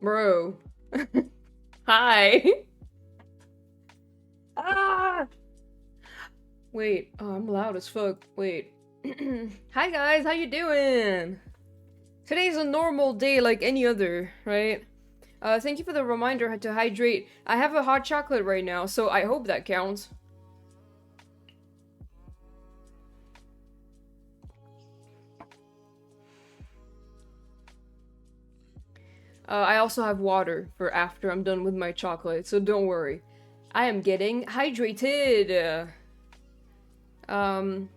Bro. Hi. Ah! Wait, oh, I'm loud as fuck. Wait. Hi guys, how you doing? Today's a normal day like any other, right? Thank you for the reminder to hydrate. I have a hot chocolate right now, so I hope that counts. I also have water for after I'm done with my chocolate, so don't worry. I am getting hydrated. I'm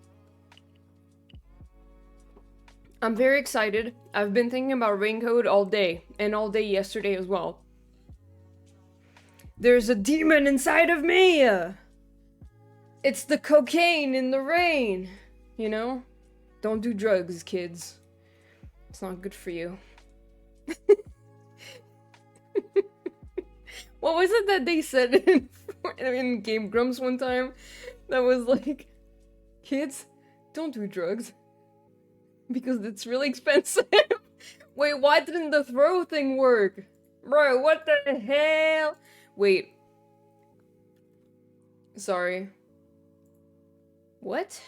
very excited. I've been thinking about Raincoat all day, and all day yesterday as well. There's a demon inside of me! It's the cocaine in the rain! You know? Don't do drugs, kids. It's not good for you. What was it that they said in Game Grumps one time? That was like, kids, don't do drugs. Because it's really expensive. Wait, why didn't the throw thing work? Bro, what the hell? Wait. Sorry. What?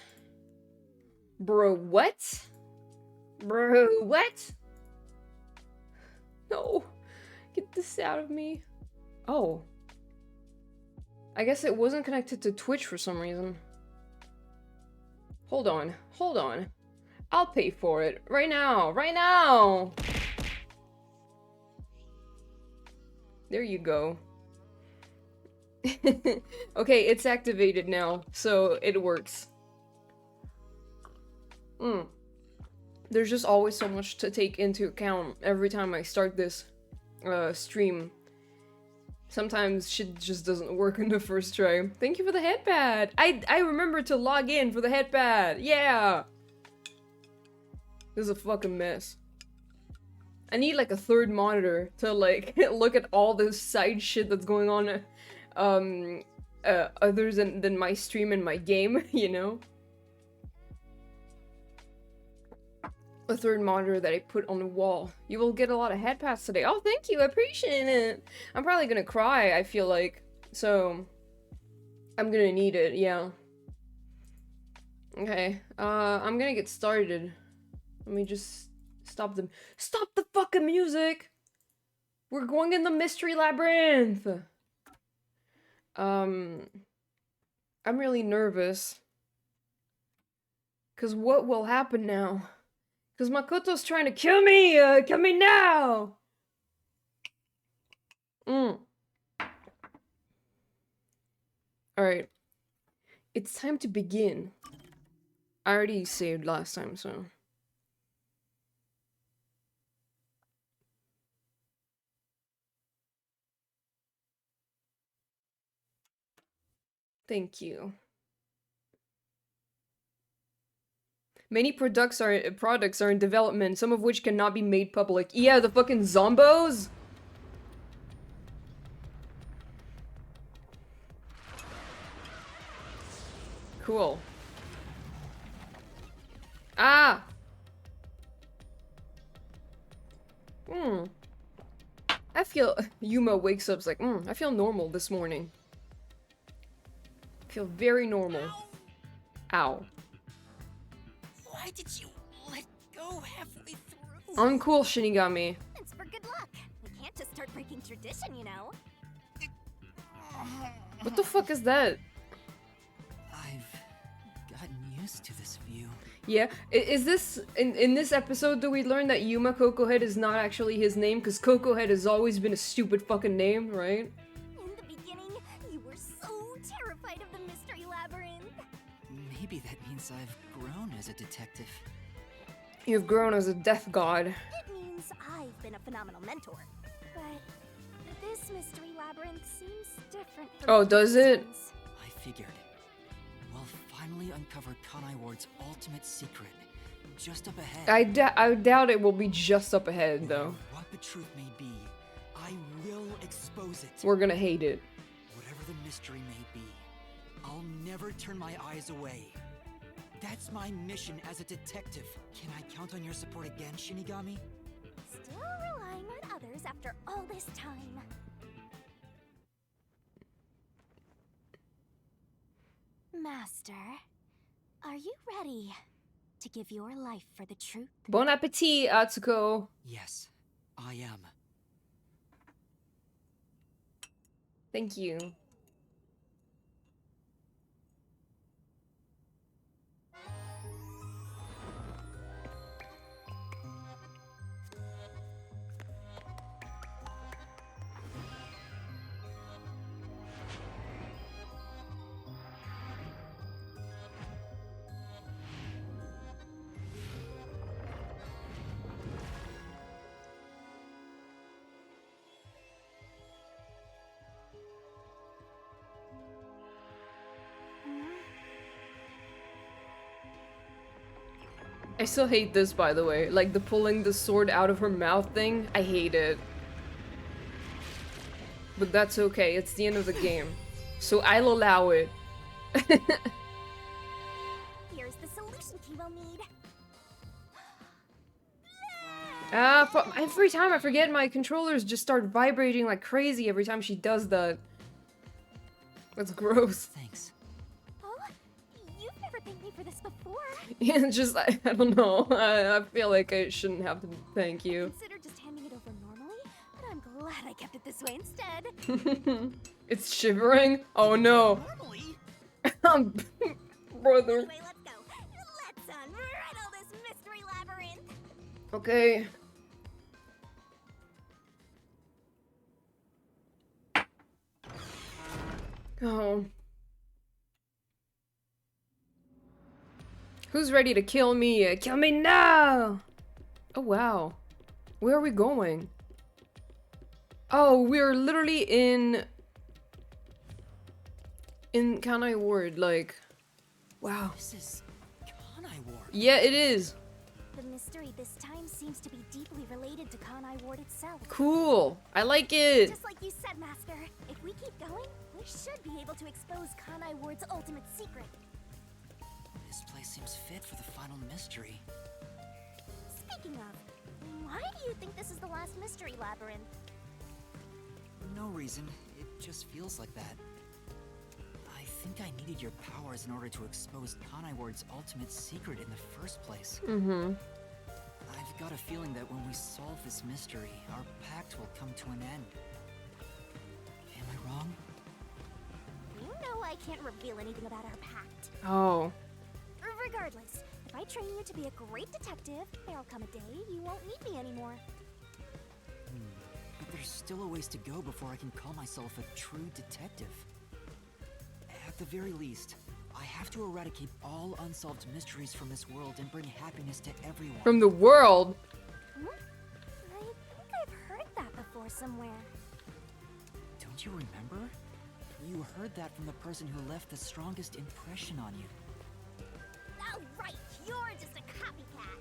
Bro, what? Bro, what? No. Get this out of me. Oh. I guess it wasn't connected to Twitch for some reason. Hold on. Hold on. I'll pay for it. Right now. Right now! There you go. Okay, it's activated now, so it works. There's just always so much to take into account every time I start this stream. Sometimes shit just doesn't work in the first try. Thank you for the headpad! I remember to log in for the headpad! Yeah! This is a fucking mess. I need like a third monitor to like look at all this side shit that's going on other than my stream and my game, you know? A third monitor that I put on the wall. You will get a lot of headpads today. Oh, thank you, I appreciate it. I'm probably gonna cry, I feel like. So, I'm gonna need it, yeah. Okay, I'm gonna get started. Let me just stop the fucking music! We're going in the mystery labyrinth! I'm really nervous. Cause what will happen now? Cause Makoto's trying to kill me! Kill me now! Alright. It's time to begin. I already saved last time, so... Thank you. Many products are in development, some of which cannot be made public. Yeah, the fucking zombos? Cool. Ah! I feel... Yuma wakes up like, I feel normal this morning. I feel very normal. Ow. Why did you let go halfway through? Uncool, Shinigami. It's for good luck. We can't just start breaking tradition, you know. What the fuck is that? I've gotten used to this view. Yeah, is this... In this episode, do we learn that Yuma Cocohead is not actually his name? Because Cocohead has always been a stupid fucking name, right? In the beginning, you were so terrified of the mystery labyrinth. Maybe that means I've grown as a detective. You've grown as a death god. It means I've been a phenomenal mentor. But this mystery labyrinth seems different from Oh, does it? ones. I figured. We'll finally uncover Kanai Ward's ultimate secret. Just up ahead. I doubt it will be just up ahead, though. What the truth may be, I will expose it. We're gonna hate it. Whatever the mystery may be, I'll never turn my eyes away. That's my mission as a detective. Can I count on your support again, Shinigami? Still relying on others after all this time. Master, are you ready to give your life for the truth? Bon appetit, Atsuko. Yes, I am. Thank you. I still hate this, by the way. Like, the pulling the sword out of her mouth thing. I hate it. But that's okay. It's the end of the game. So I'll allow it. Here's the solution key we'll need. Every time I forget, my controllers just start vibrating like crazy every time she does that. That's gross. Thanks. Oh, you've never thanked me for this before. Yeah, just, I don't know. I feel like I shouldn't have to thank I you. considered just handing it over normally, but I'm glad I kept it this way instead. It's shivering? Oh no. Normally? Brother. Anyway, let's go. Let's unriddle this mystery labyrinth. Okay. Oh. Who's ready to kill me? Kill me now! Oh wow. Where are we going? Oh, we're literally in Kanai Ward, like, wow. This is Kanai Ward. Yeah, it is. The mystery this time seems to be deeply related to Kanai Ward itself. Cool. I like it. Just like you said, Master, if we keep going, we should be able to expose Kanai Ward's ultimate secret. This place seems fit for the final mystery. Speaking of, why do you think this is the last mystery labyrinth? No reason. It just feels like that. I think I needed your powers in order to expose Kanai Ward's ultimate secret in the first place. Mm-hmm. I've got a feeling that when we solve this mystery, our pact will come to an end. Am I wrong? You know I can't reveal anything about our pact. Oh. Regardless, if I train you to be a great detective, there'll come a day you won't need me anymore. But there's still a ways to go before I can call myself a true detective. At the very least, I have to eradicate all unsolved mysteries from this world and bring happiness to everyone. From the world? Hmm? I think I've heard that before somewhere. Don't you remember? You heard that from the person who left the strongest impression on you. Oh, right, you're just a copycat.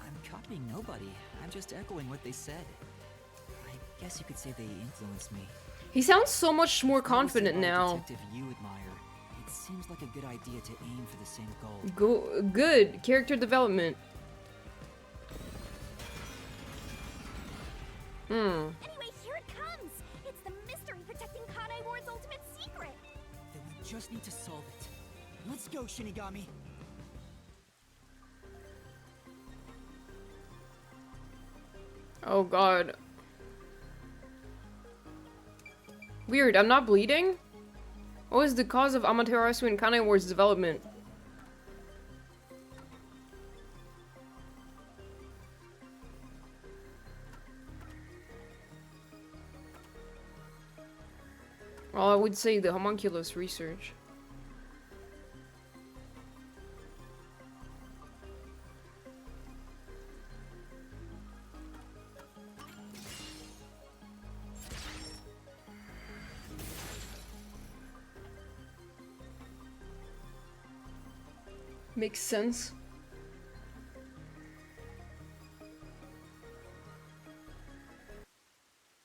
I'm copying nobody. I'm just echoing what they said. I guess you could say they influenced me. He sounds so much more If I was to confident find a now. detective you admire, it seems like a good idea to aim for the same goal. Good. Character development. Anyway, here it comes. It's the mystery protecting Kanai Ward's ultimate secret. Then we just need to solve it. Let's go, Shinigami. Oh god. Weird, I'm not bleeding? What was the cause of Amaterasu and Kanai Ward's development? Well, I would say the homunculus research. Makes sense.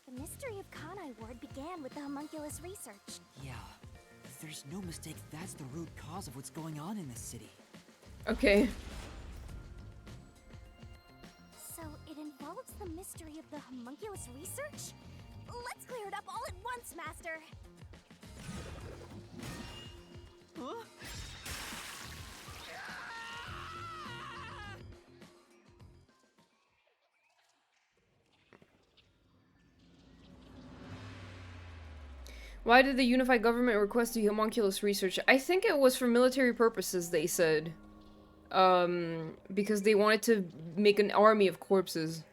The mystery of Kanai Ward began with the homunculus research. Yeah. There's no mistake that's the root cause of what's going on in this city. Okay. So it involves the mystery of the homunculus research? Let's clear it up all at once, Master. Huh? Why did the unified government request the homunculus research? I think it was for military purposes, they said. Because they wanted to make an army of corpses.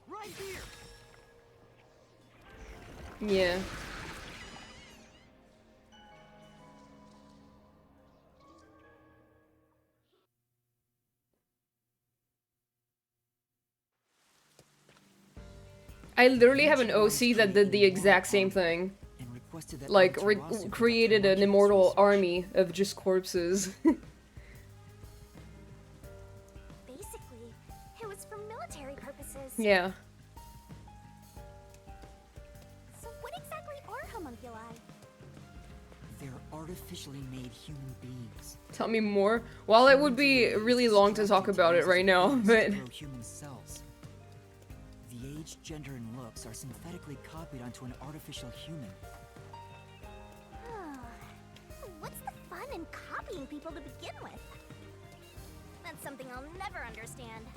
Right here. Yeah. I literally have an OC that did the exact same thing. And requested that Like, Amaterasu created an conduct immortal homunculus army of just corpses. Basically, it was for military purposes. Yeah. So what exactly are homunculi? They're artificially made human beings. Tell me more. Well, it would be really long to talk about it right now, but... Grow human cells. The age, gender, and looks are synthetically copied onto an artificial human. What's the fun in copying people to begin with? That's something I'll never understand.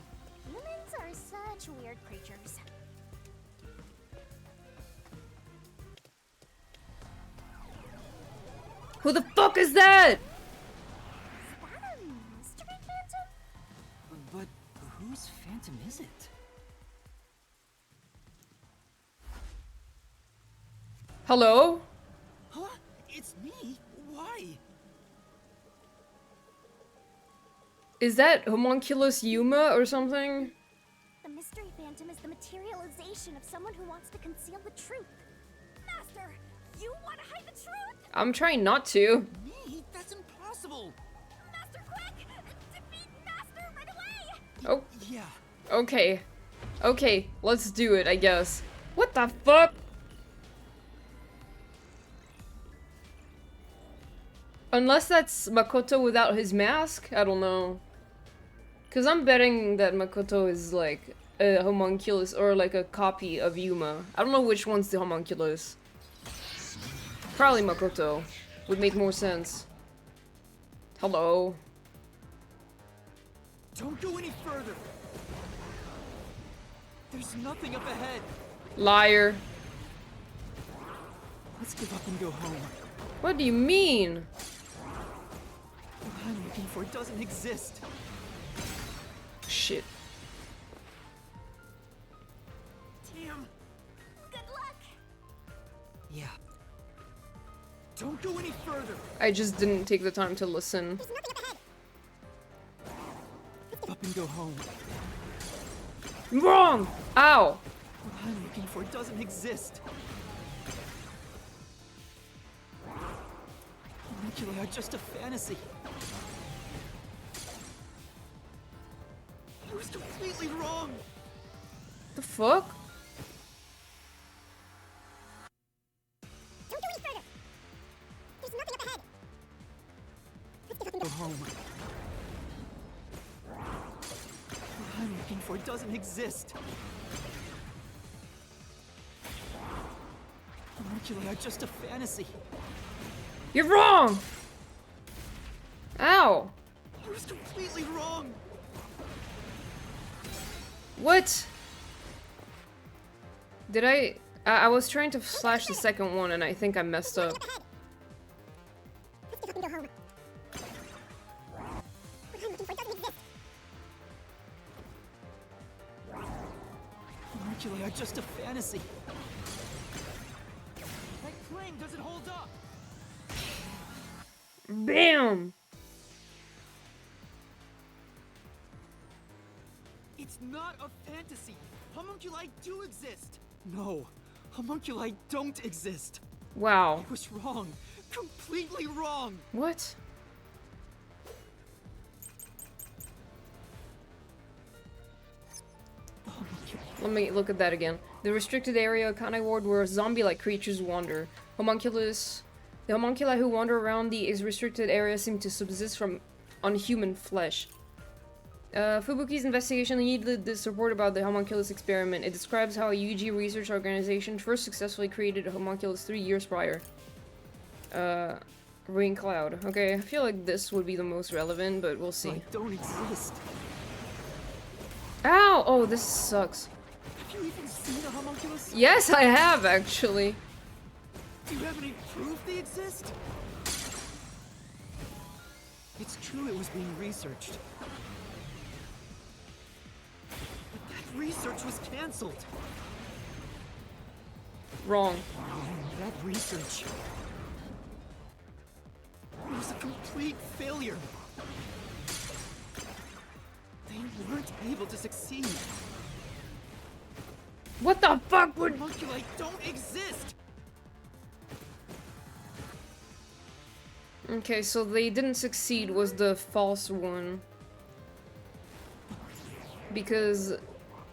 Humans are such weird creatures. Who the fuck is that? Is that a mystery phantom? But whose phantom is it? Hello? Huh? It's me? Why? Is that homunculus Yuma or something? The mystery phantom is the materialization of someone who wants to conceal the truth. Master, you want to hide the truth? I'm trying not to. Me? That's impossible! Master, quick! Defeat Master right away! Oh, Yeah. okay. Okay, let's do it, I guess. What the fuck? Unless that's Makoto without his mask? I don't know. Cause I'm betting that Makoto is like a homunculus or like a copy of Yuma. I don't know which one's the homunculus. Probably Makoto. Would make more sense. Hello. Don't go any further! There's nothing up ahead! Liar. Let's give up and go home. What do you mean? What I'm looking for doesn't exist. Shit. Damn. Good luck! Yeah. Don't go any further! I just didn't take the time to listen. There's nothing up ahead! Up and go home. Wrong! Ow! What I'm looking for doesn't exist. Homunculi are just a fantasy. I was completely wrong. The fuck? Don't go any further! There's nothing up ahead! Let's give up and Go home. What I'm looking for doesn't exist. Homunculi are just a fantasy. You're wrong! Ow! I was completely wrong. What? Did I was trying to slash the second one and I think I messed up. Let's give up and go home. What I'm looking for doesn't exist. Homunculi are just a fantasy. That claim doesn't hold up. Bam! It's not a fantasy. Homunculi do exist. No, homunculi don't exist. Wow. I was wrong. Completely wrong. What? Let me look at that again. The restricted area, Kanai Ward, where zombie-like creatures wander. Homunculus. The homunculi who wander around the restricted area seem to subsist on human flesh. Fubuki's investigation yielded this report about the homunculus experiment. It describes how a UG research organization first successfully created a homunculus 3 years prior. Rain Cloud. Okay, I feel like this would be the most relevant, but we'll see. I don't exist. Ow! Oh, this sucks. Have you even seen a homunculus? Yes, I have, actually. Do you have any proof they exist? It's true it was being researched. But that research was cancelled. Wrong. That research was a complete failure. They weren't able to succeed. What the fuck would... Homunculi don't exist! Okay, so they didn't succeed was the false one. Because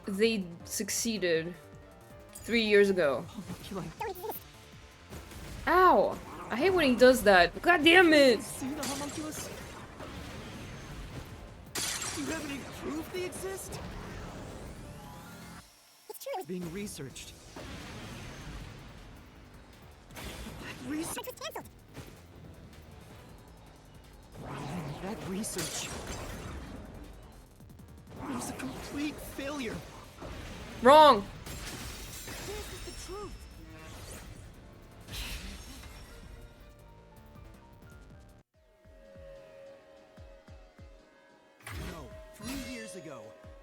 they succeeded 3 years ago. Homunculi. Ow! I hate when he does that. God damn it! See the homunculus? Do you have any proof they exist? It's true. Being researched. That research. It was cancelled. That research was a complete failure. Wrong! This is the truth. No, 3 years ago,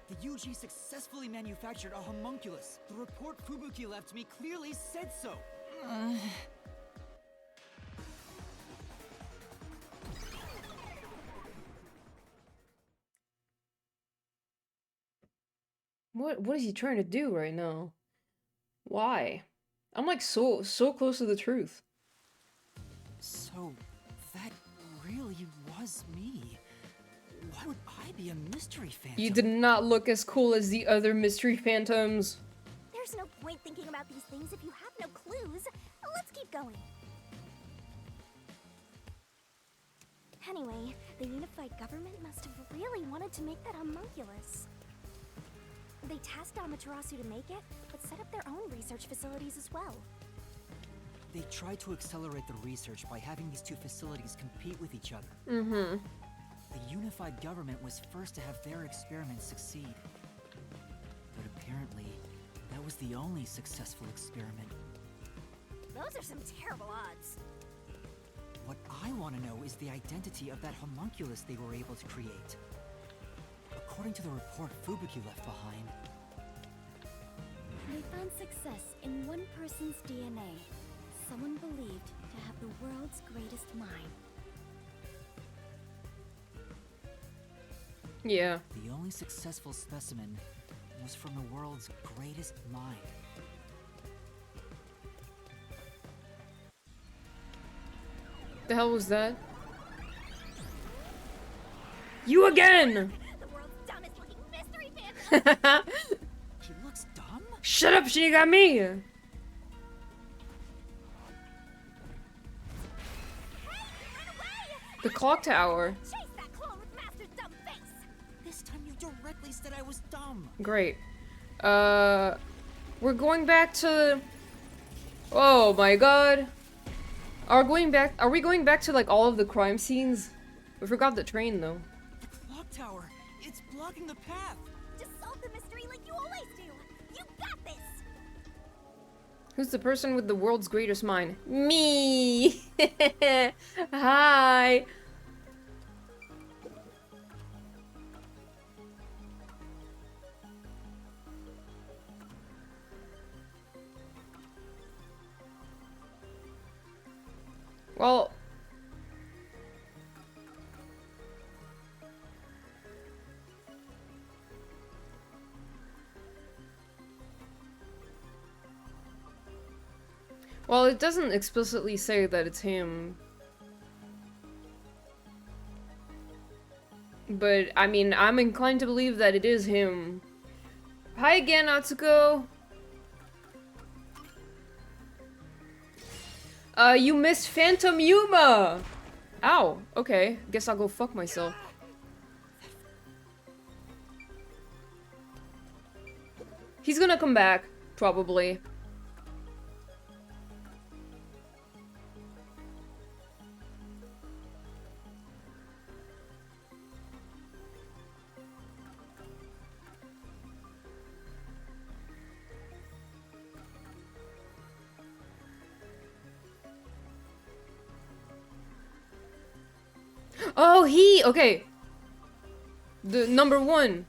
the UG successfully manufactured a homunculus. The report Fubuki left me clearly said so. What is he trying to do right now? Why? I'm like so close to the truth. So, that really was me. Why would I be a mystery phantom? You did not look as cool as the other mystery phantoms. There's no point thinking about these things if you have no clues. Let's keep going. Anyway, the unified government must have really wanted to make that homunculus. They tasked Amaterasu to make it, but set up their own research facilities as well. They tried to accelerate the research by having these two facilities compete with each other. Mm-hmm. The unified government was first to have their experiments succeed. But apparently, that was the only successful experiment. Those are some terrible odds. What I want to know is the identity of that homunculus they were able to create. According to the report Fubuki left behind, They found success in one person's DNA. Someone believed to have the world's greatest mind. Yeah. the only successful specimen was from the world's greatest mind. The hell was that? You again! The world's dumbest looking mystery phantom! He looks dumb? Shut up, Shinigami! The clock tower. Chase that clone with Master's dumb face! This time you directly said I was dumb. Great. We're going back to... Oh my god. Are we going back to like all of the crime scenes? We forgot the train though. The clock tower, it's blocking the path. Just solve the mystery like you always do! You got this! Who's the person with the world's greatest mind? Me! Hi! Well... Well, it doesn't explicitly say that it's him. But, I mean, I'm inclined to believe that it is him. Hi again, Atsuko! You missed Phantom Yuma! Ow, okay. Guess I'll go fuck myself. He's gonna come back, probably. Oh, he! Okay. The number 1.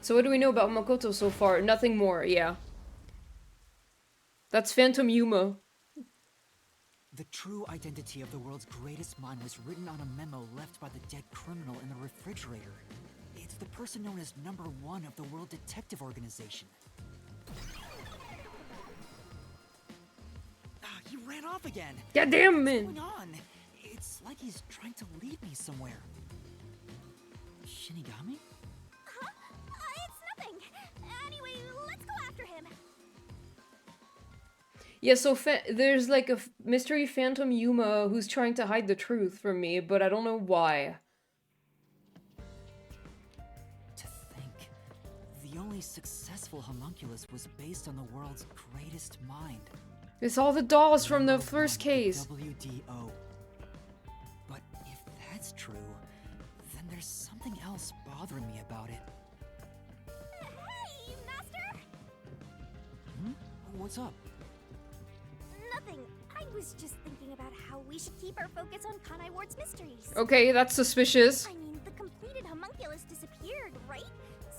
So what do we know about Makoto so far? Nothing more, yeah. That's Phantom Yuma. The true identity of the world's greatest mind was written on a memo left by the dead criminal in the refrigerator. It's the person known as number 1 of the World Detective Organization. Ah, he ran off again! God damn, What's man! going on? It's like he's trying to lead me somewhere. Shinigami? Huh? It's nothing. Anyway, let's go after him. Yeah, so there's like a mystery Phantom Yuma who's trying to hide the truth from me, but I don't know why. To think, the only successful homunculus was based on the world's greatest mind. It's all the dolls from the Number first 1, case. the WDO. But if that's true, then there's something else bothering me about it. Hey, Master! Hmm? What's up? Nothing. I was just thinking about how we should keep our focus on Kanai Ward's mysteries. Okay, that's suspicious. I mean, the completed homunculus disappeared, right?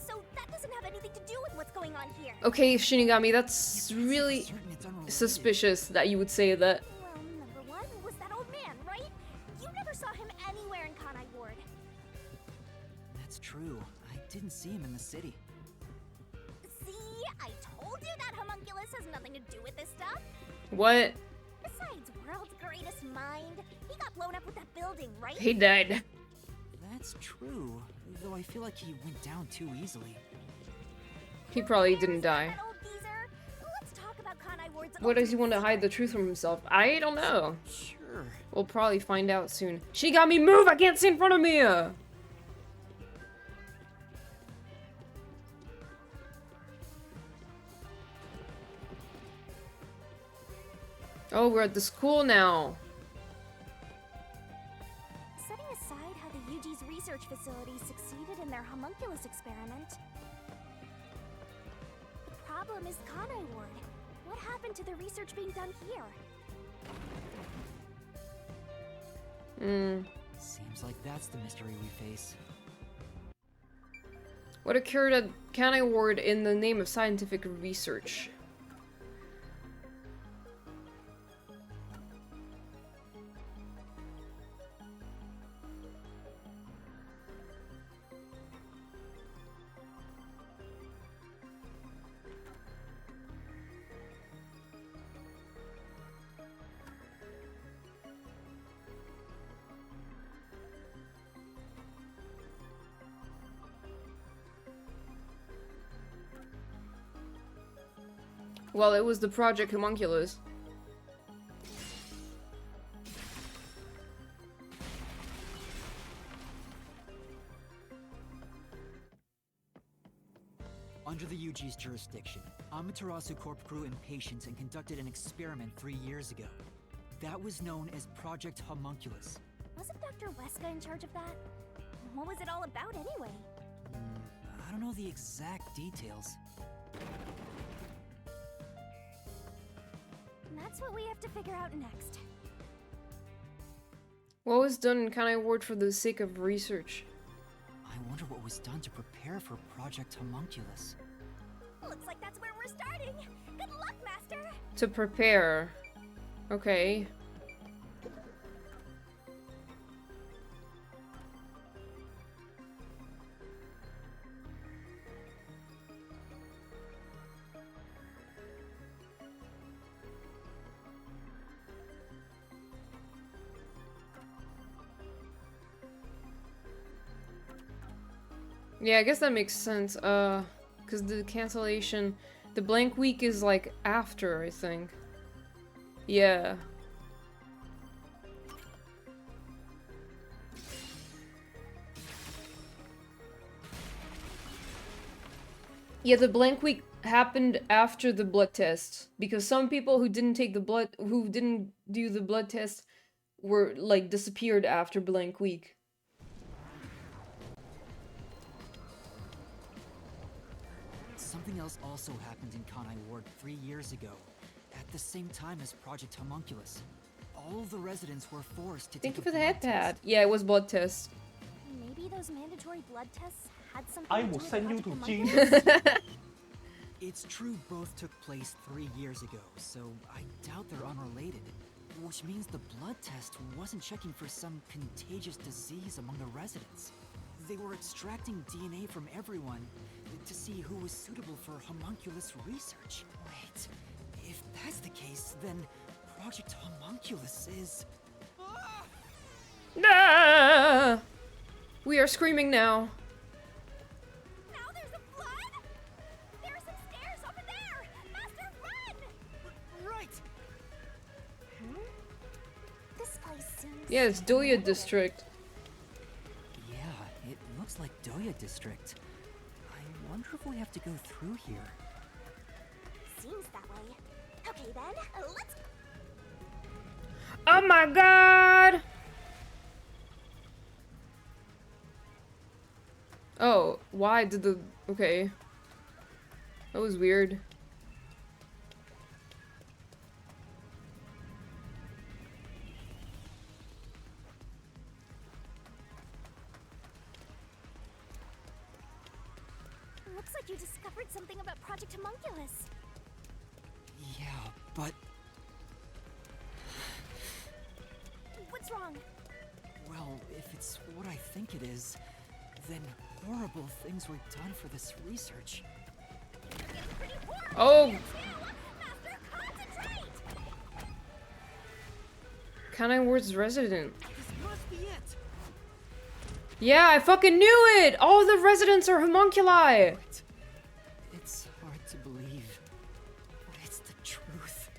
So that doesn't have anything to do with what's going on here. Okay, Shinigami, that's You're really certain it's unrelated? suspicious that you would say that. Well, number 1 was that old man, right? You never saw him anywhere in Kanai Ward. That's true. I didn't see him in the city. See? I told you that homunculus has nothing to do with this stuff. What? Besides, world's greatest mind. He got blown up with that building, right? He died. That's true, though I feel like he went down too easily. He probably didn't die. That old geezer. Let's talk about Kanai Ward's What does he want ultimate to hide the secret. truth from himself? I don't know. Sure. We'll probably find out soon. Shigami, move! I can't see in front of me! Oh, we're at the school now. Setting aside how the UG's research facility succeeded in their homunculus experiment, the problem is Kanai Ward. What happened to the research being done here? Seems like that's the mystery we face. What occurred at Kanai Ward in the name of scientific research? Well, it was the Project Homunculus. Under the UG's jurisdiction, Amaterasu Corp grew impatient and conducted an experiment 3 years ago. That was known as Project Homunculus. Wasn't Dr. Weska in charge of that? What was it all about anyway? I don't know the exact details. And that's what we have to figure out next. What was done in Kanai Ward for the sake of research? I wonder what was done to prepare for Project Homunculus. Looks like that's where we're starting. Good luck, Master! To prepare. Okay. Yeah, I guess that makes sense, because the cancellation, the blank week is, like, after, I think. Yeah. Yeah, the blank week happened after the blood test, because some people who didn't take the blood, who didn't do the blood test were, like, disappeared after blank week. Something else also happened in Kanai Ward 3 years ago, at the same time as Project Homunculus. all the residents were forced to Thank take you a for the blood head pad. test. Yeah, it was blood test. Maybe those mandatory blood tests had something I to do will with send you Project to Homunculus? It's true both took place 3 years ago, so I doubt they're unrelated. Which means the blood test wasn't checking for some contagious disease among the residents. They were extracting DNA from everyone to see who was suitable for homunculus research. Wait, if that's the case, then Project Homunculus is... Ah! We are screaming now. Now there's a flood? There are some stairs over there! Master, run! Right! This place seems... Yeah, it's Doya district. Yeah, it looks like Doya District. I wonder if we have to go through here. Seems that way. Okay then, let's... Oh my god! Oh, why did the... Okay. That was weird. Looks like you discovered something about Project Homunculus. Yeah, but What's wrong? well, if it's what I think it is, then horrible things were done for this research. It's pretty horrible Oh! here, too! Master, concentrate! Canine Ward's resident. This must be it! Yeah, I fucking knew it! All the residents are homunculi! Right. It's hard to believe, but it's the truth.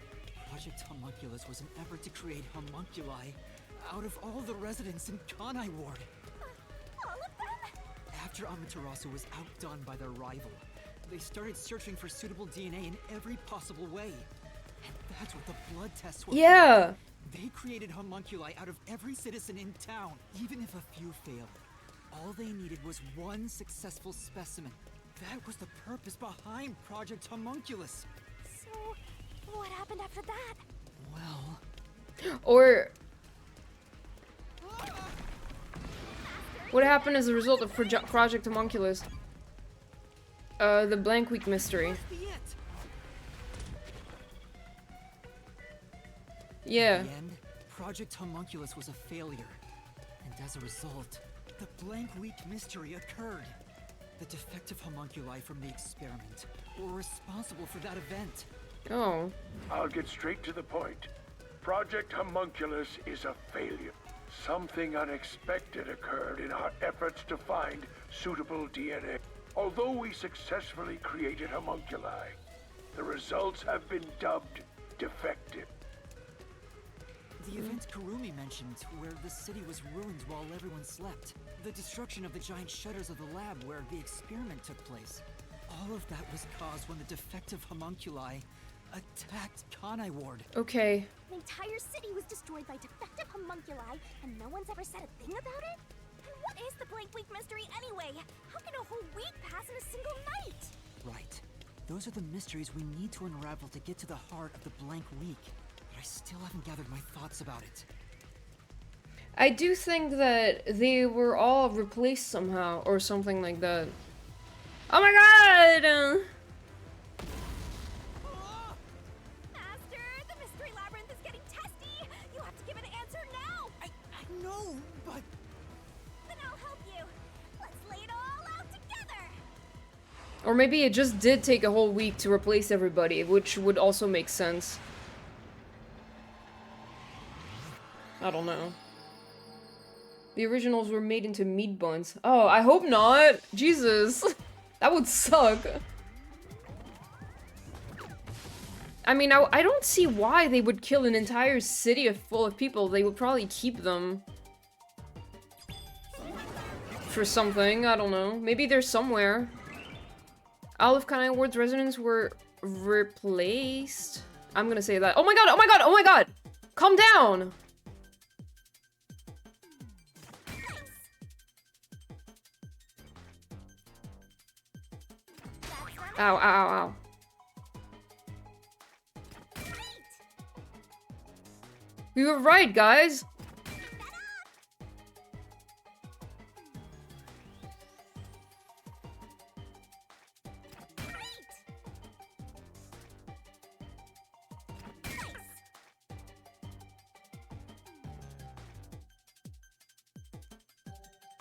Project Homunculus was an effort to create homunculi out of all the residents in Kanai Ward. All of them? After Amaterasu was outdone by their rival, they started searching for suitable DNA in every possible way. And that's what the blood tests were Yeah! for. They created homunculi out of every citizen in town, even if a few failed. All they needed was one successful specimen. That was the purpose behind Project Homunculus. So, what happened after that? Well, Or... What happened as a result of Project Homunculus? The Blank Week mystery. must be it. Yeah. In the end, Project Homunculus was a failure. And as a result, the Blank Week mystery occurred. The defective homunculi from the experiment were responsible for that event. Oh. I'll get straight to the point. Project Homunculus is a failure. Something unexpected occurred in our efforts to find suitable DNA. Although we successfully created homunculi, the results have been dubbed defective. The event Kurumi mentioned, where the city was ruined while everyone slept. The destruction of the giant shutters of the lab where the experiment took place. All of that was caused when the defective homunculi attacked Kanai Ward. Okay. The entire city was destroyed by defective homunculi, and no one's ever said a thing about it? And what is the Blank Week mystery anyway? How can a whole week pass in a single night? Right. Those are the mysteries we need to unravel to get to the heart of the Blank Week. But I still haven't gathered my thoughts about it. I do think that they were all replaced somehow, or something like that. Oh my god! Master, the mystery labyrinth is getting testy! You have to give an answer now! I know, but... Then I'll help you. Let's lay it all out together! Or maybe it just did take a whole week to replace everybody, which would also make sense. I don't know. The originals were made into meat buns. Oh, I hope not! Jesus! That would suck. I mean, I don't see why they would kill an entire city full of people. They would probably keep them. For something, I don't know. Maybe they're somewhere. All of Kanai Ward's residents were replaced. I'm gonna say that. Oh my god, oh my god, oh my god! Calm down! Ow, ow, ow, ow. We were right, guys.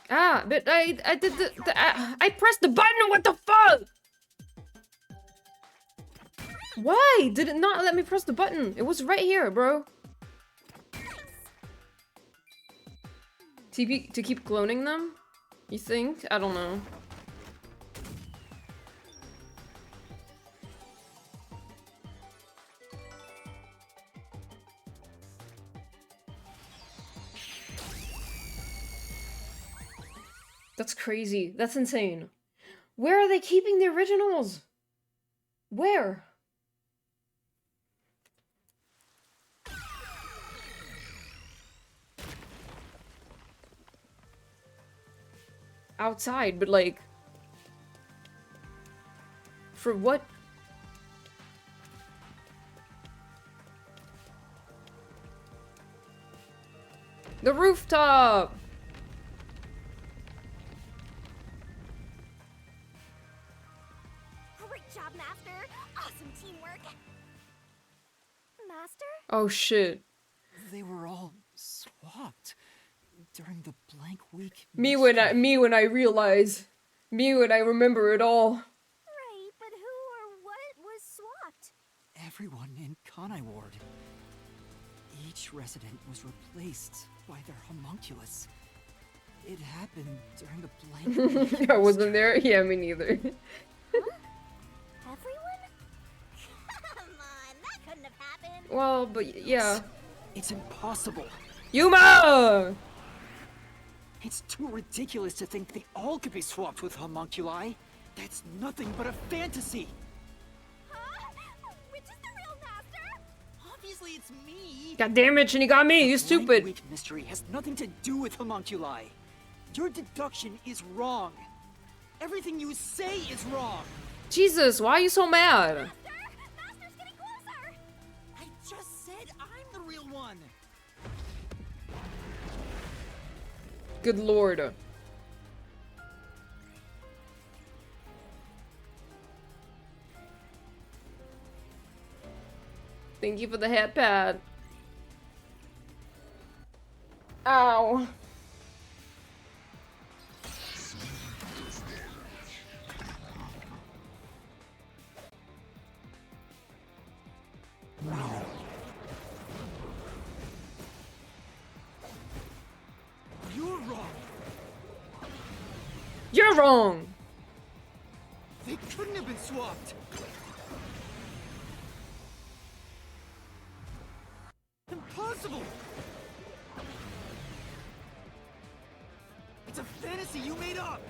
Ah, but I did I pressed the button. What the fuck? Why did it not let me press the button? It was right here, bro. To keep cloning them? You think? I don't know. That's crazy. That's insane. Where are they keeping the originals? Where? Outside, but like... For what? The rooftop! Oh shit. They were all swapped during the blank week. Me when I realize. Me when I remember it all. Right, but who or what was swapped? Everyone in Kanai Ward. Each resident was replaced by their homunculus. It happened during the blank week. I wasn't there? Yeah, me neither. Everyone? Come on, that couldn't have happened. Well, but yeah. It's impossible. Yuma! It's too ridiculous to think they all could be swapped with homunculi. That's nothing but a fantasy. Huh? Which is the real master? Obviously, it's me. God damn it, Shinigami, you Blank stupid. week mystery has nothing to do with homunculi. Your deduction is wrong. Everything you say is wrong. Jesus, why are you so mad? Master's getting closer! I just said I'm the real one. Good lord. Thank you for the head pad. Ow. You're wrong. You're wrong. They couldn't have been swapped. Impossible. It's a fantasy you made up.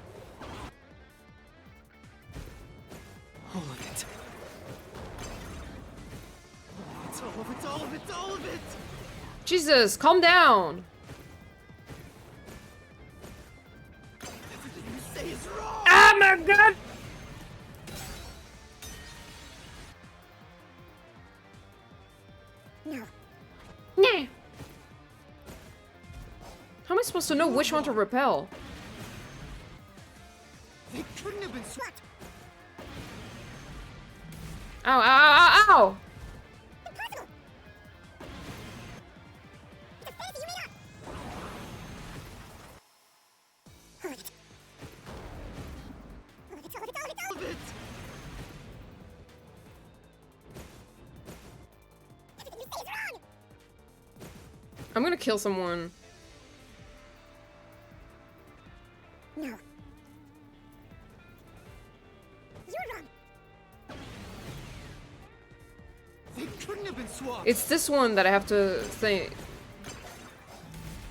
All of it. It's all of it, all of it, all of it. Jesus, calm down. Everything you say is wrong. Oh my god. No. Nah. How am I supposed to know which one to repel? They couldn't have been swapped. Ow, ow, ow, ow! Impossible! It's a fantasy you made up! All of it. All of it, all of it, all of it, all of it! Everything you say is wrong! I'm gonna kill someone. No. You're wrong! They couldn't have been swapped. It's this one that I have to think.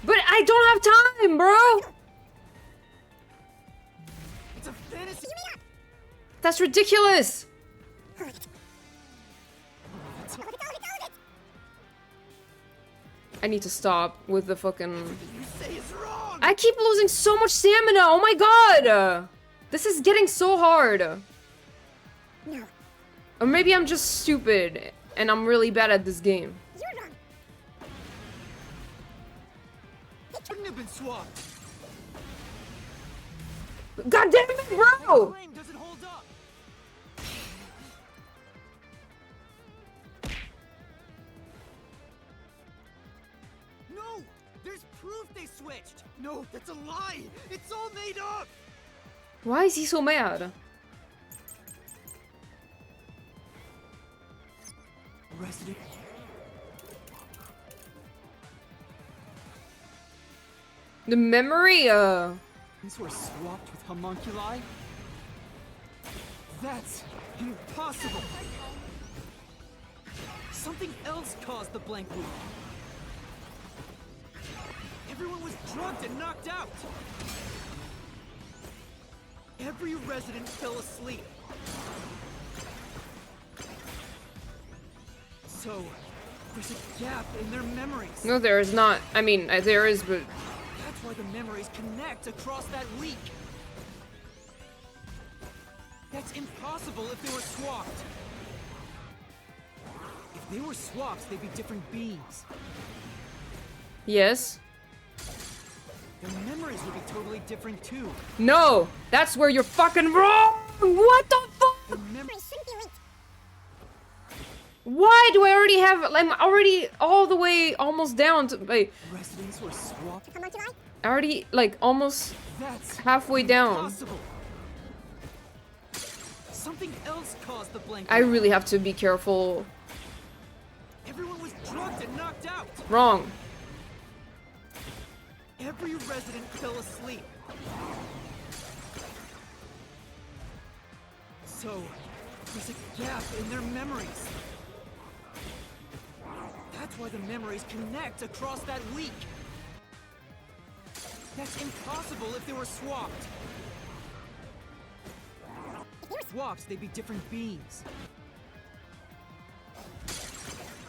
But I don't have time, bro! It's a fantasy. You made up! That's ridiculous! All of it. All of it, all of it, all of it! I need to stop with the fucking... You say is wrong. I keep losing so much stamina, oh my god! This is getting so hard. No. Or maybe I'm just stupid, and I'm really bad at this game. You're wrong! Couldn't have been swapped. God damn it, bro! Claim doesn't hold up. No! There's proof they switched! No, that's a lie! It's all made up! Why is he so mad? Resident. The memory, These were swapped with homunculi? That's impossible! Something else caused the blank loop. Everyone was drugged and knocked out. Every resident fell asleep. So, there's a gap in their memories. no, there is not. I mean, there is, but That's why the memories connect across that week. That's impossible if they were swapped. If they were swaps, they'd be different beings. yes. Their memories would be totally different too. No, that's where you're fucking wrong. What the fuck? Their memories. Why do I already have? I'm already all the way almost down to. Wait, Residents were swapped. I already like almost That's halfway down. impossible. Something else caused the blank. I really have to be careful. Everyone was drugged and knocked out. Wrong. Every resident fell asleep. So, there's a gap in their memories. That's why the memories connect across that week. That's impossible if they were swapped. If they were swaps, they'd be different beings.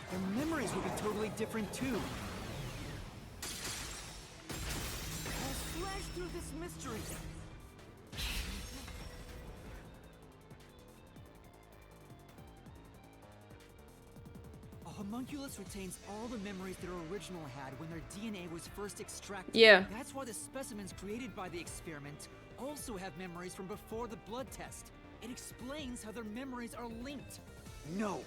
Their memories would be totally different too. I'll slash through this mystery. A homunculus retains all the memories their original had when their DNA was first extracted. Yeah. That's why the specimens created by the experiment also have memories from before the blood test. It explains how their memories are linked. No,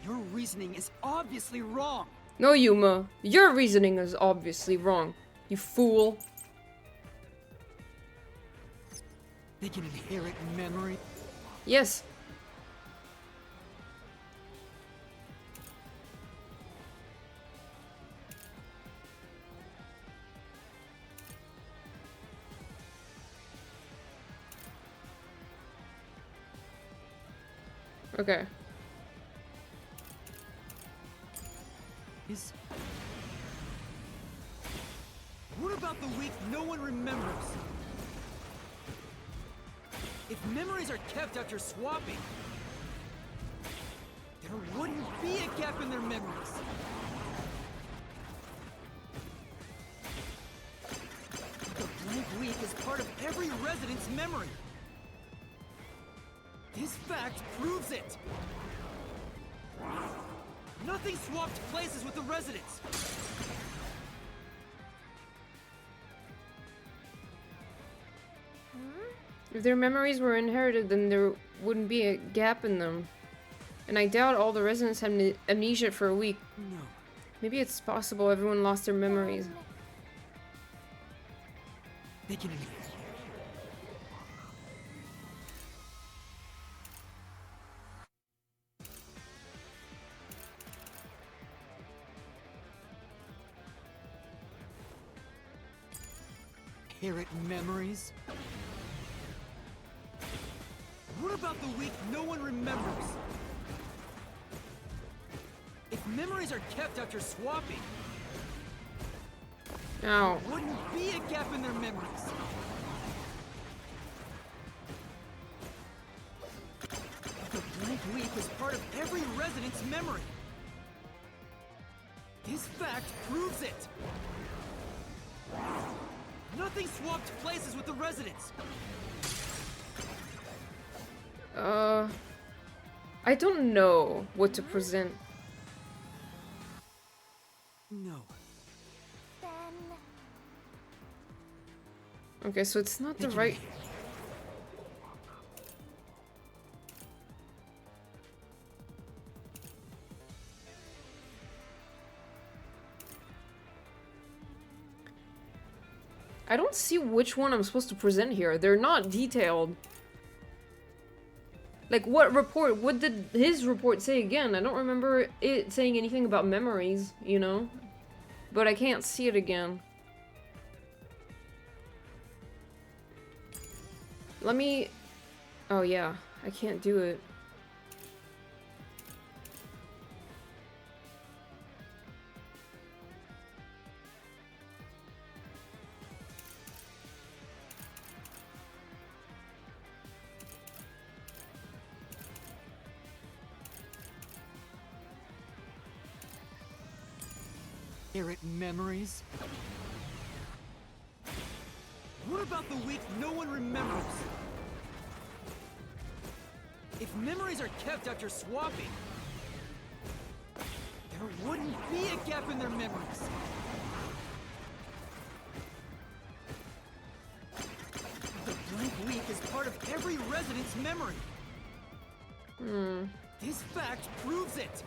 your reasoning is obviously wrong. No, Yuma, your reasoning is obviously wrong. You fool. They can inherit memory. Yes. Okay. What about the week no one remembers? If memories are kept after swapping, there wouldn't be a gap in their memories. The blank week is part of every resident's memory. This fact proves it. Nothing swapped places with the residents. If their memories were inherited, then there wouldn't be a gap in them. And I doubt all the residents had amnesia for a week. No. Maybe it's possible everyone lost their memories. They can inherit memories? What about the week no one remembers? If memories are kept after swapping, Ow. there wouldn't be a gap in their memories. The blank week is part of every resident's memory. This fact proves it. Nothing swapped places with the residents. I don't know what to present. No. Then Okay, so it's not the They can right... I don't see which one I'm supposed to present here. They're not detailed. Like, what report? What did his report say again? I don't remember it saying anything about memories, you know? But I can't see it again. Let me... Oh, yeah. I can't do it. Inherit memories? What about the week no one remembers? If memories are kept after swapping, there wouldn't be a gap in their memories. The blank week is part of every resident's memory. This fact proves it.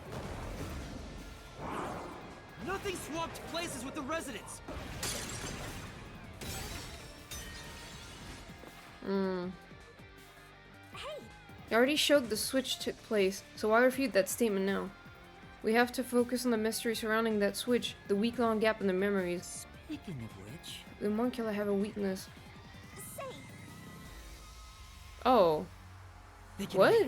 Nothing swapped places with the residents. Hey, I already showed the switch took place, so why refute that statement now? We have to focus on the mystery surrounding that switch, the week-long gap in the memories. Speaking of which, The homunculi have a weakness. say, Oh. they can What?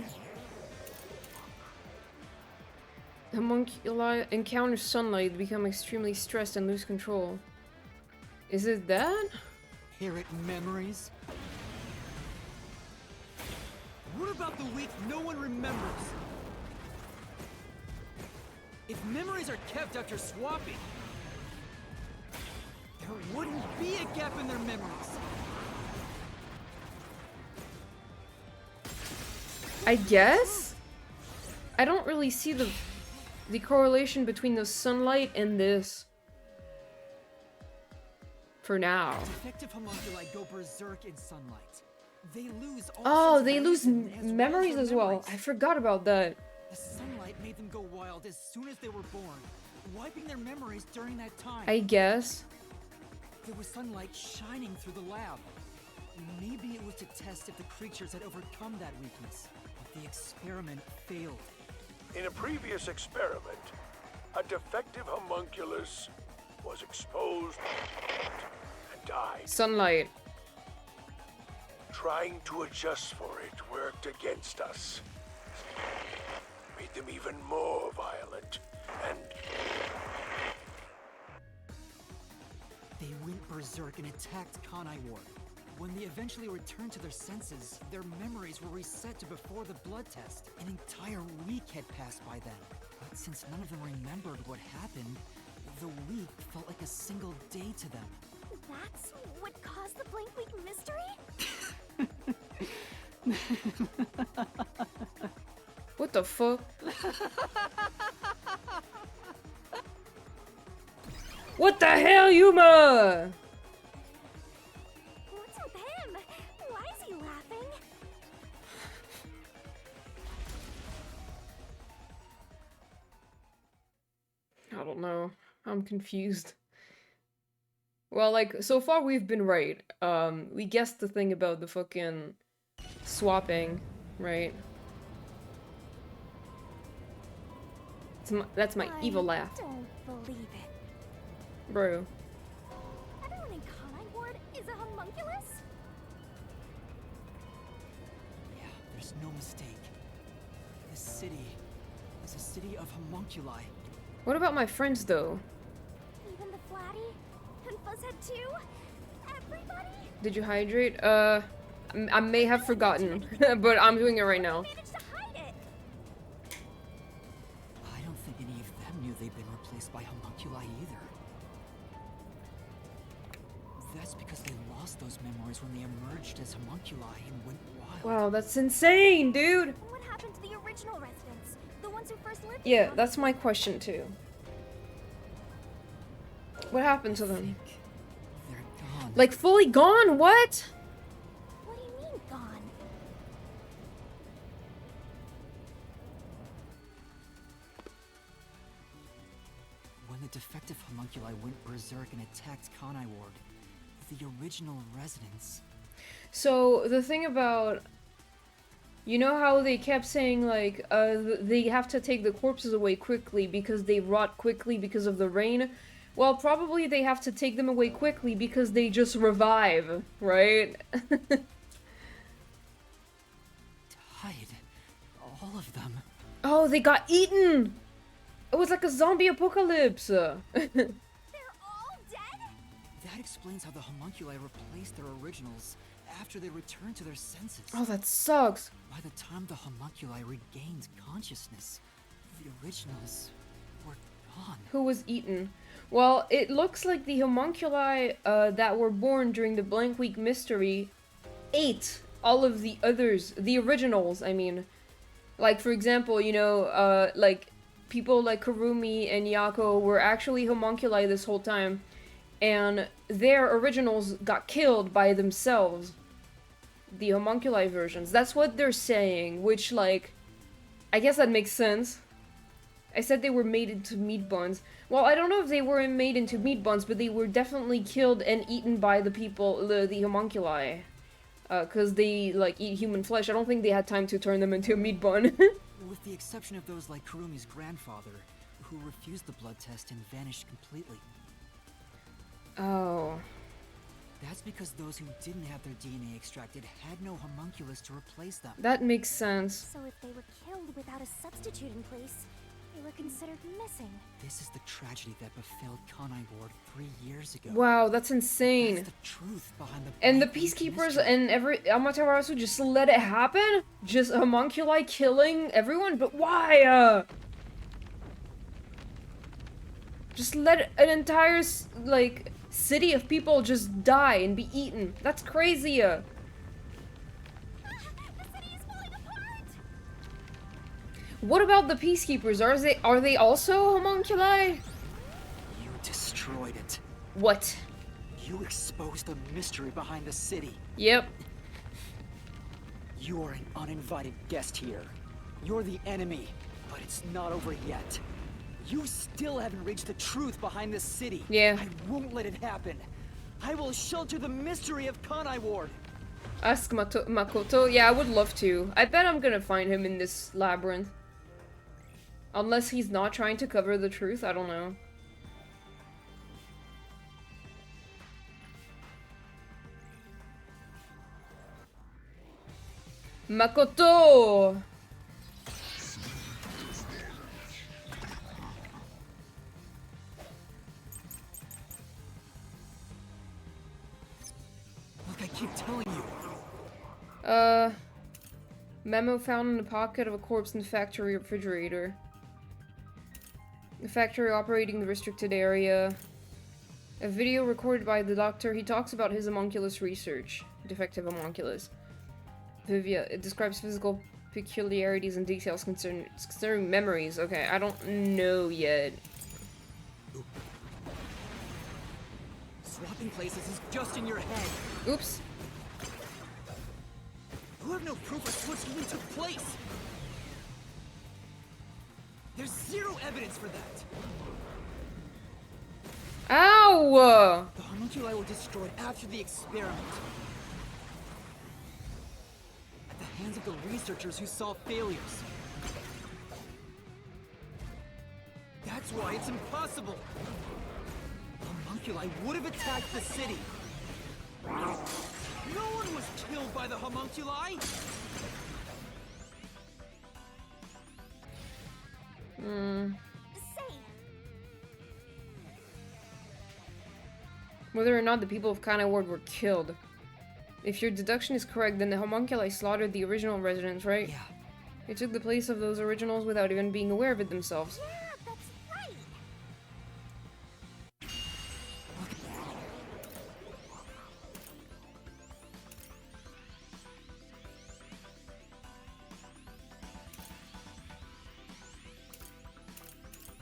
Homunculi encounter sunlight, become extremely stressed and lose control. Is it that? inherit memories. What about the week no one remembers? If memories are kept after swapping, there wouldn't be a gap in their memories. I guess? I don't really see the correlation between the sunlight and this. For now. Defective homunculi go berserk in sunlight. They lose all Oh, sense they of lose reason as well memories their as well. memories. I forgot about that. The sunlight made them go wild as soon as they were born, wiping their memories during that time. I guess. There was sunlight shining through the lab. Maybe it was to test if the creatures had overcome that weakness, but the experiment failed. In a previous experiment, a defective homunculus was exposed and died. Sunlight. Trying to adjust for it worked against us. Made them even more violent, and They went berserk and attacked Kanai Ward. When they eventually returned to their senses, their memories were reset to before the blood test. An entire week had passed by then. But since none of them remembered what happened, the week felt like a single day to them. that's what caused the blank week mystery? What the fuck? What the hell, Yuma? What's with him? Why is he laughing? I don't know. I'm confused. Well, like, so far we've been right. We guessed the thing about the fucking swapping, right? That's my evil laugh. I don't believe it. Bro. Everyone in Kanai Ward is a homunculus? Yeah, there's no mistake. This city is a city of homunculi. What about my friends, though? Even the Flatty? And Fuzzhead too? Everybody? Did you hydrate? I may have forgotten, but I'm doing it right now. Managed to hide it! I don't think any of them knew they'd been replaced by homunculi either. That's because they lost those memories when they emerged as homunculi and went wild. Wow, that's insane, dude! And what happened to the original residents? The ones who first lived Yeah, here? that's my question, too. What happened to I them? think they're gone. Like, fully gone? What? What do you mean, gone? When the defective homunculi went berserk and attacked Kanai Ward, the original residents... So, the thing about... You know how they kept saying, like, they have to take the corpses away quickly because they rot quickly because of the rain? Well, probably they have to take them away quickly because they just revive, right? died. All of them. Oh, they got eaten! It was like a zombie apocalypse! They're all dead? That explains how the homunculi replaced their originals after they returned to their senses. Oh, that sucks! By the time the homunculi regained consciousness, the originals were gone. Who was eaten? Well, it looks like the homunculi that were born during the Blank Week mystery ate all of the others, the originals, I mean. Like, for example, you know, like, people like Kurumi and Yako were actually homunculi this whole time, and their originals got killed by themselves. The homunculi versions. That's what they're saying, which, like, I guess that makes sense. I said they were made into meat buns. Well, I don't know if they were made into meat buns, but they were definitely killed and eaten by the people, the homunculi. Because they, like, eat human flesh. I don't think they had time to turn them into a meat bun. With the exception of those like Kurumi's grandfather, who refused the blood test and vanished completely. Oh. That's because those who didn't have their DNA extracted had no homunculus to replace them. That makes sense. So if they were killed without a substitute in place, they were considered missing. This is the tragedy that befell Kanai Ward 3 years ago. Wow, that's insane. That's the truth behind the And the Blank Week peacekeepers mystery. and Amaterasu just let it happen? Just homunculi killing everyone? But why? Just let an entire, like, city of people just die and be eaten. That's crazy. The city is falling apart! What about the peacekeepers? Are they also homunculi? You destroyed it. What? You exposed the mystery behind the city. Yep. You are an uninvited guest here. You're the enemy, but it's not over yet. You still haven't reached the truth behind this city. Yeah. I won't let it happen. I will shelter the mystery of Kanai Ward. Ask Makoto? Yeah, I would love to. I bet I'm gonna find him in this labyrinth. Unless he's not trying to cover the truth, I don't know. Makoto! Look, I keep telling you. Memo found in the pocket of a corpse in the factory refrigerator. The factory operating the restricted area. A video recorded by the doctor. He talks about his homunculus research. Defective homunculus. Vivia, it describes physical peculiarities and details concerning memories. Okay, I don't know yet. Swapping places is just in your head. Oops. You have no proof a switch even took place. There's zero evidence for that. Ow! The homunculi were destroyed after the experiment. At the hands of the researchers who saw failures. That's why it's impossible. Homunculi would have attacked the city. No one was killed by the homunculi! Say, Whether or not the people of Kanai Ward were killed. If your deduction is correct, then the homunculi slaughtered the original residents, right? Yeah. They took the place of those originals without even being aware of it themselves. yeah, that's right.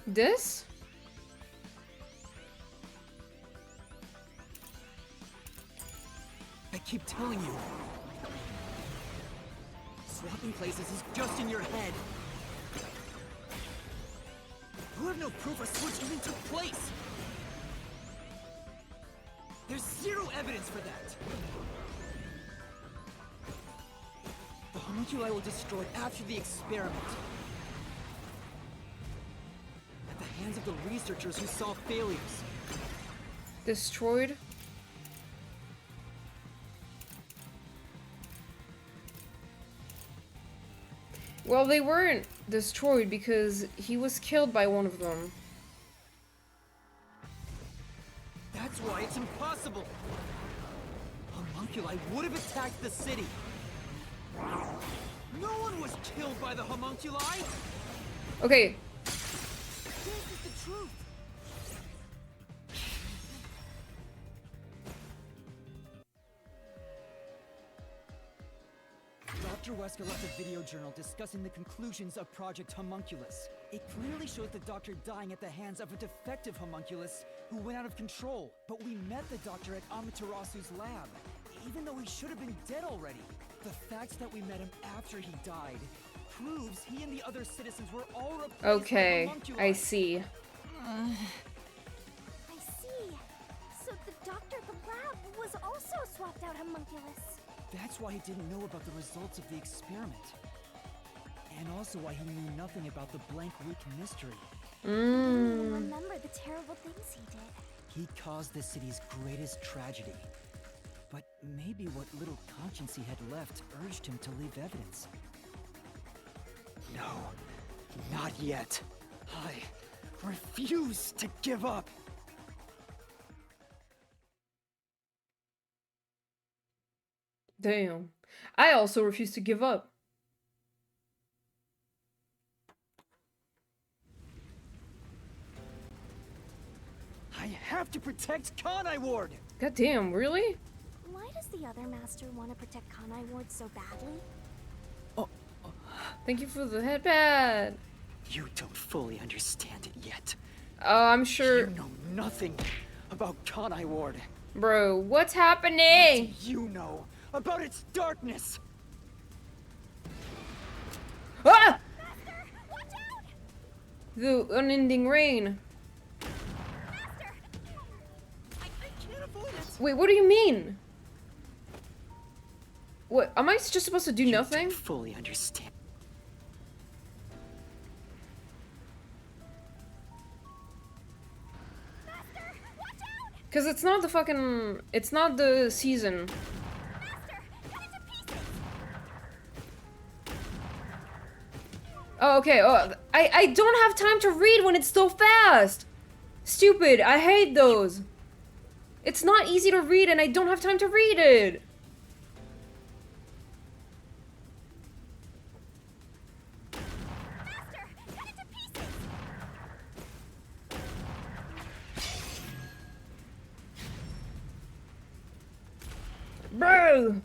This? keep telling you. Swapping places is just in your head. You have no proof a switch even took place. There's zero evidence for that. The homunculi were destroyed after the experiment. At the hands of the researchers who saw failures. Destroyed? Well, they weren't destroyed because he was killed by one of them. That's why it's impossible. Homunculi would have attacked the city. No one was killed by the homunculi. Okay. This is the truth. Dr. Wesker left a video journal discussing the conclusions of Project Homunculus. It clearly shows the doctor dying at the hands of a defective homunculus who went out of control. But we met the doctor at Amaterasu's lab, even though he should have been dead already. The fact that we met him after he died proves he and the other citizens were all replaced by Okay, homunculi. I see. I see. So the doctor at the lab was also swapped out homunculus. That's why he didn't know about the results of the experiment. And also why he knew nothing about the blank week mystery. I don't even remember the terrible things he did. He caused the city's greatest tragedy. But maybe what little conscience he had left urged him to leave evidence. No, not yet. I refuse to give up. Damn. I also refuse to give up. I have to protect Kanai Ward! God damn, really? Why does the other master want to protect Kanai Ward so badly? Thank you for the headpad. You don't fully understand it yet. I'm sure. You know nothing about Kanai Ward. Bro, what's What happening? do you know about its darkness? Ah! Master, watch out! The unending rain. Master! I can't avoid it. Wait, what do you mean? What? Am I just supposed to do nothing? You don't fully understand. Master, watch out! Because it's not the fucking. It's not the season. Master, cut it to pieces! Oh, okay. Oh, I don't have time to read when it's so fast. Stupid. I hate those. It's not easy to read and I don't have time to read it. Master, cut it to pieces! Bro.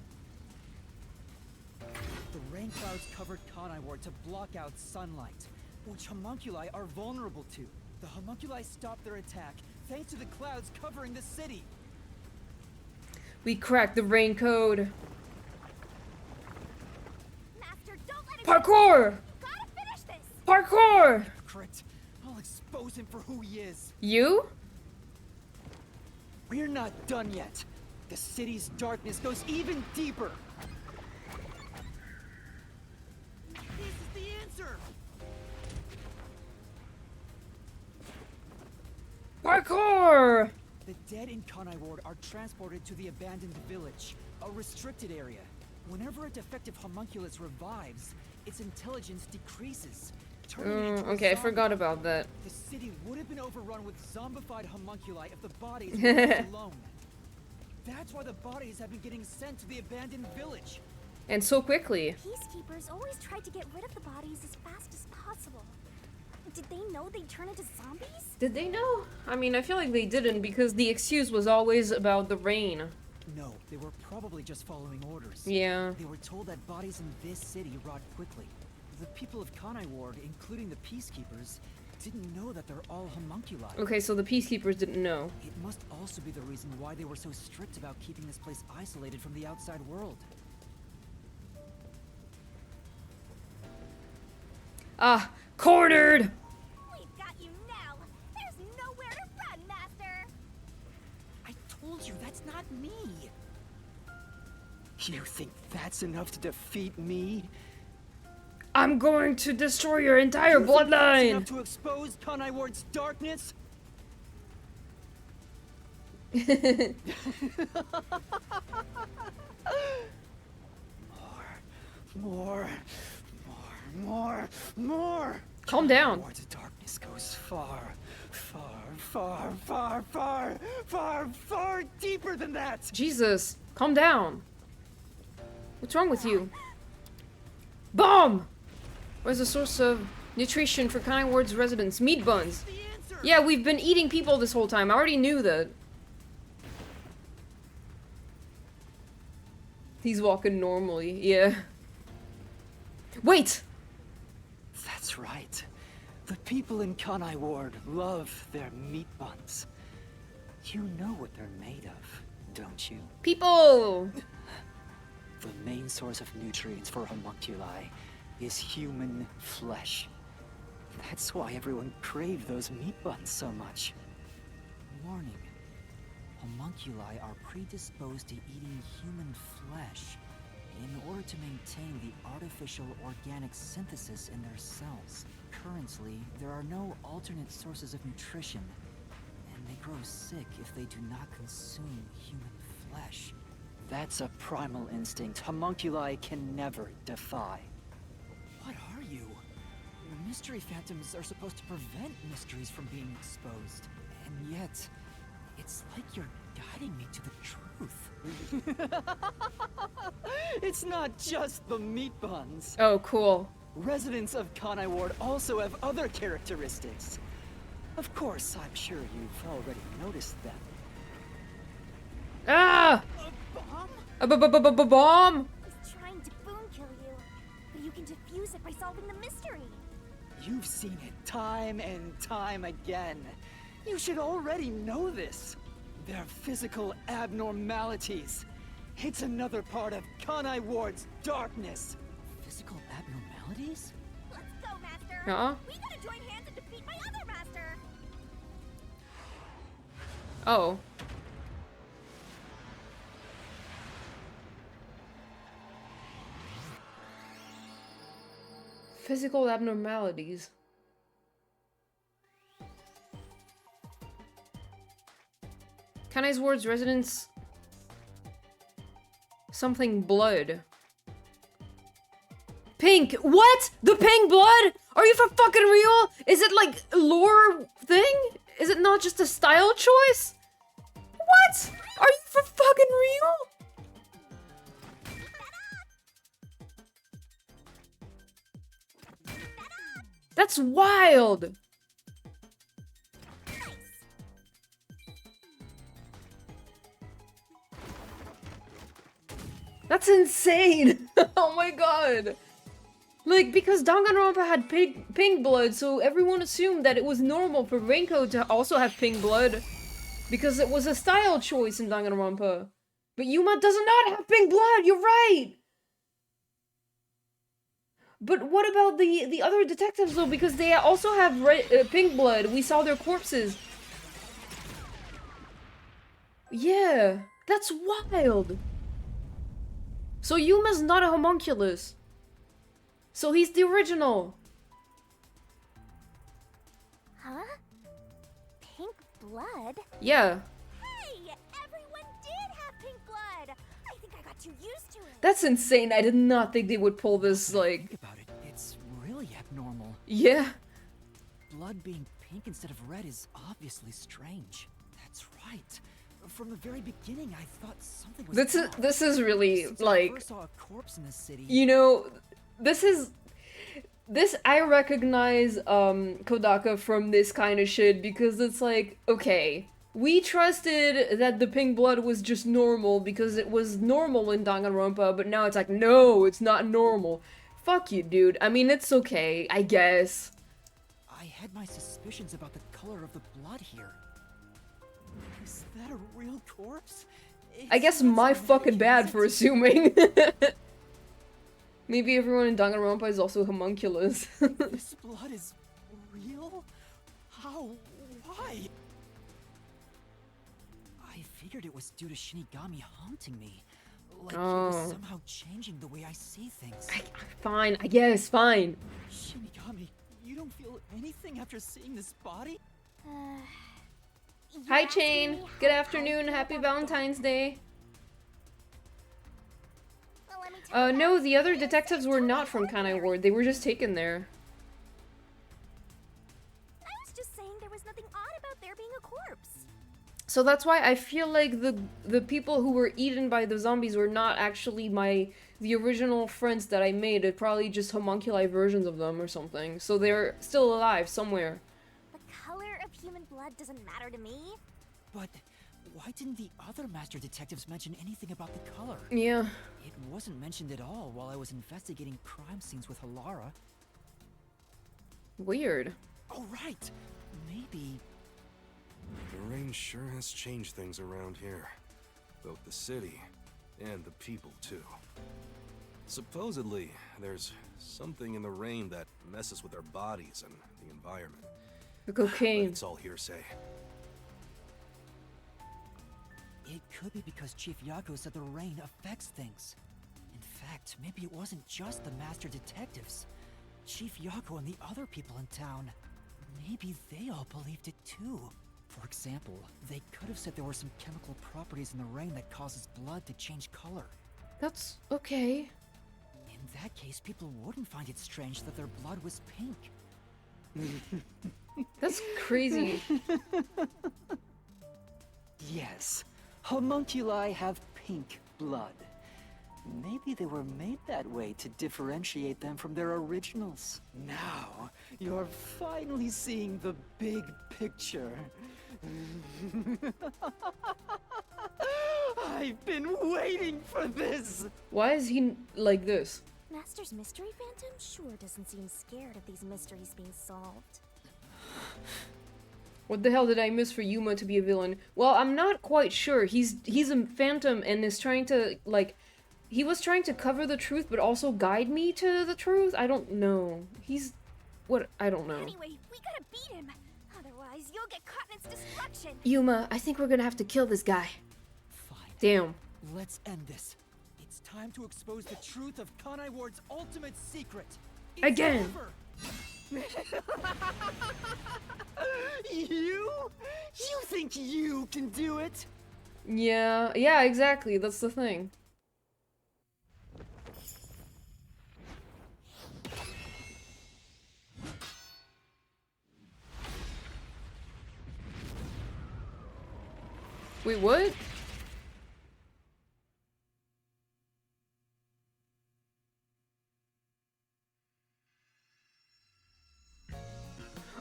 The rain clouds covered Kanai Ward to block out sunlight, which homunculi are vulnerable to. The homunculi stopped their attack thanks to the clouds covering the city. We cracked the rain code. Master, don't let it Parkour! You gotta finish this! Parkour! Crit, I'll expose him for who he is. You? We're not done yet. The city's darkness goes even deeper. This is the answer. Parkour! The dead in Kanai Ward are transported to the abandoned village, a restricted area. Whenever a defective homunculus revives, its intelligence decreases, turning it into a Okay, I zombie. forgot about that. The city would have been overrun with zombified homunculi if the bodies were left alone. That's why the bodies have been getting sent to the abandoned village. And so quickly. Peacekeepers always tried to get rid of the bodies as fast as possible. Did they know they'd turn into zombies? Did they know? I mean, I feel like they didn't because the excuse was always about the rain. No, they were probably just following orders. Yeah. They were told that bodies in this city rot quickly. The people of Kanai Ward, including the peacekeepers, didn't know that they're all homunculi. Okay, so the Peacekeepers didn't know. It must also be the reason why they were so strict about keeping this place isolated from the outside world. Ah, cornered! We've got you now. There's nowhere to run, Master. I told you, that's not me. You think that's enough to defeat me? I'm going to destroy your entire You think that's bloodline! enough to expose Kanai Ward's darkness? More! Calm down. Ward's darkness goes far deeper than that! Jesus, calm down. What's wrong with you? Bomb! Where's the source of nutrition for Kanai Ward's residents? Meat buns. The answer! Yeah, we've been eating people this whole time. I already knew that. He's walking normally, yeah. Wait! That's right. The people in Kanai Ward love their meat buns. You know what they're made of, don't you? People! The main source of nutrients for homunculi is human flesh. That's why everyone craved those meat buns so much. Warning. Homunculi are predisposed to eating human flesh in order to maintain the artificial organic synthesis in their cells. Currently, there are no alternate sources of nutrition, and they grow sick if they do not consume human flesh. That's a primal instinct homunculi can never defy. What are you? Mystery phantoms are supposed to prevent mysteries from being exposed, and yet, it's like you're guiding me to the truth. It's not just the meat buns. Oh, cool. Residents of Kanai Ward also have other characteristics. Of course, I'm sure you've already noticed them. Ah! Bomb? A bomb! He's trying to boom kill you, but you can defuse it by solving the mystery. You've seen it time and time again. You should already know this. They're physical abnormalities. It's another part of Kanai Ward's darkness. Physical abnormalities? Let's go, Master. Uh-uh. We gotta join hands and defeat my other Master. Oh. Physical abnormalities. Kanai Ward's residents... Something blood. Pink! What? The pink blood? Are you for fucking real? Is it like lore thing? Is it not just a style choice? What? Are you for fucking real? That's wild! That's insane! Oh my god! Like, because Danganronpa had pink blood, so everyone assumed that it was normal for Renko to also have pink blood. Because it was a style choice in Danganronpa. But Yuma does not have pink blood, you're right! But what about the other detectives though? Because they also have pink blood. We saw their corpses. Yeah, that's wild. So Yuma's not a homunculus. So he's the original. Huh? Pink blood? Yeah. Hey, everyone did have pink blood. I think I got too used to it. That's insane. I did not think they would pull this, Think like... about it. It's really abnormal. Yeah. Blood being pink instead of red is obviously strange. That's right. From the very beginning, I thought something was wrong. This is really, Since I like... first saw a corpse in this city. You know, this I recognize Kodaka from this kind of shit because it's like, okay, we trusted that the pink blood was just normal because it was normal in Danganronpa, but now it's like, no, it's not normal. Fuck you, dude. I mean, it's okay, I guess. I had my suspicions about the color of the blood here. Is that a real corpse? I guess my fucking bad for assuming. Maybe everyone in Danganronpa is also homunculus. This blood is real? How? Why? I figured it was due to Shinigami haunting me. Like he was somehow changing the way I see things. Fine, I guess, fine. Shinigami, you don't feel anything after seeing this body? Hi, Chain. Good afternoon. Happy Valentine's Day. Well, let me tell you No, that the other things detectives that were you not told from me Kanai earlier- Ward. They were just taken there. I was just saying there was nothing odd about there being a corpse. So that's why I feel like the people who were eaten by the zombies were not actually the original friends that I made. They're probably just homunculi versions of them or something. So they're still alive somewhere. The color of human blood doesn't matter to me. But why didn't the other master detectives mention anything about the color? Yeah. It wasn't mentioned at all while I was investigating crime scenes with Halara. Weird. Oh, right. Maybe... The rain sure has changed things around here. Both the city and the people, too. Supposedly, there's something in the rain that messes with our bodies and the environment. The But cocaine. it's all hearsay. it could be because Chief Yako said the rain affects things. In fact, maybe it wasn't just the master detectives. Chief Yako and the other people in town. Maybe they all believed it too. For example, they could have said there were some chemical properties in the rain that causes blood to change color. That's okay. In that case, people wouldn't find it strange that their blood was pink. That's crazy. Yes, homunculi have pink blood. Maybe they were made that way to differentiate them from their originals. Now, you're finally seeing the big picture. I've been waiting for this! Why is he like this? Master's mystery phantom sure doesn't seem scared of these mysteries being solved. What the hell did I miss for Yuma to be a villain? Well, I'm not quite sure. He's a phantom and is trying to, like... He was trying to cover the truth, but also guide me to the truth? I don't know. He's... What? I don't know. Anyway, we gotta beat him. Otherwise, you'll get caught in its destruction. Yuma, I think we're gonna have to kill this guy. Fine. Damn. Let's end this. It's time to expose the truth of Kanai Ward's ultimate secret. It's Again. over. You? You think you can do it? Yeah, exactly. That's the thing. Wait, what?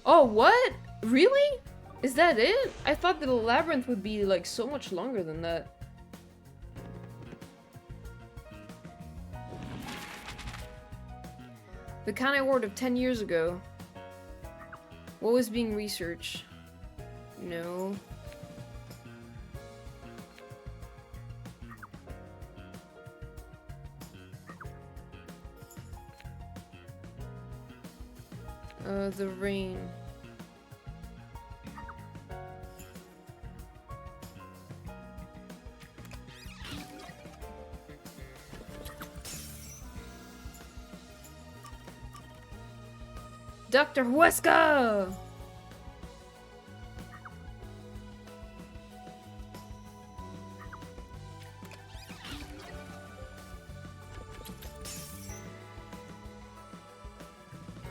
Oh, what? Really? Is that it? I thought the labyrinth would be like so much longer than that. The Kanai Ward of 10 years ago. What was being researched? No. The rain. Dr. Huesca!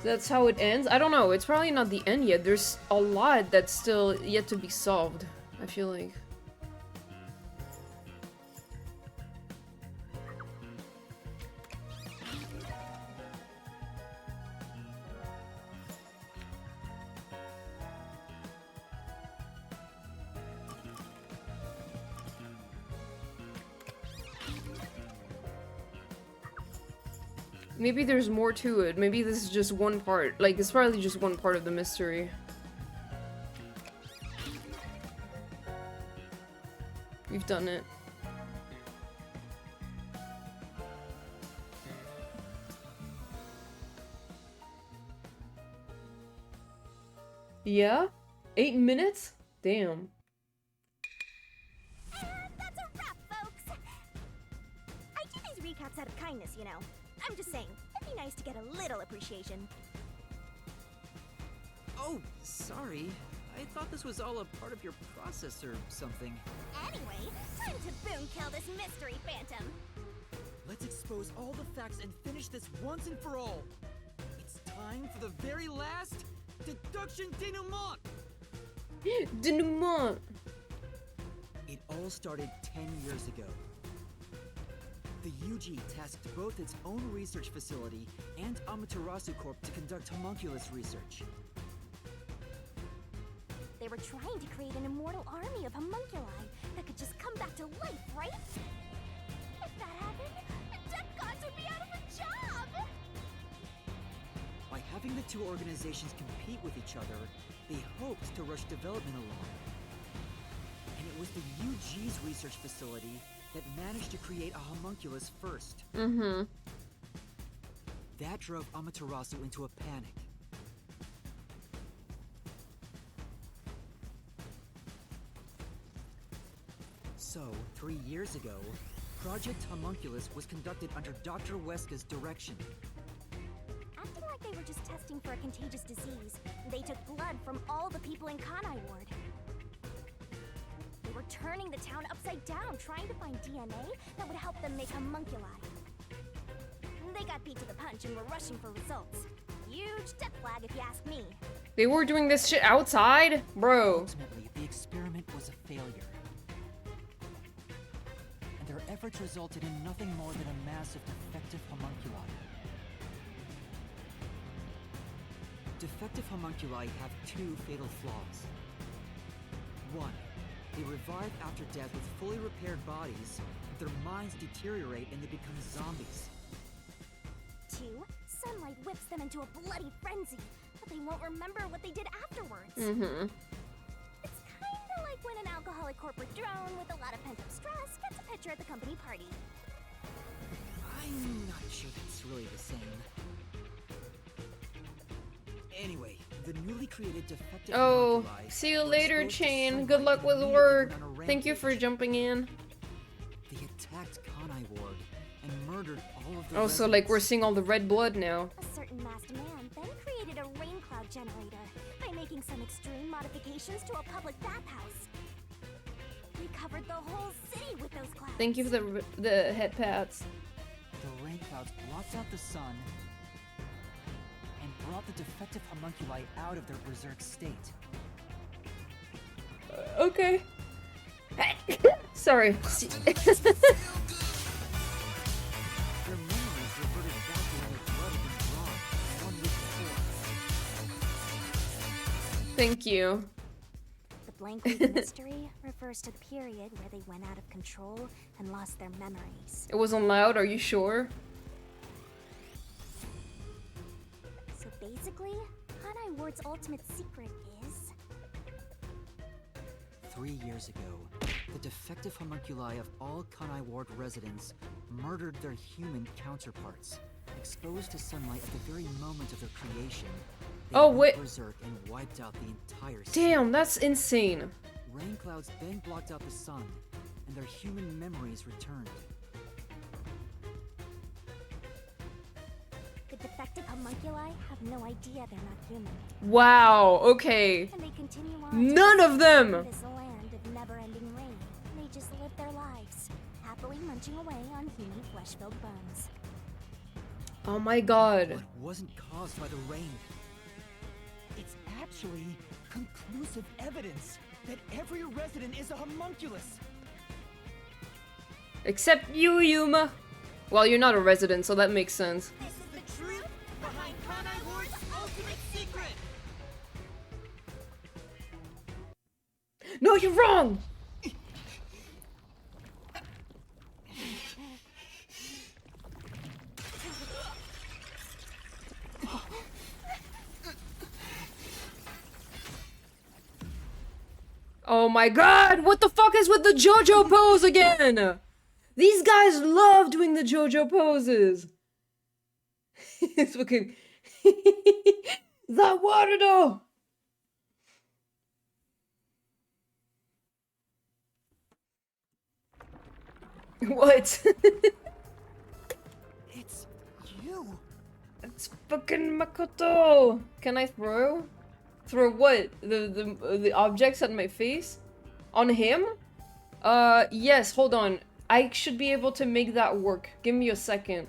That's how it ends? I don't know, it's probably not the end yet. There's a lot that's still yet to be solved, I feel like. Maybe there's more to it. Maybe this is just one part. Like, it's probably just one part of the mystery. We've done it. Yeah? 8 minutes? Damn. And that's a wrap, folks. I do these recaps out of kindness, you know. I'm just saying, it'd be nice to get a little appreciation. Oh, sorry. I thought this was all a part of your process or something. Anyway, time to boom kill this mystery phantom. Let's expose all the facts and finish this once and for all. It's time for the very last deduction denouement. Denouement. It all started 10 years ago. The UG tasked both its own research facility and Amaterasu Corp to conduct homunculus research. They were trying to create an immortal army of homunculi that could just come back to life, right? If that happened, the Death Gods would be out of a job! By having the two organizations compete with each other, they hoped to rush development along. And it was the UG's research facility that managed to create a homunculus first. Mm-hmm. That drove Amaterasu into a panic. So, 3 years ago, Project Homunculus was conducted under Dr. Weska's direction. Acting like they were just testing for a contagious disease, they took blood from all the people in Kanai Ward. They were turning the town upside down, trying to find DNA that would help them make homunculi. They got beat to the punch and were rushing for results. Huge death flag if you ask me. They were doing this shit outside? Bro. Ultimately, the experiment was a failure. And their efforts resulted in nothing more than a mass of defective homunculi. Defective homunculi have two fatal flaws. One, they revive after death with fully repaired bodies, but their minds deteriorate and they become zombies. Two, sunlight whips them into a bloody frenzy, but they won't remember what they did afterwards. Mm-hmm. It's kinda like when an alcoholic corporate drone with a lot of pent-up stress gets a picture at the company party. I'm not sure that's really the same. Anyway, the newly created defective Oh, homunculi see you were later, exposed to Chain. sunlight Good luck and with immediately work. went on a Thank you for rampage. jumping in. They attacked Kanai Ward and murdered all of the Oh, so like we're residents. seeing all the red blood now. A certain masked man then created a rain cloud generator by making some extreme modifications to a public bathhouse. We covered the whole city with those clouds. Thank you for the head pats. The rain clouds blocked out the sun and brought the defective homunculi out of their berserk state. Okay. Sorry. Their memories reverted back to when their blood had been drawn 1 week before. Thank you. The blank week mystery refers to the period where they went out of control and lost their memories. It wasn't loud, are you sure? So basically, Kanai Ward's ultimate secret is... 3 years ago, the defective homunculi of all Kanai Ward residents murdered their human counterparts. Exposed to sunlight at the very moment of their creation, they Oh, went wait. berserk and wiped out the entire city. Damn, that's insane. Rain clouds then blocked out the sun, and their human memories returned. The defective homunculi have no idea they're not human. Wow, okay. And they continue on. None of them! This land of never-ending rain. They just live their lives, happily munching away on human flesh-filled bones. Oh my god. What wasn't caused by the rain? It's actually conclusive evidence that every resident is a homunculus. Except you, Yuma. Well, you're not a resident, so that makes sense. This is the truth behind Kanai Ward's ultimate secret. No, you're wrong! Oh my god! What the fuck is with the JoJo pose again? These guys love doing the JoJo poses. It's fucking. That water though! What? It's you. It's fucking Makoto! Can I throw? Throw what? The objects at my face? On him? Yes, hold on. I should be able to make that work. Give me a second.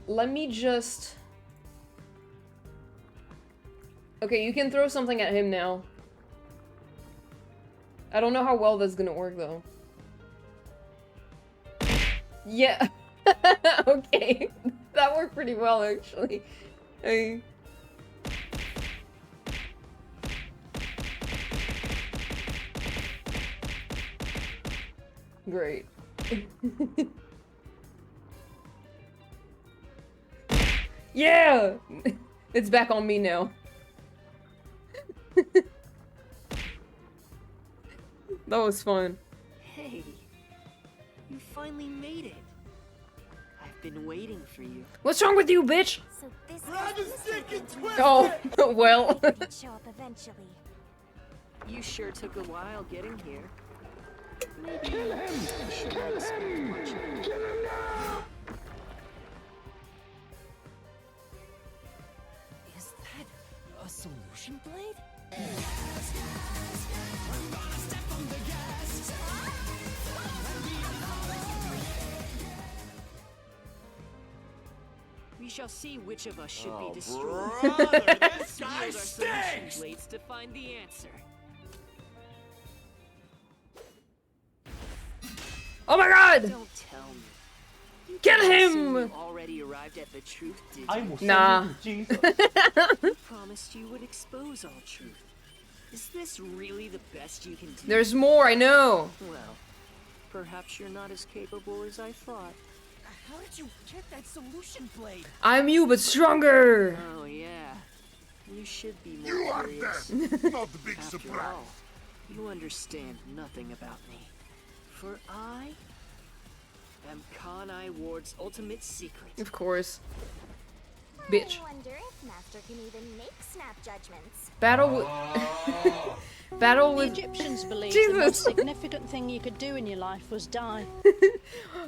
Let me just... Okay, you can throw something at him now. I don't know how well that's gonna work, though. Yeah. Okay. That worked pretty well, actually. Hey. Great. Yeah! It's back on me now. That was fun. Hey, you finally made it. I've been waiting for you. What's wrong with you, bitch? So this Oh, well. could show up eventually. You sure took a while getting here. Maybe you shouldn't expect much. Is that a solution blade? We shall see which of us should be destroyed. Brother, this Use guy our solution stinks! blades to find the answer. Oh my god! Don't tell me. You Get didn't assume him! You already arrived at the truth, did I you? will send Nah. you to Jesus. You promised you would expose all truth. Is this really the best you can do? There's more, I know. Well, perhaps you're not as capable as I thought. How did you get that solution blade? I'm you, but stronger. Oh yeah. You should be more You are curious. them, not the big After surprise. all, you understand nothing about me. For I am Kanai Ward's ultimate secret. Of course. Bitch. I wonder if Master can even make snap judgments. Battle with... Battle The with... Egyptians believed Jesus. the most significant thing you could do in your life was die.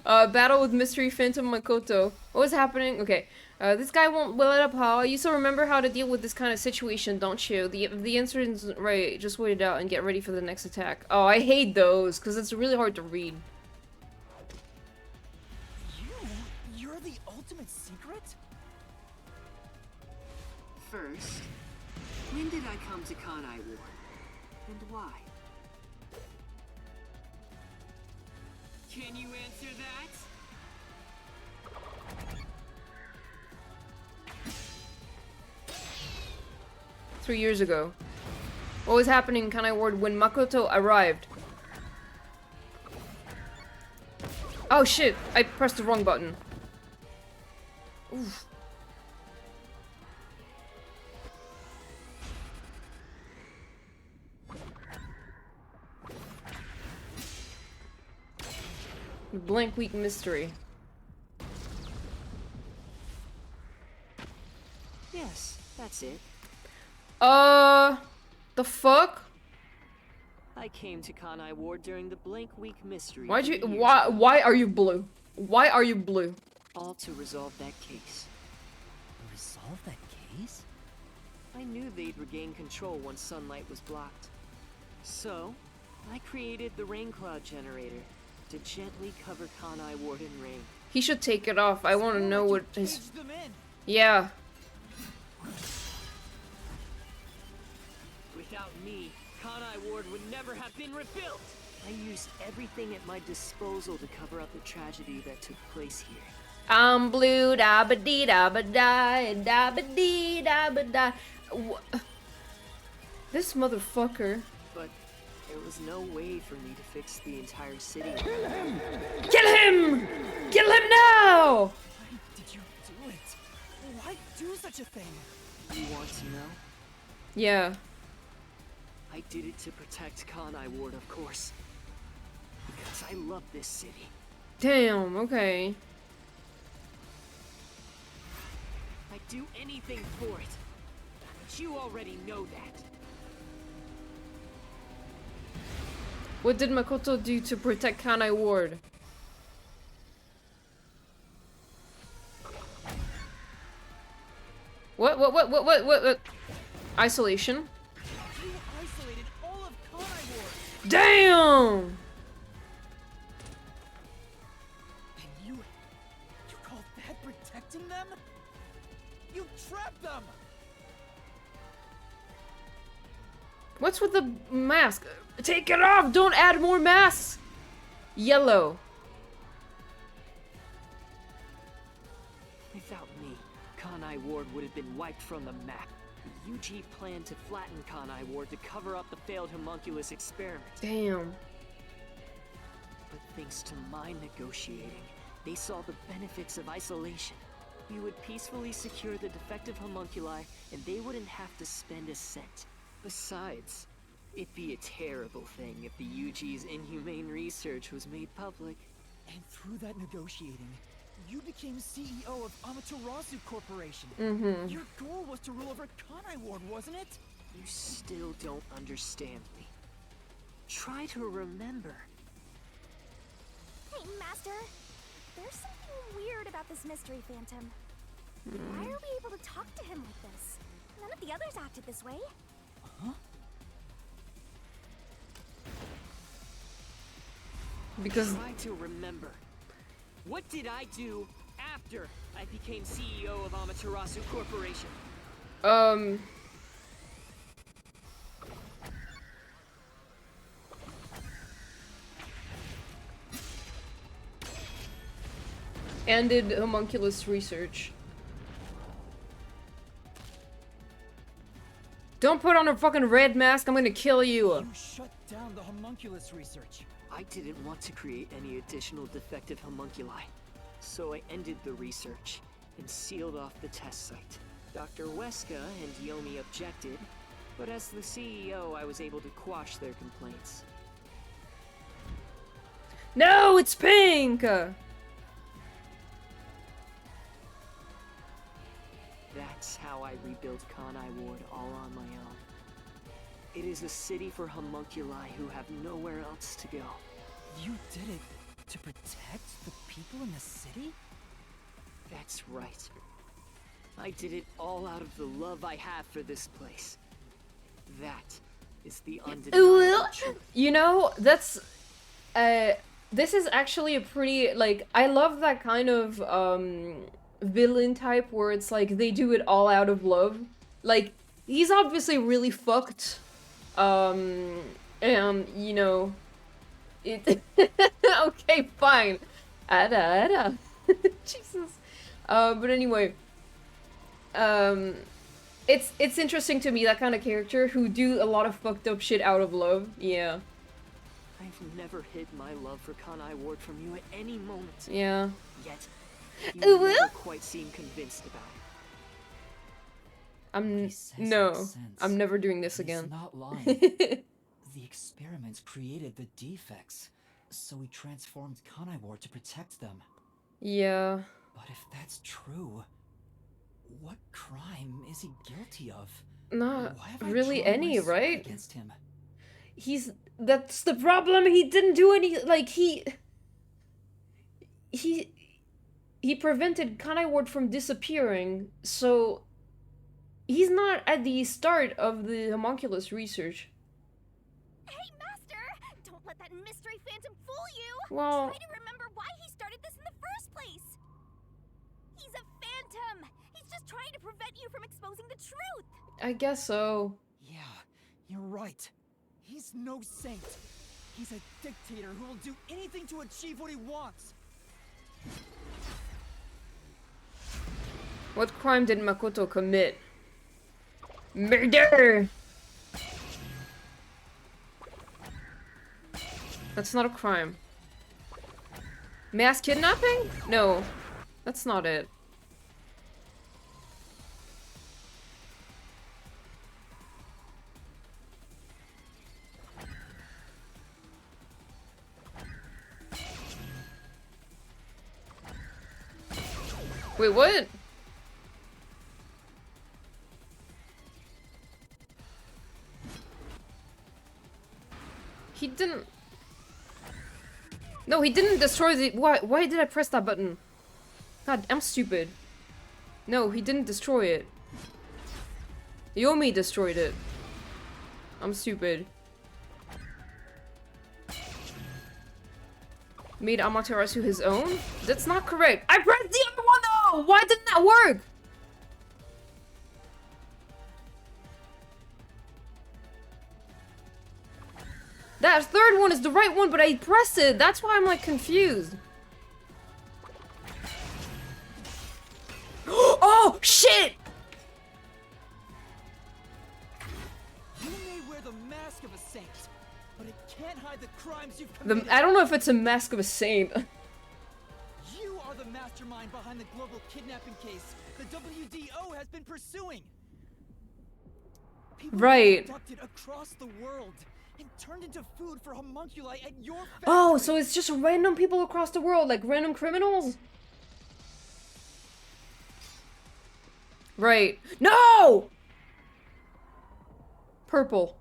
Battle with Mystery Phantom Makoto. What was happening? Okay. This guy won't let up, huh? You still remember how to deal with this kind of situation, don't you? The answer isn't right. Just wait it out and get ready for the next attack. Oh, I hate those, because it's really hard to read. You're the ultimate secret? First, when did I come to Kanai Ward? And why? Can you answer that? 3 years ago. What was happening in Kanai Ward when Makoto arrived? Oh shit! I pressed the wrong button. Oof. The Blank Week Mystery. Yes, that's it. The fuck? I came to Kanai Ward during the Blank Week mystery. Why'd you- 3 years why- ago, why are you blue? Why are you blue? all to resolve that case. Resolve that case? I knew they'd regain control once sunlight was blocked. So, I created the rain cloud generator to gently cover Kanai Ward in rain. He should take it off. I want to know what his... Caged them in. Yeah. Without me, Kanai Ward would never have been rebuilt! I used everything at my disposal to cover up the tragedy that took place here. I'm blue, da ba dee da ba die, da ba dee da ba die. This motherfucker. But there was no way for me to fix the entire city. Kill him! Kill him now! Why did you do it? Why do such a thing? You want to know? Yeah. I did it to protect Kanai Ward, of course. Because I love this city. Damn, okay. I'd do anything for it. But you already know that. What did Makoto do to protect Kanai Ward? What? Isolation? You isolated all of Kanai Ward! Damn! And you call that protecting them? You trapped them! What's with the mask? Take it off! Don't add more masks! Yellow. Without me, Kanai Ward would have been wiped from the map. The UG planned to flatten Kanai Ward to cover up the failed homunculus experiment. Damn. But thanks to my negotiating, they saw the benefits of isolation. We would peacefully secure the defective homunculi, and they wouldn't have to spend a cent. Besides, it'd be a terrible thing if the UG's inhumane research was made public. And through that negotiating, you became CEO of Amaterasu Corporation. Your goal was to rule over Kanai Ward, wasn't it? You still don't understand me. Try to remember. Hey, Master. There's something weird about this mystery phantom. Why are we able to talk to him like this? None of the others acted this way. Because Try to remember. What did I do after I became CEO of Amaterasu Corporation? ended homunculus research. Don't put on a fucking red mask, I'm gonna kill you. You shut down the homunculus research. I didn't want to create any additional defective homunculi, so I ended the research and sealed off the test site. Dr. Weska and Yomi objected, but as the CEO, I was able to quash their complaints. No, it's pink! That's how I rebuilt Kanai Ward all on my own. It is a city for homunculi who have nowhere else to go. You did it to protect the people in the city? That's right. I did it all out of the love I have for this place. That is the undeniable truth. You know, that's this is actually a pretty, like, I love that kind of villain type where it's like they do it all out of love. Like, he's obviously really fucked. And you know, it okay, fine. Ada. Jesus. But anyway, it's interesting to me, that kind of character who do a lot of fucked up shit out of love. Yeah. I've never hid my love for Kanai Ward from you at any moment. Yeah. Yet, you never quite seem convinced about it. No, I'm never doing this again. He's not lying. The experiments created the defects, so we transformed Kanai Ward to protect them. Yeah. But if that's true, what crime is he guilty of? Not Why have I really drawn any, my sword right? against him? That's the problem, he didn't do any, like, he prevented Kanai Ward from disappearing, so he's not at the start of the homunculus research. Hey, Master! Don't let that mystery phantom fool you! Well, Try to remember why he started this in the first place! He's a phantom! He's just trying to prevent you from exposing the truth! I guess so. Yeah, you're right. He's no saint. He's a dictator who will do anything to achieve what he wants. What crime did Makoto commit? Murder! That's not a crime. Mass kidnapping? No, that's not it. Wait, what? He didn't... No, he didn't destroy the... Why did I press that button? God, I'm stupid. No, he didn't destroy it. Yomi destroyed it. I'm stupid. Made Amaterasu his own? That's not correct. I pressed the other one though! Why didn't that work? That third one is the right one, but I pressed it. That's why I'm like confused. Oh, shit! You may wear the mask of a saint, but it can't hide the crimes you've committed. I don't know if it's a mask of a saint. You are the mastermind behind the global kidnapping case the WDO has been pursuing. People Right. abducted across the world and turned into food for homunculi at your factory. Oh, so it's just random people across the world, like random criminals? Right. No! Purple.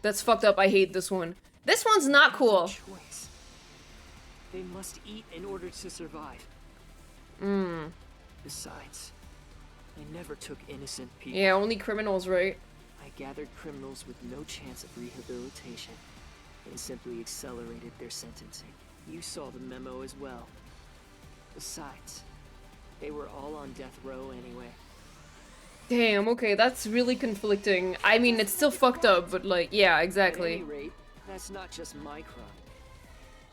That's fucked up. I hate this one. This one's not cool. Choice. They must eat in order to survive. Besides, I never took innocent people. Yeah, only criminals, right? I gathered criminals with no chance of rehabilitation and simply accelerated their sentencing. You saw the memo as well. Besides, they were all on death row anyway. Damn, okay, that's really conflicting. I mean, it's still fucked up, but like, yeah, At exactly. any rate, that's not just my crime.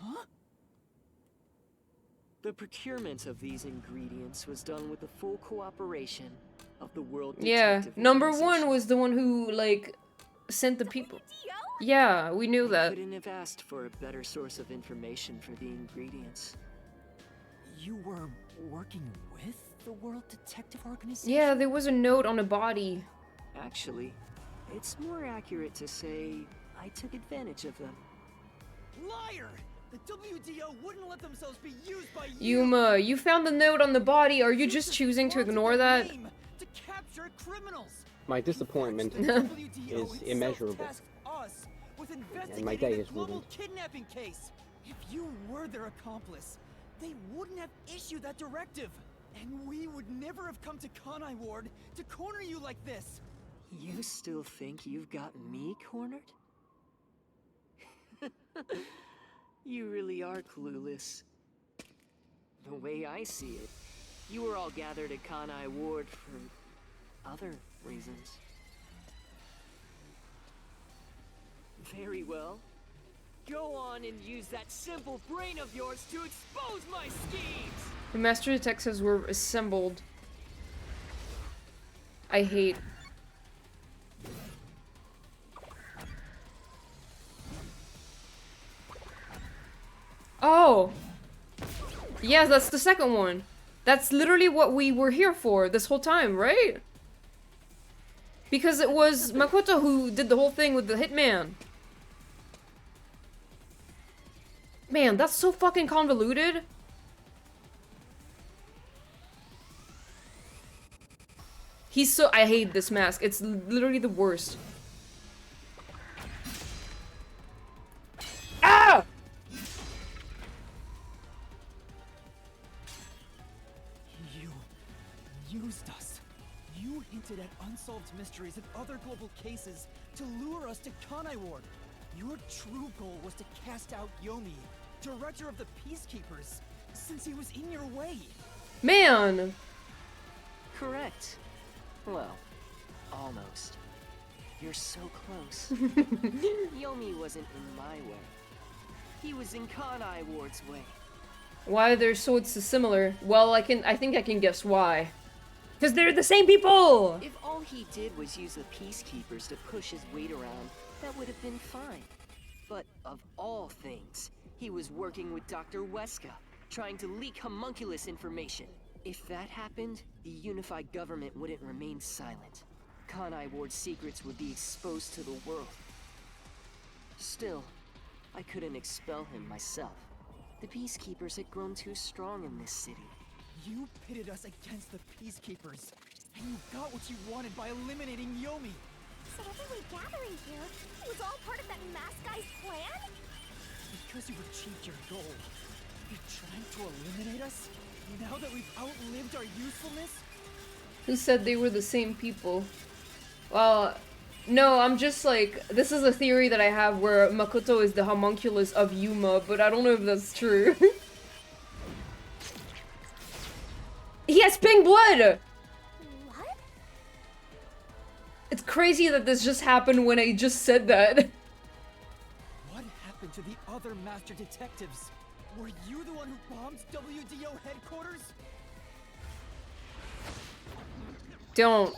Huh? The procurement of these ingredients was done with the full cooperation of the World Yeah, Detective number one Organization. was the one who, like, sent the people. Yeah, we knew I that. couldn't have asked for a better source of information for the ingredients. You were working with the World Detective Organization? Yeah, there was a note on a body. Actually, it's more accurate to say I took advantage of them. Liar! The WDO wouldn't let themselves be used by you. Yuma, you found the note on the body. Are you just choosing to ignore that? To capture criminals. My disappointment The WDO is itself immeasurable. tasked us with And my investigating day the is global ruined. kidnapping case. If you were their accomplice, they wouldn't have issued that directive. And we would never have come to Kanai Ward to corner you like this. You still think you've got me cornered? You really are clueless. The way I see it, you were all gathered at Kanai Ward for other reasons. Very well. Go on and use that simple brain of yours to expose my schemes! The master detectives were assembled. I hate. Oh! Yes, that's the second one. That's literally what we were here for this whole time, right? Because it was Makoto who did the whole thing with the hitman. Man, that's so fucking convoluted. He's so- I hate this mask. It's literally the worst. Ah! You used us. You hinted at unsolved mysteries and other global cases to lure us to Kanai Ward. Your true goal was to cast out Yomi, director of the Peacekeepers, since he was in your way. Man! Correct. Well, almost. You're so close. Yomi wasn't in my way. He was in Kanai Ward's way. Why are their swords so similar? Well, I think I can guess why. Because they're the same people! If all he did was use the Peacekeepers to push his weight around, that would have been fine. But of all things, he was working with Dr. Weska, trying to leak homunculus information. If that happened, the unified government wouldn't remain silent. Kanai Ward's secrets would be exposed to the world. Still, I couldn't expel him myself. The Peacekeepers had grown too strong in this city. You pitted us against the Peacekeepers, and you got what you wanted by eliminating Yomi. So everyone gathering here, it was all part of that masked guy's plan? Because you've achieved your goal, you're trying to eliminate us? Now that we've outlived our usefulness? Who said they were the same people? Well, no, I'm just like, this is a theory that I have where Makoto is the homunculus of Yuma, but I don't know if that's true. He has pink blood! What? It's crazy that this just happened when I just said that. What happened to the other master detectives? Were you the one who bombed WDO headquarters? Don't.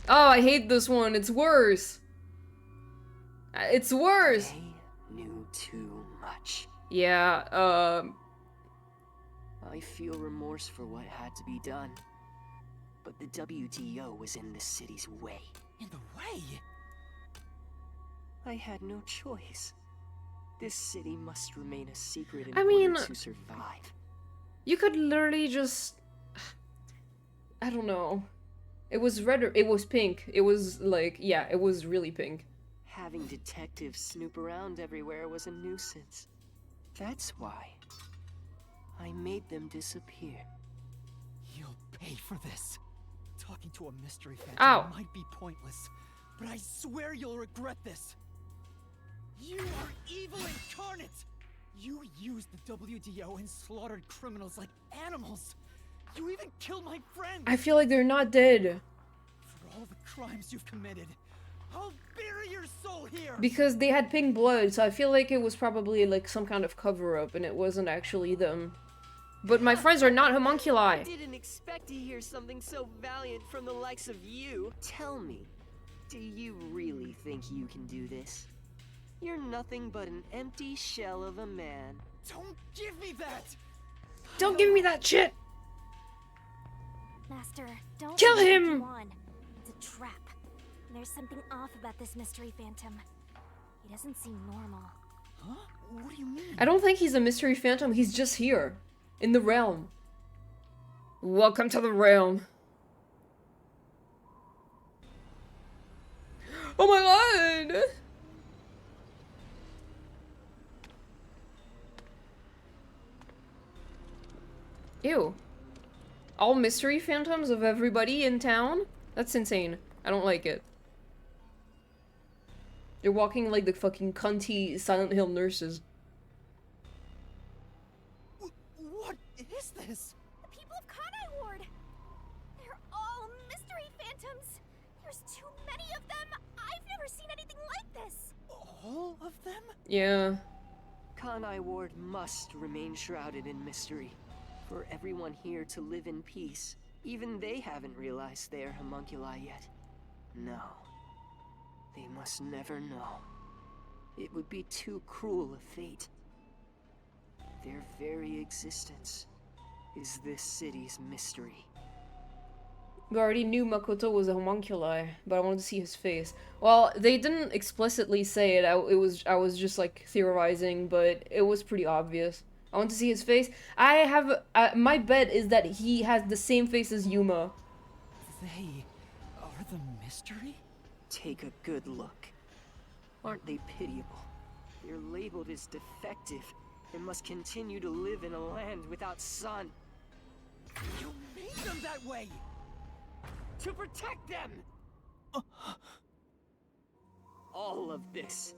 Oh, I hate this one. It's worse. It's worse. They knew too much. Yeah, I feel remorse for what had to be done. But the WDO was in the city's way. In the way? I had no choice. This city must remain a secret in I mean, order to survive. you could literally just... I don't know. It was red or... It was pink. It was like... Yeah, it was really pink. Having detectives snoop around everywhere was a nuisance. That's why I made them disappear. You'll pay for this. Talking to a mystery phantom Ow. might be pointless, but I swear you'll regret this. You are evil incarnate! You used the WDO and slaughtered criminals like animals. You even killed my friend! I feel like they're not dead. For all the crimes you've committed, I'll bury your soul here! Because they had pink blood, so I feel like it was probably like some kind of cover-up and it wasn't actually them. But my friends are not I homunculi. didn't expect to hear something so valiant from the likes of you. Tell me, do you really think you can do this? You're nothing but an empty shell of a man. Don't give me that! Don't give me that shit! Master, don't Kill let him! go on. It's a trap. There's something off about this mystery phantom. He doesn't seem normal. Huh? What do you mean? I don't think he's a mystery phantom, he's just here. In the realm. Welcome to the realm. Oh my god! Ew. All mystery phantoms of everybody in town? That's insane. I don't like it. They're walking like the fucking cunty Silent Hill nurses. What is this? The people of Kanai Ward! They're all mystery phantoms! There's too many of them! I've never seen anything like this! All of them? Yeah. Kanai Ward must remain shrouded in mystery. For everyone here to live in peace, even they haven't realized they are homunculi yet. No. They must never know. It would be too cruel a fate. Their very existence is this city's mystery. We already knew Makoto was a homunculi, but I wanted to see his face. Well, they didn't explicitly say it. I was just like theorizing, but it was pretty obvious. I want to see his face. I have my bet is that he has the same face as Yuma. They are the mystery? Take a good look. Aren't they pitiable? They're labeled as defective and must continue to live in a land without sun. You made them that way! To protect them! All of this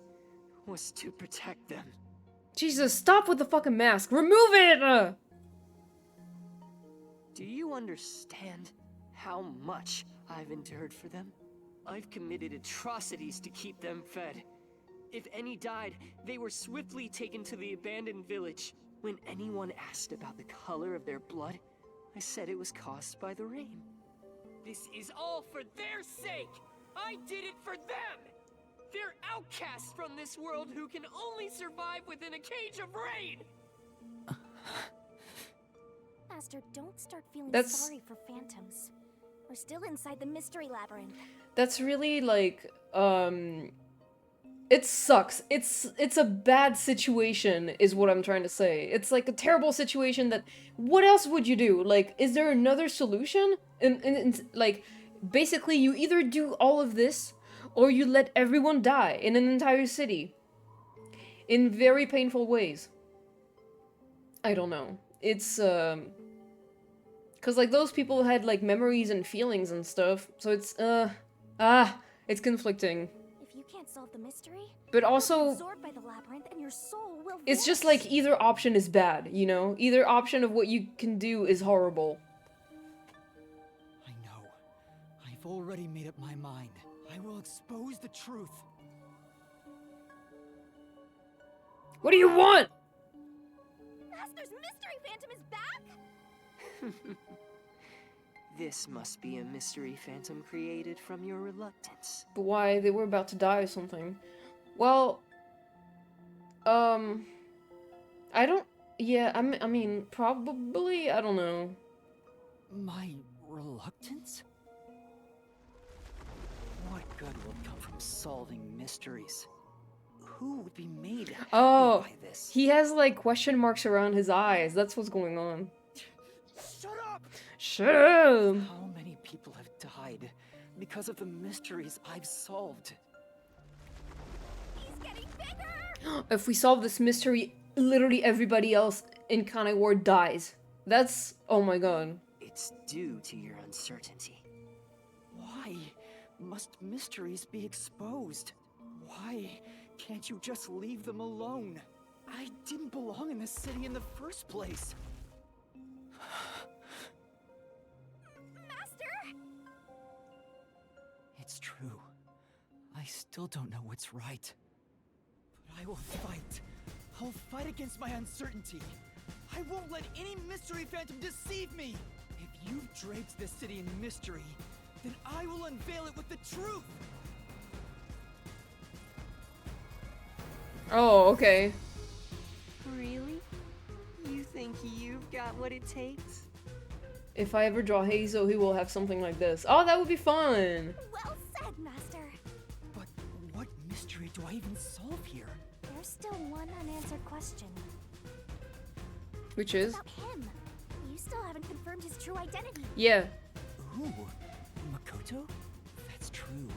was to protect them. Jesus, stop with the fucking mask. Remove it! Do you understand how much I've endured for them? I've committed atrocities to keep them fed. If any died, they were swiftly taken to the abandoned village. When anyone asked about the color of their blood, I said it was caused by the rain. This is all for their sake! I did it for them! They're outcasts from this world who can only survive within a cage of rain! Master, don't start feeling That's- sorry for phantoms. We're still inside the mystery labyrinth. That's really like It sucks. It's a bad situation, is what I'm trying to say. It's like a terrible situation that... What else would you do? Like, is there another solution? Like, basically, you either do all of this, or you let everyone die in an entire city. In very painful ways. I don't know. It's, Cause, like, those people had, like, memories and feelings and stuff, so it's, it's conflicting. If you can't solve the mystery, But you'll be also, absorbed by the labyrinth and your soul will it's just vanish. like either option is bad, you know? Either option of what you can do is horrible. I know. I've already made up my mind. I will expose the truth. What do you want? Master's mystery phantom is back? This must be a mystery phantom created from your reluctance. But why? They were about to die or something. Well, I don't... Yeah, I mean, probably, I don't know. My reluctance? What good will come from solving mysteries? Who would be made happy Oh, by this? he has, like, question marks around his eyes. That's what's going on. Shut up! Shut up! How many people have died because of the mysteries I've solved? He's getting bigger! If we solve this mystery, literally everybody else in Kanai War dies. That's... oh my god. It's due to your uncertainty. Why must mysteries be exposed? Why can't you just leave them alone? I didn't belong in this city in the first place. Master! It's true. I still don't know what's right. But I will fight. I'll fight against my uncertainty. I won't let any mystery phantom deceive me. If you've draped this city in mystery, then I will unveil it with the truth. Oh, okay. Really? You think you've got what it takes? If I ever draw Hazel, he will have something like this. Oh, that would be fun! Well said, Master. But what mystery do I even solve here? There's still one unanswered question. Which is? About him. You still haven't confirmed his true identity. Yeah. Who? Makoto? That's true.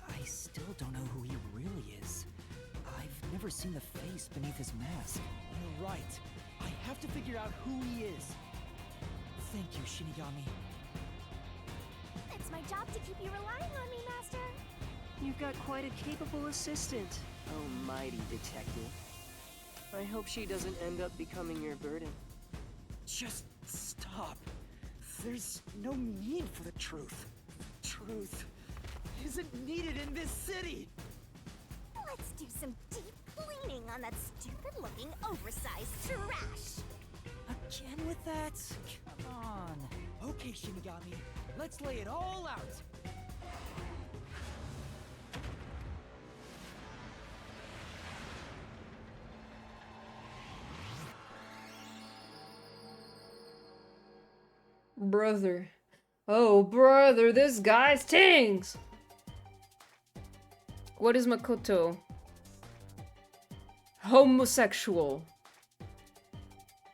I still don't know who he really is. I've never seen the face beneath his mask. You're right. I have to figure out who he is. Thank you, Shinigami. It's my job to keep you relying on me, Master. You've got quite a capable assistant, oh mighty detective. I hope she doesn't end up becoming your burden. Just stop. There's no need for the truth. Truth isn't needed in this city. Let's do some deep cleaning on that stupid-looking, oversized trash. Again with that? Come on. Okay, Shinigami. Let's lay it all out. Brother. Oh, brother, this guy's tings! What is Makoto? Homosexual.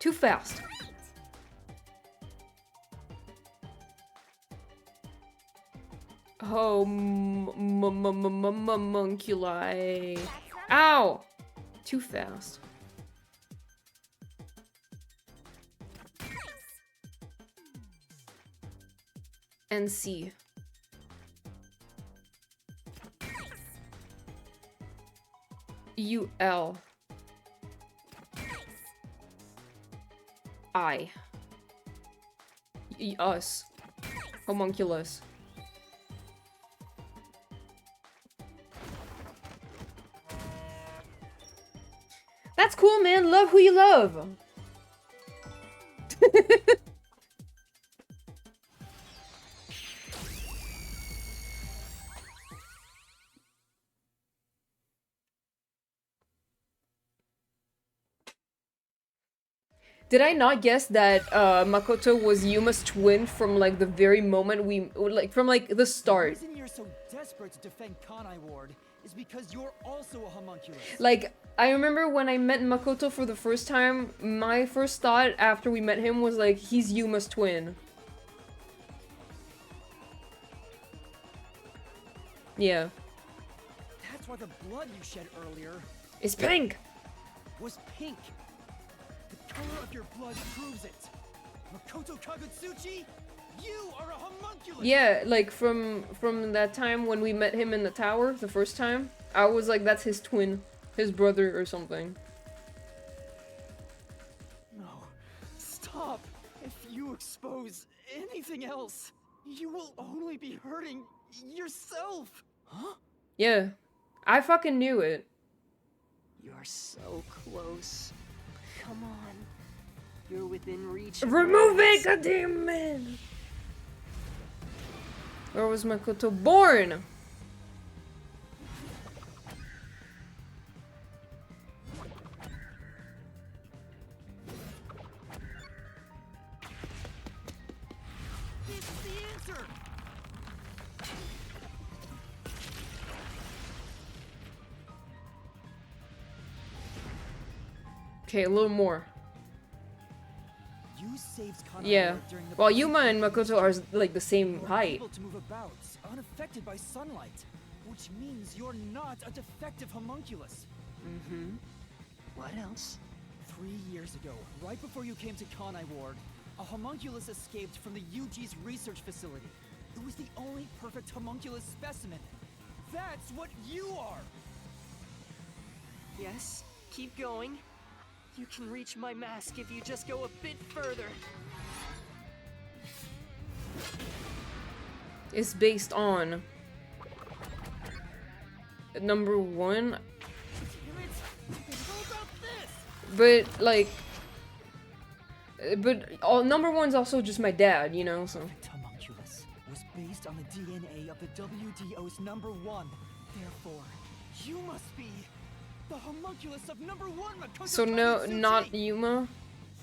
Too fast. Homunculi. Ow! Too fast. NC. UL. I. Us. Homunculus. That's cool, man. Love who you love. Did I not guess that Makoto was Yuma's twin from like the very moment from like the The start? reason you're so desperate to defend Kanai Ward is because you're also a homunculus. Like, I remember when I met Makoto for the first time, my first thought after we met him was like, he's Yuma's twin. Yeah. That's why the blood you shed earlier It's pink! was pink. The color of your blood proves it. Makoto Kagutsuchi, you are a homunculus! Yeah, like from that time when we met him in the tower the first time, I was like, that's his twin, his brother or something. No, stop. If you expose anything else, you will only be hurting yourself. Huh? Yeah, I fucking knew it. You're so close. Come on. You're within reach. of Remove my it, goddammit! Where was Makoto born? It's the answer! Okay, a little more. You saved Kanai Yeah. Ward during the Well, peak Yuma and of the Makoto are like the same You're height. able to move about, unaffected by sunlight, which means you're not a defective homunculus. Mm-hmm. What else? 3 years ago, right before you came to Kanai Ward, a homunculus escaped from the UG's research facility. It was the only perfect homunculus specimen. That's what you are! Yes, keep going. You can reach my mask if you just go a bit further. It's based on number one, but like, number one's also just my dad, you know. So Perfect homunculus was based on the DNA of the WDO's #1. Therefore, you must be the homunculus of #1 Makoto so no, Kagutsuchi. not Yuma.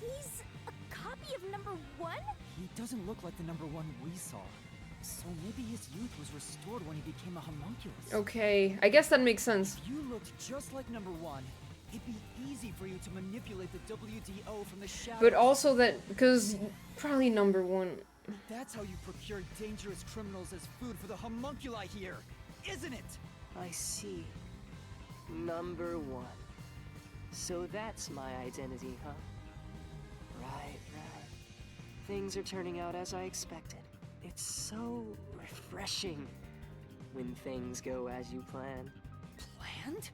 He's a copy of #1? He doesn't look like the #1 we saw. So maybe his youth was restored when he became a homunculus. Okay, I guess that makes sense. If you looked just like #1, it'd be easy for you to manipulate the WDO from the shadows. But also that because probably number one. That's how you procure dangerous criminals as food for the homunculi here, isn't it? I see. #1. So that's my identity, huh? Right. Things are turning out as I expected. It's so refreshing when things go as you plan. Planned?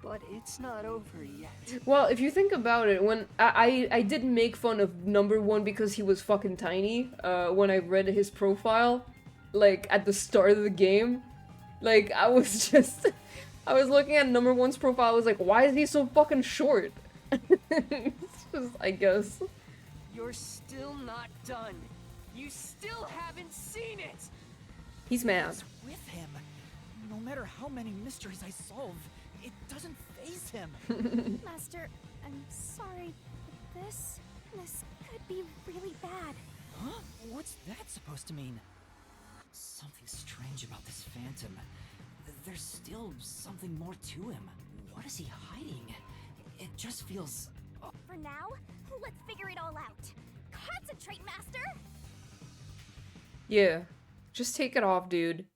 But it's not over yet. Well, if you think about it, when I did make fun of number one because he was fucking tiny, when I read his profile, like, at the start of the game. Like, I was just... I was looking at number one's profile, I was like, why is he so fucking short? It's just, I guess. You're still not done. You still haven't seen it! He's mad. What's with him? No matter how many mysteries I solve, it doesn't faze him. Master, I'm sorry, but this could be really bad. Huh? What's that supposed to mean? Something strange about this phantom. There's still something more to him. What is he hiding? It just feels... For now, let's figure it all out. Concentrate, Master! Yeah. Just take it off, dude.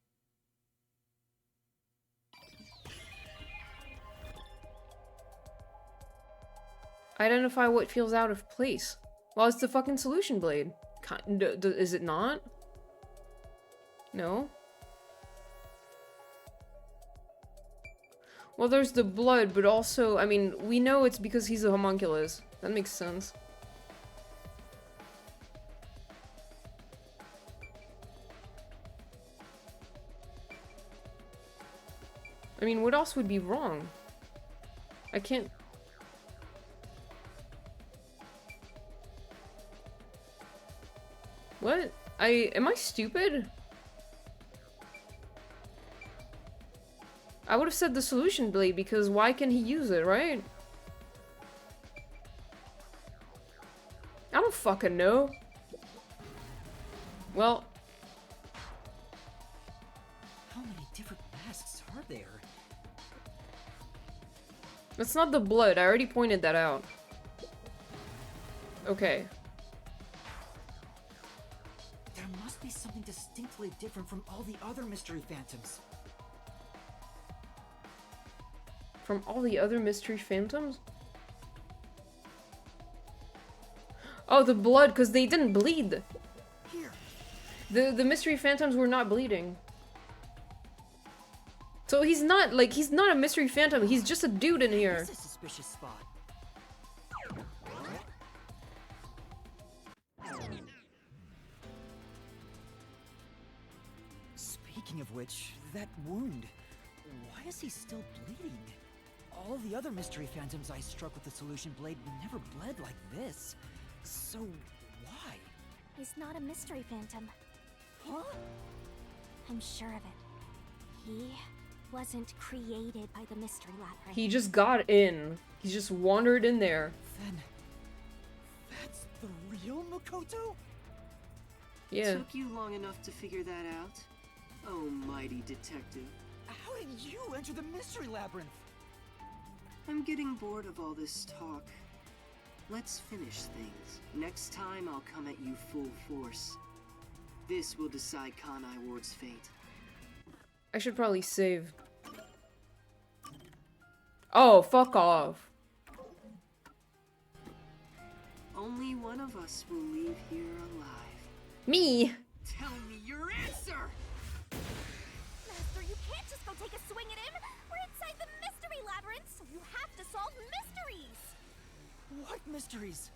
Identify what feels out of place. Well, it's the fucking solution blade. Is it not? No? Well, there's the blood, but also, I mean, we know it's because he's a homunculus. That makes sense. I mean, what else would be wrong? I can't... What? Am I stupid? I would have said the solution blade because why can he use it, right? fucking know. Well, How many different masks are there? it's not the blood. I already pointed that out. Okay. There must be something distinctly different from all the other mystery phantoms. From all the other mystery phantoms? Oh, the blood, because they didn't bleed. Here. The mystery phantoms were not bleeding. So he's not a mystery phantom, he's just a dude in here. This is a suspicious spot. Speaking of which, that wound. Why is he still bleeding? All the other mystery phantoms I struck with the solution blade never bled like this. So, why? He's not a mystery phantom. Huh? I'm sure of it. He wasn't created by the mystery labyrinth. He just got in. He just wandered in there. Then, that's the real Makoto? Yeah. Took you long enough to figure that out? Oh, mighty detective. How did you enter the mystery labyrinth? I'm getting bored of all this talk. Let's finish things. Next time I'll come at you full force. This will decide Kanai Ward's fate. I should probably save. Oh, fuck off. Only one of us will leave here alive. Me? Tell me your answer! Master, you can't just go take a swing at him! We're inside the mystery labyrinth, so you have to solve mysteries! What mysteries?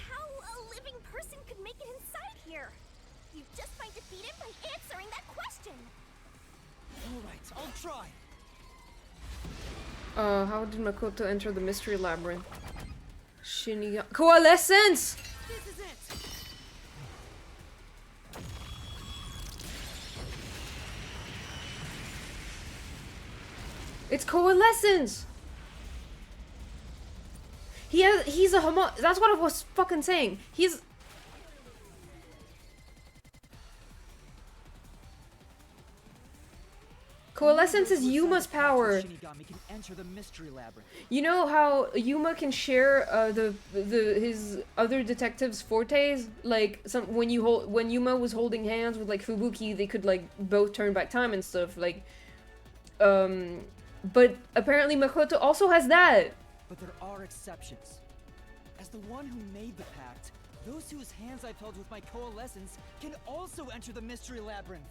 How a living person could make it inside here? You just might defeat him by answering that question! Alright, I'll try. How did Makoto enter the mystery labyrinth? Shinigami Coalescence! This is it! It's coalescence! He's a that's what I was fucking saying. Coalescence is Yuma's power. Shinigami can enter the mystery labyrinth. You know how Yuma can share his other detectives' fortes? Like when Yuma was holding hands with like Fubuki, they could like both turn back time and stuff. Like, but apparently Makoto also has that. But there are exceptions. As the one who made the pact, those whose hands I've held with my coalescence can also enter the mystery labyrinth.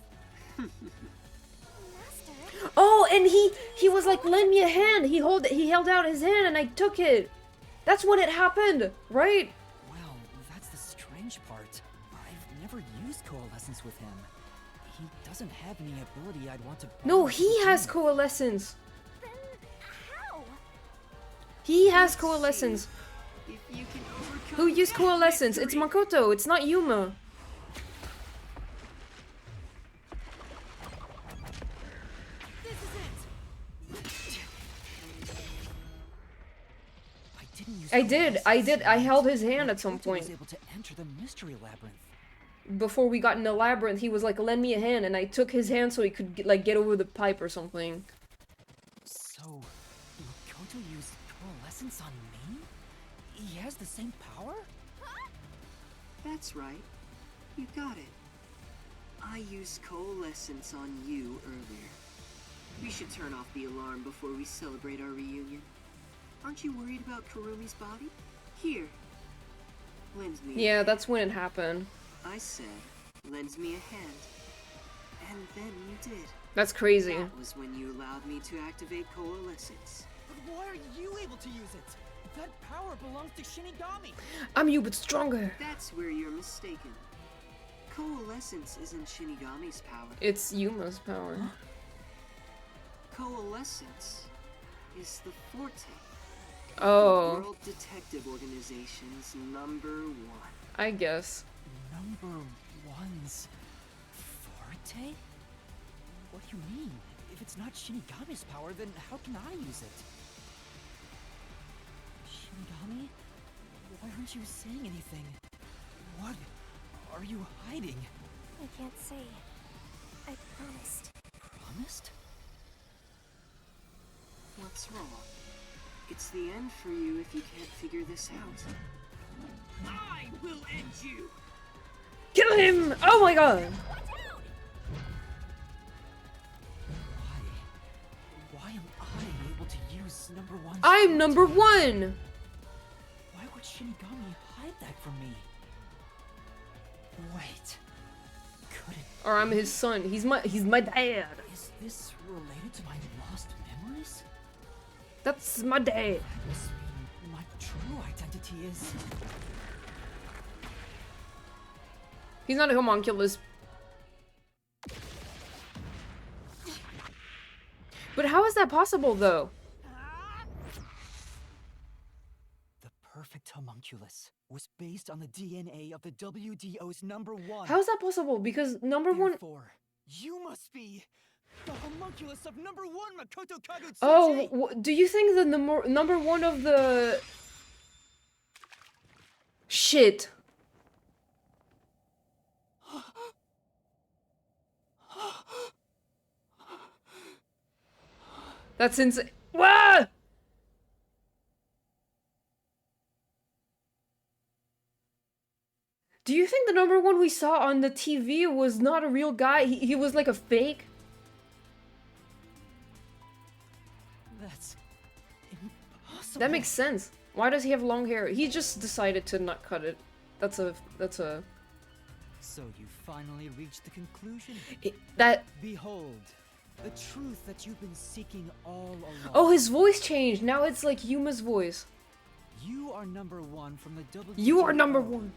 Oh, and he was like, lend me a hand. He held out his hand and I took it. That's when it happened, right? Well, that's the strange part. I've never used coalescence with him. He doesn't have any ability I'd want to. No, he has coalescence. Then how? He has coalescence. If you can overcome Who used that coalescence? It's mystery- Makoto. It's not Yuma. This is it. I did. I held his hand at some Makoto point. was able to enter the mystery labyrinth. Before we got in the labyrinth, he was like, lend me a hand, and I took his hand so he could get over the pipe or something. So, Makoto used coalescence on me? He has the same power? That's right. You got it. I used coalescence on you earlier. We should turn off the alarm before we celebrate our reunion. Aren't you worried about Kurumi's body? Here. Lend me a Yeah, hand. that's when it happened. I said, lend me a hand. And then you did. That's crazy. That was when you allowed me to activate coalescence. But why are you able to use it? That power belongs to Shinigami! I'm you, but stronger. That's where you're mistaken. Coalescence isn't Shinigami's power. It's Yuma's power. Coalescence is the forte. Oh, World Detective Organization's #1. I guess. Number one's forte? What do you mean? If it's not Shinigami's power, then how can I use it? Shinigami? Why aren't you saying anything? What are you hiding? I can't say. I promised. Promised? What's wrong? It's the end for you if you can't figure this out. I will end you! Kill him! Oh my god! Why am I able to use #1? I'm number 1! Why would Shinigami hide that from me? Wait. Could it Or I'm his son. He's my dad. Is this related to my lost memories? That's my dad. That must mean my true identity is... He's not a homunculus. But how is that possible, though? The perfect homunculus was based on the DNA of the WDO's #1. How is that possible? Because number 1... Therefore, you must be the homunculus of #1 Makoto Kagutsuchi! Oh, do you think the number 1 of the... Shit. That's insane. What? Do you think the number 1 we saw on the TV was not a real guy? He was like a fake? That's impossible. That makes sense. Why does he have long hair? He just decided to not cut it. That's a... So you finally reached the conclusion? That... Behold, the truth that you've been seeking all along. Oh, his voice changed. Now it's like Yuma's voice. You are #1 from the WDO. You are number 1.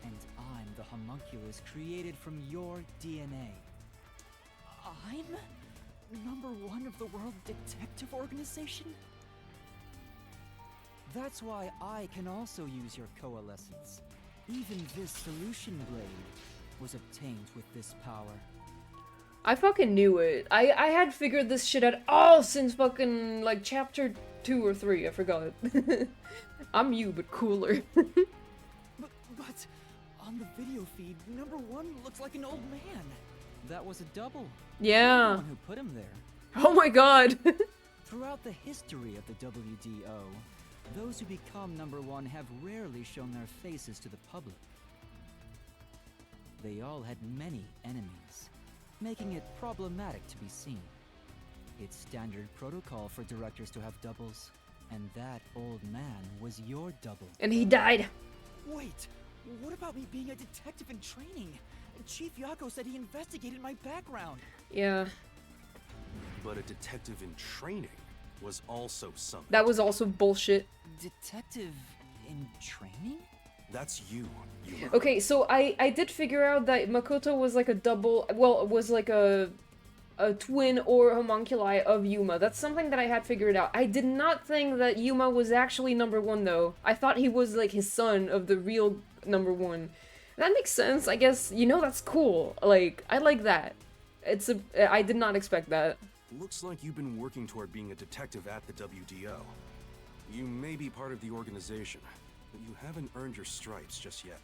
And I'm the homunculus created from your DNA. I'm #1 of the World Detective Organization? That's why I can also use your coalescence. Even this solution blade was obtained with this power. I fucking knew it. I had figured this shit out all since fucking, like, chapter 2 or 3. I forgot. I'm you, but cooler. But on the video feed, #1 looks like an old man. That was a double. Yeah. The one who put him there. Oh my god. Throughout the history of the WDO, those who become #1 have rarely shown their faces to the public. They all had many enemies, making it problematic to be seen. It's standard protocol for directors to have doubles, and that old man was your double. And he died. Wait, what about me being a detective in training? Chief Yako said he investigated my background. Yeah. But a detective in training was also something. That was also bullshit. Detective in training? That's you. Okay, so I did figure out that Makoto was like a double, well, was like a twin or homunculi of Yuma. That's something that I had figured out. I did not think that Yuma was actually #1 though. I thought he was like his son of the real #1. That makes sense, I guess. You know, that's cool. Like, I like that. I did not expect that. Looks like you've been working toward being a detective at the WDO. You may be part of the organization, but you haven't earned your stripes just yet.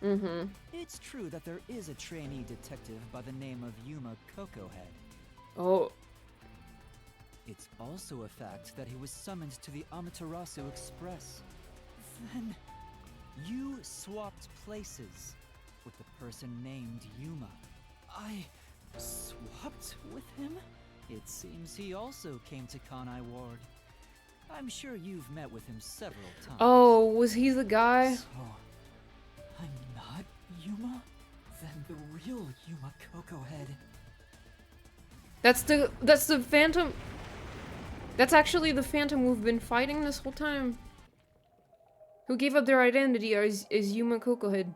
Mm-hmm. It's true that there is a trainee detective by the name of Yuma Cocohead. Oh. It's also a fact that he was summoned to the Amaterasu Express. Then, you swapped places with the person named Yuma. I swapped with him? It seems he also came to Kanai Ward. I'm sure you've met with him several times. Oh, was he the guy? So, I'm not Yuma? Then the real Yuma Cocohead. That's the Phantom. That's actually the Phantom we've been fighting this whole time. Who gave up their identity is Yuma Cocohead.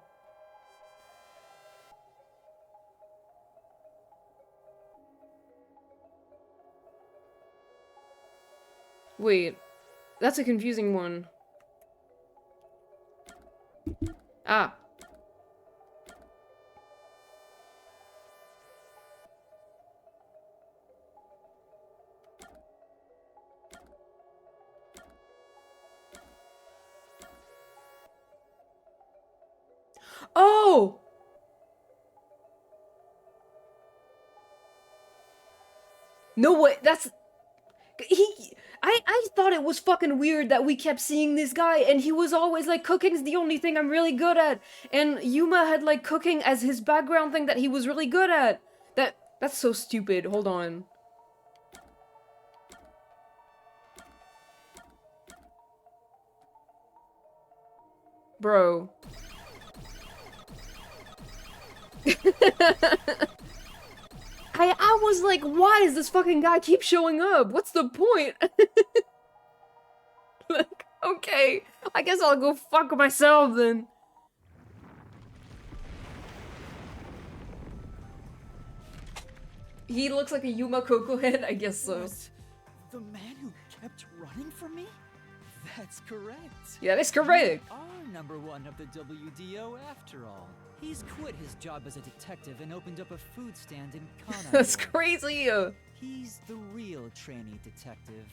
Wait, that's a confusing one. Ah. Oh! No way, that's... I thought it was fucking weird that we kept seeing this guy and he was always like, cooking's the only thing I'm really good at. And Yuma had like cooking as his background thing that he was really good at. That's so stupid. Hold on. Bro. I was like, why does this fucking guy keep showing up? What's the point? Like, okay, I guess I'll go fuck myself then. He looks like a Yuma Coco head, I guess so. Was the man who kept running from me? That's correct. Yeah, that's correct. You are number one of the WDO after all. He's quit his job as a detective and opened up a food stand in Kana. That's crazy. He's the real trainee detective,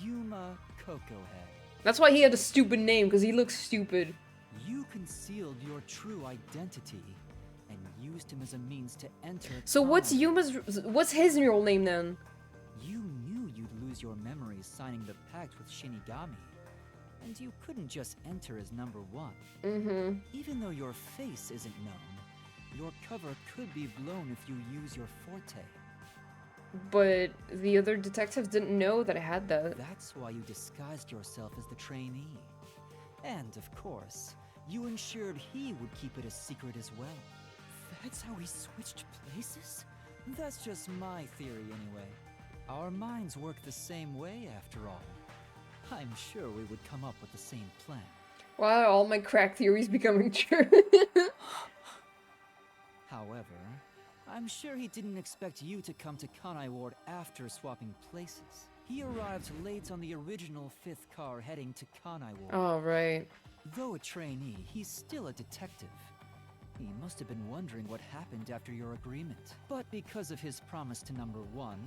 Yuma Cocohead. That's why he had a stupid name, because he looks stupid. You concealed your true identity and used him as a means to enter. So what's Kana. what's his real name then? You knew you'd lose your memories signing the pact with Shinigami. And you couldn't just enter as number one. Mm-hmm. Even though your face isn't known, your cover could be blown if you use your forte. But the other detectives didn't know that I had that. That's why you disguised yourself as the trainee. And of course, you ensured he would keep it a secret as well. That's how we switched places? That's just my theory anyway. Our minds work the same way after all. I'm sure we would come up with the same plan. Why are all my crack theories becoming true? However, I'm sure he didn't expect you to come to Kanai Ward after swapping places. He arrived late on the original 5th car heading to Kanai Ward. Oh, right. Though a trainee, he's still a detective. He must have been wondering what happened after your agreement. But because of his promise to number one,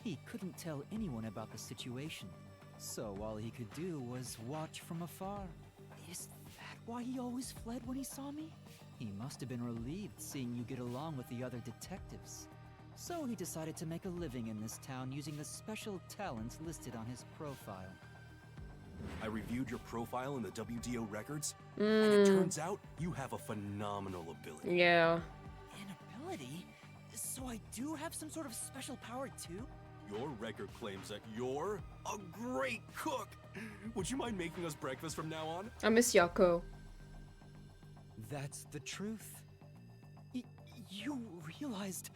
he couldn't tell anyone about the situation. So all he could do was watch from afar. Is that why he always fled when he saw me? He must have been relieved seeing you get along with the other detectives. So he decided to make a living in this town using the special talents listed on his profile. I reviewed your profile in the WDO records, and it turns out you have a phenomenal ability. Yeah. An ability? So I do have some sort of special power too? Your record claims that you're a great cook. Would you mind making us breakfast from now on? I miss Yako. That's the truth. You realized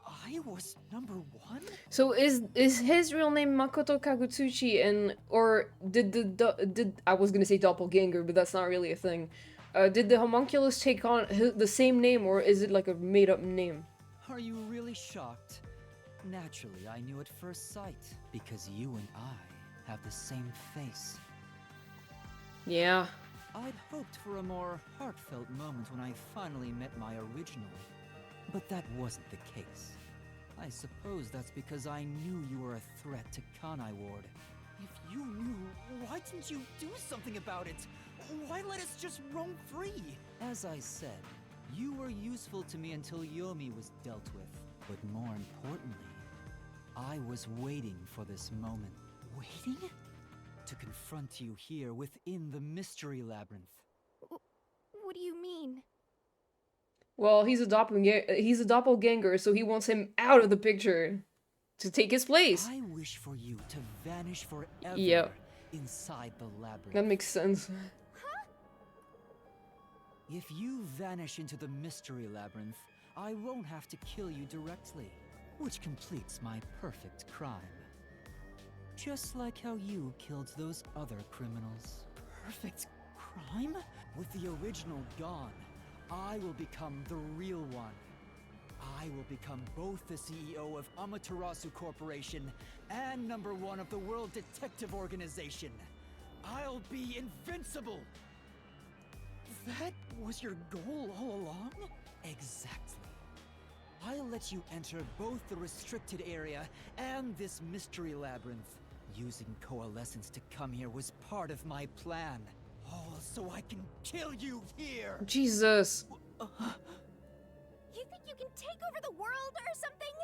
I was number one? So is his real name Makoto Kagutsuchi, and or did I was gonna say doppelganger, but that's not really a thing. Did the homunculus take on the same name, or is it like a made up name? Are you really shocked? Naturally, I knew at first sight, because you and I have the same face. Yeah. I'd hoped for a more heartfelt moment when I finally met my original, but that wasn't the case. I suppose that's because I knew you were a threat to Kanai Ward. If you knew, why didn't you do something about it? Why let us just roam free? As I said, you were useful to me until Yomi was dealt with. But more importantly, I was waiting for this moment. Waiting? To confront you here within the Mystery Labyrinth. What do you mean? Well, he's a doppelganger, so he wants him out of the picture to take his place. I wish for you to vanish forever inside the labyrinth. That makes sense. Huh? If you vanish into the Mystery Labyrinth, I won't have to kill you directly, which completes my perfect crime. Just like how you killed those other criminals. Perfect crime? With the original gone, I will become the real one. I will become both the CEO of Amaterasu Corporation and number one of the World Detective Organization. I'll be invincible! That was your goal all along? Exactly. I'll let you enter both the restricted area and this mystery labyrinth. Using coalescence to come here was part of my plan. All so I can kill you here! Jesus. You think you can take over the world or something?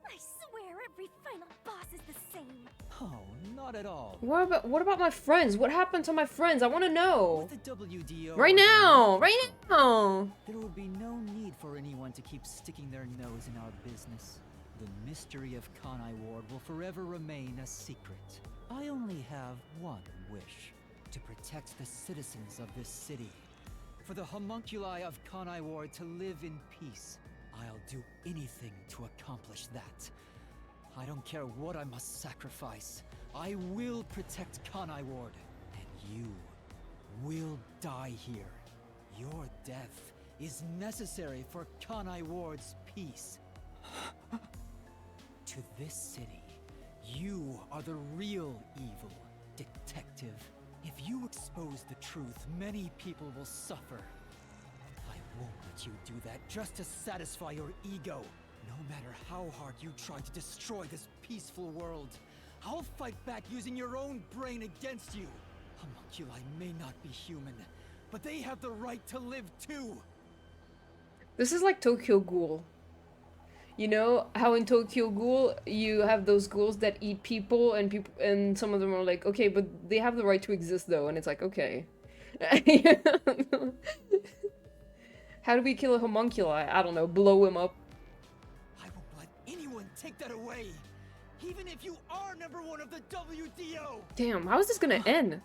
I swear every final boss is the same. Oh, not at all. What about my friends? What happened to my friends? I want to know. With the WDO Right now! Right now! there will be no need for anyone to keep sticking their nose in our business. The mystery of Kanai Ward will forever remain a secret. I only have one wish: to protect the citizens of this city. For the homunculi of Kanai Ward to live in peace, I'll do anything to accomplish that. I don't care what I must sacrifice. I will protect Kanai Ward, and you will die here. Your death is necessary for Kanai Ward's peace. To this city, you are the real evil, detective. If you expose the truth, many people will suffer. I won't let you do that just to satisfy your ego. No matter how hard you try to destroy this peaceful world, I'll fight back using your own brain against you. Homunculi may not be human, but they have the right to live too. This is like Tokyo Ghoul. You know how in Tokyo Ghoul you have those ghouls that eat people and some of them are like, okay, but they have the right to exist though, and it's like, okay. How do we kill a homunculi? I don't know, blow him up. I won't let anyone take that away, even if you are #1 of the WDO. Damn, how is this gonna end?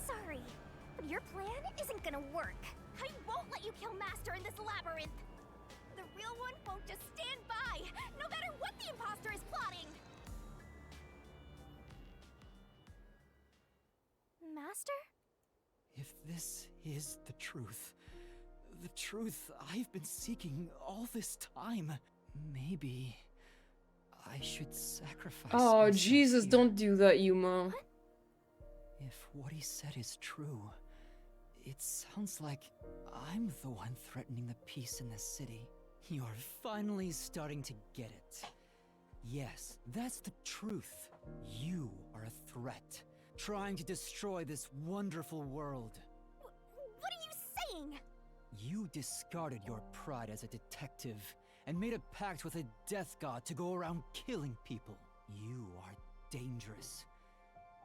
Sorry, but your plan isn't gonna work. I won't let you kill Master in this labyrinth. The real one won't just stand by, no matter what the imposter is plotting. Master? If this is the truth I've been seeking all this time, maybe I should sacrifice Oh, myself Jesus, here. don't do that, Yuma. If what he said is true, it sounds like I'm the one threatening the peace in this city. You're finally starting to get it. Yes, that's the truth. You are a threat, trying to destroy this wonderful world. What are you saying? You discarded your pride as a detective and made a pact with a death god to go around killing people. You are dangerous.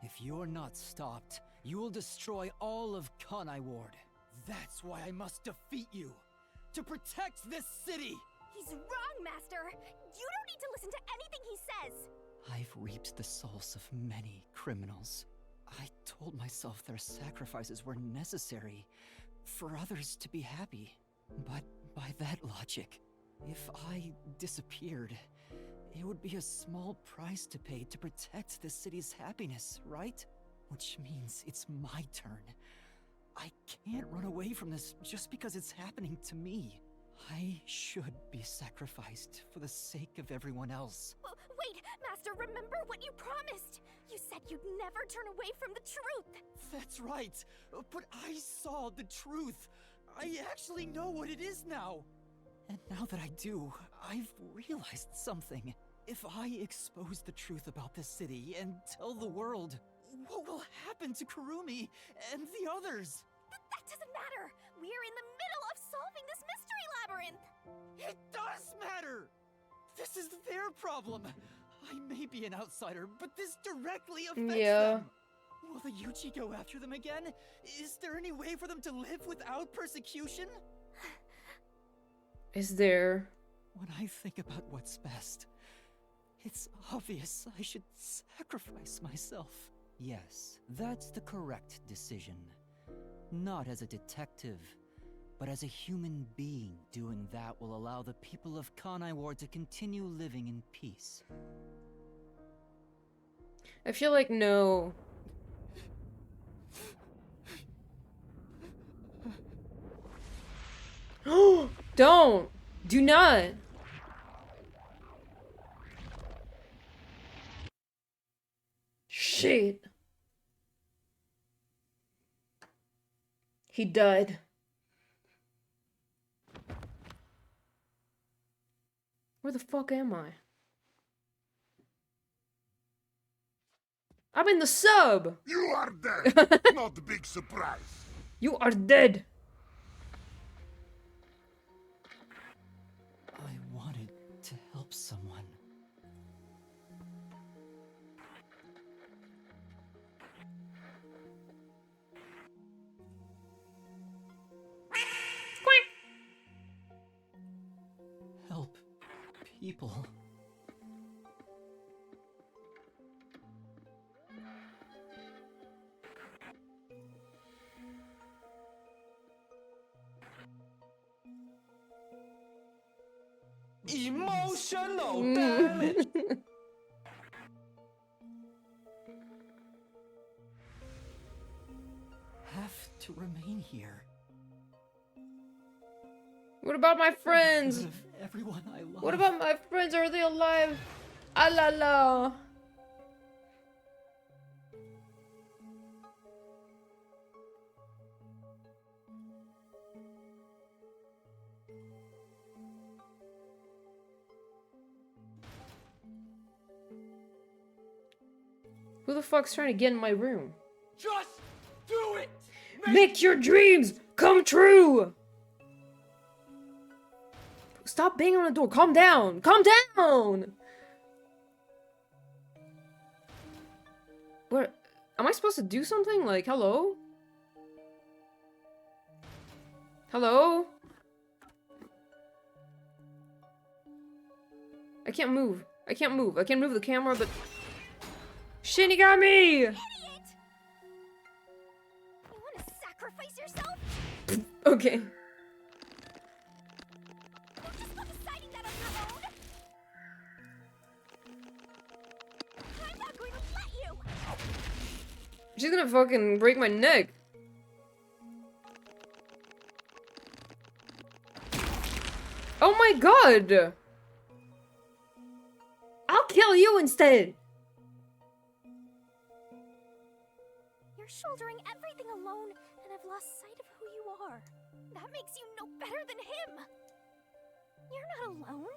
If you're not stopped, you will destroy all of Kanai Ward. That's why I must defeat you, to protect this city! He's wrong, Master! You don't need to listen to anything he says! I've reaped the souls of many criminals. I told myself their sacrifices were necessary for others to be happy. But by that logic, if I disappeared, it would be a small price to pay to protect the city's happiness, right? Which means it's my turn. I can't run away from this just because it's happening to me. I should be sacrificed for the sake of everyone else. Wait, Master, remember what you promised! You said you'd never turn away from the truth! That's right! But I saw the truth! I actually know what it is now! And now that I do, I've realized something. If I expose the truth about this city and tell the world, what will happen to Kurumi and the others? That doesn't matter! We're in the middle of solving this mystery labyrinth! It does matter! This is their problem! I may be an outsider, but this directly affects them! Will the Yuchi go after them again? Is there any way for them to live without persecution? Is there? When I think about what's best, it's obvious I should sacrifice myself. Yes, that's the correct decision. Not as a detective, but as a human being. Doing that will allow the people of Kanai Ward to continue living in peace. I feel like no. Don't! Do not! Shit. He died. Where the fuck am I? I'm in the sub! You are dead! Not a big surprise. You are dead! people. Emotional Mm. damage! Have to remain here. What about my friends? Of everyone I love. What about my friends? Are they alive? Ah la la. Who the fuck's trying to get in my room? Just do it! Make your dreams come true! Stop banging on the door. Calm down. Calm down! What? Am I supposed to do something? Like, hello? Hello? I can't move. I can't move. I can move the camera, but... Shinigami! Idiot! You want to sacrifice yourself? Okay. You just not deciding that on your own. I'm not going to let you. She's gonna fucking break my neck. Oh my god! I'll kill you instead! You're shouldering everything alone, and I've lost sight of who you are. That makes you no better than him. You're not alone.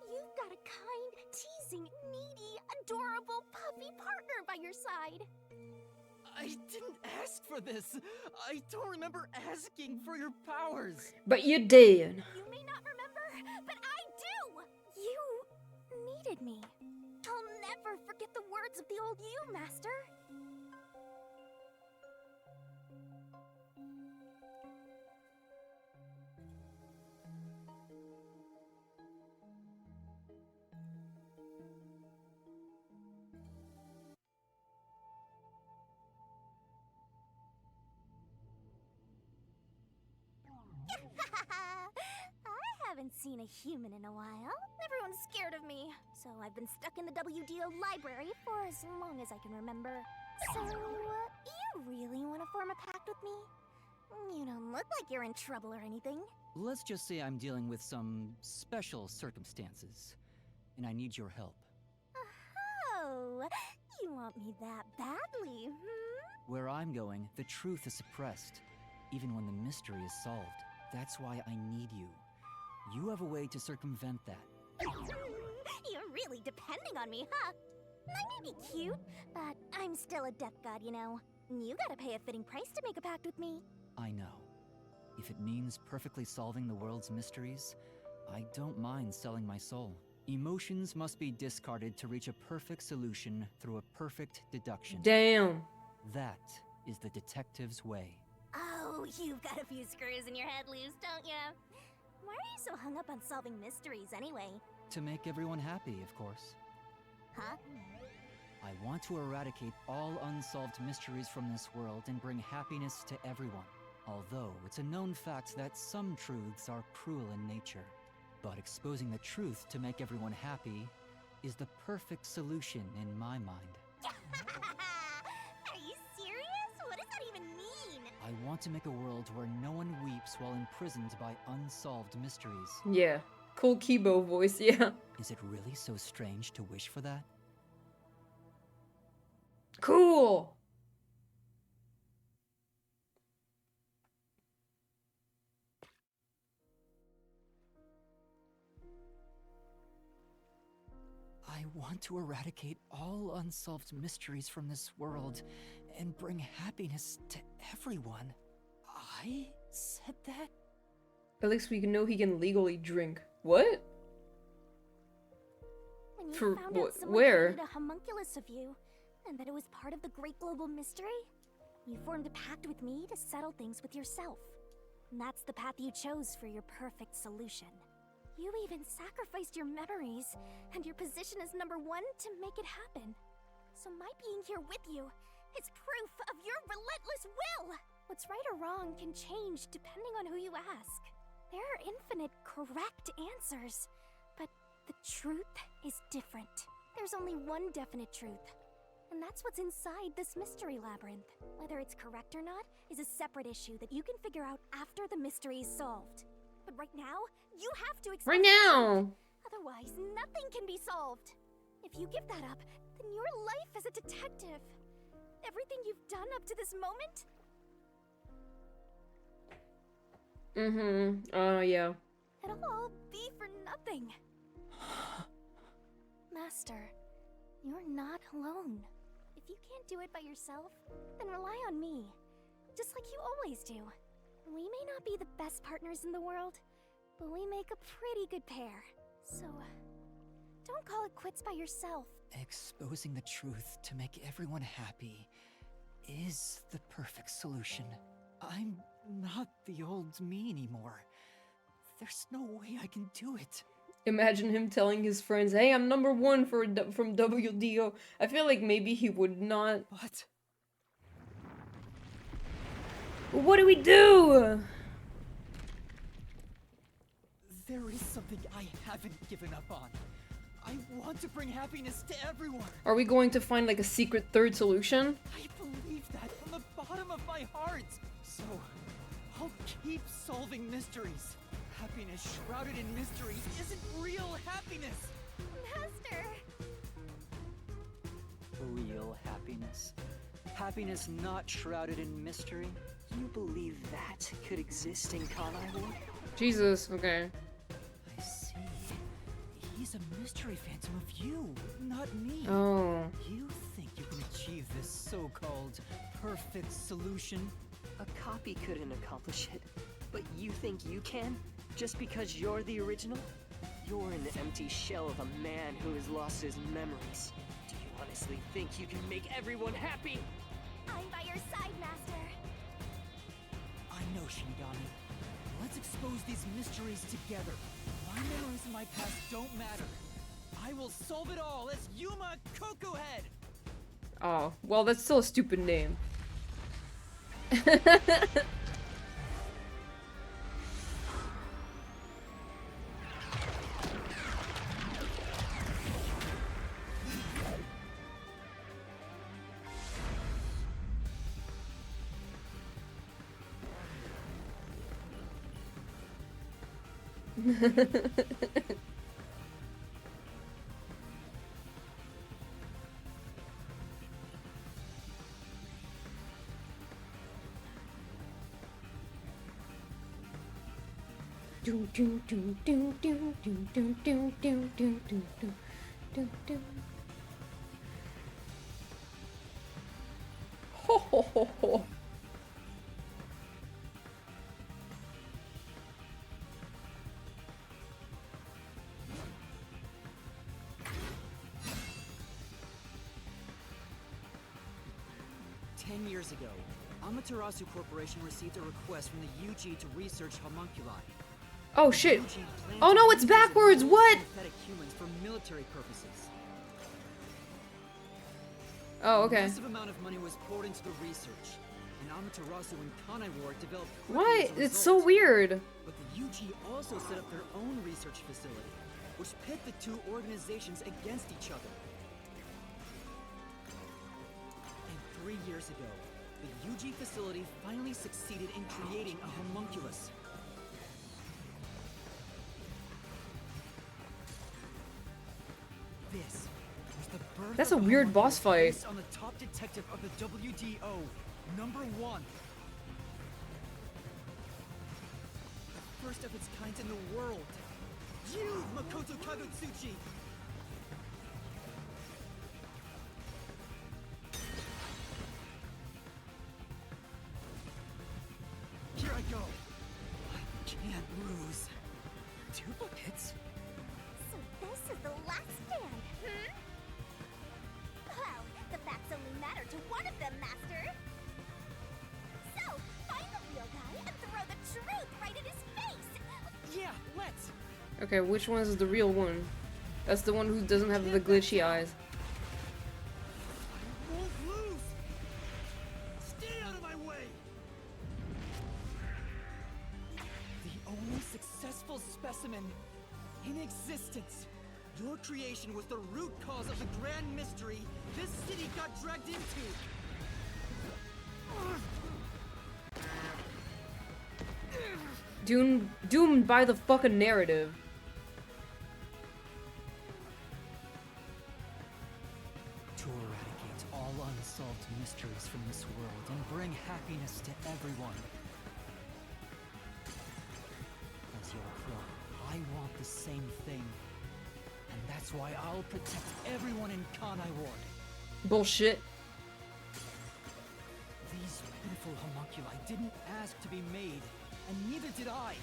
You've got a kind, teasing, needy, adorable puppy partner by your side. I didn't ask for this. I don't remember asking for your powers. But you did. You may not remember, but I do! You needed me. I'll never forget the words of the old you, Master. I haven't seen a human in a while. Everyone's scared of me, so I've been stuck in the WDO library for as long as I can remember. So, you really want to form a pact with me? You don't look like you're in trouble or anything. Let's just say I'm dealing with some special circumstances, and I need your help. Oh, you want me that badly, hmm? Where I'm going, the truth is suppressed, even when the mystery is solved. That's why I need you. You have a way to circumvent that. You're really depending on me, huh? I may be cute, but I'm still a death god, you know. You gotta pay a fitting price to make a pact with me. I know. If it means perfectly solving the world's mysteries, I don't mind selling my soul. Emotions must be discarded to reach a perfect solution through a perfect deduction. Damn. That is the detective's way. Oh, you've got a few screws in your head loose, don't ya? Why are you so hung up on solving mysteries anyway? To make everyone happy, of course. Huh? I want to eradicate all unsolved mysteries from this world and bring happiness to everyone. Although it's a known fact that some truths are cruel in nature. But exposing the truth to make everyone happy is the perfect solution in my mind. Are you serious? What does that even mean? I want to make a world where no one weeps while imprisoned by unsolved mysteries. Yeah. Cool Kibo voice, yeah. Is it really so strange to wish for that? Cool! I want to eradicate all unsolved mysteries from this world and bring happiness to everyone. I said that? At least we can know he can legally drink. What? When you For found out someone where? created a homunculus of you, and that it was part of the great global mystery, you formed a pact with me to settle things with yourself. And that's the path you chose for your perfect solution. You even sacrificed your memories and your position as number 1 to make it happen. So my being here with you is proof of your relentless will! What's right or wrong can change depending on who you ask. There are infinite correct answers, but the truth is different. There's only one definite truth, and that's what's inside this mystery labyrinth. Whether it's correct or not is a separate issue that you can figure out after the mystery is solved. But right now, you have to explain Right now! Otherwise, nothing can be solved. If you give that up, then your life as a detective, everything you've done up to this moment, yeah. it'll all be for nothing. Master, you're not alone. If you can't do it by yourself, then rely on me. Just like you always do. We may not be the best partners in the world, but we make a pretty good pair. So, don't call it quits by yourself. Exposing the truth to make everyone happy is the perfect solution. I'm not the old me anymore. There's no way I can do it. Imagine him telling his friends, hey, I'm number 1 from WDO. I feel like maybe he would not. What? What do we do? There is something I haven't given up on. I want to bring happiness to everyone. Are we going to find like a secret third solution? I believe that from the bottom of my heart. So, I'll keep solving mysteries. Happiness shrouded in mystery isn't real happiness. Master! Real happiness? Happiness not shrouded in mystery? You believe that could exist in Kanai Ward? Jesus, okay. I see. He's a mystery phantom of you, not me. Oh. You think you can achieve this so-called perfect solution? A copy couldn't accomplish it, but you think you can? Just because you're the original? You're an empty shell of a man who has lost his memories. Do you honestly think you can make everyone happy? I'm by your side, Master. I know, Shinigami. Let's expose these mysteries together. My memories in my past don't matter. I will solve it all as Yuma Cocohead! Oh, well, that's still a stupid name. Ho ho ho ho. 10 years ago, Amaterasu Corporation received a request from the UG to research homunculi. Oh shit. UG planned Oh no, to it's use backwards. these What? synthetic humans for military purposes. Oh, A okay. massive amount of money was poured into the research, and Amaterasu and Kanai Ward developed quickly What? as a It's so result. weird. But the UG also set up their own research facility, which pit the two organizations against each other. And 3 years ago, the UG facility finally succeeded in creating a homunculus. This was the birth That's of a the weird boss homunculus fight. based on the top detective of the WDO, #1. The first of its kind in the world. You, Makoto Kagutsuchi! Here I go. I can't lose. Duplicates? So this is the last stand, hmm? Well, the facts only matter to one of them, Master. So, find the real guy and throw the truth right in his face! Yeah, let's! Okay, which one is the real one? That's the one who doesn't have the glitchy eyes. I won't lose! Stay out of my way! The only successful specimen in existence. Your creation was the root cause of the grand mystery this city got dragged into. Doomed by the fucking narrative. To eradicate all unsolved mysteries from this world and bring happiness to everyone. As your clone, I want the same thing. And that's why I'll protect everyone in Kanai Ward. Bullshit. These beautiful homunculi didn't ask to be made, and neither did I.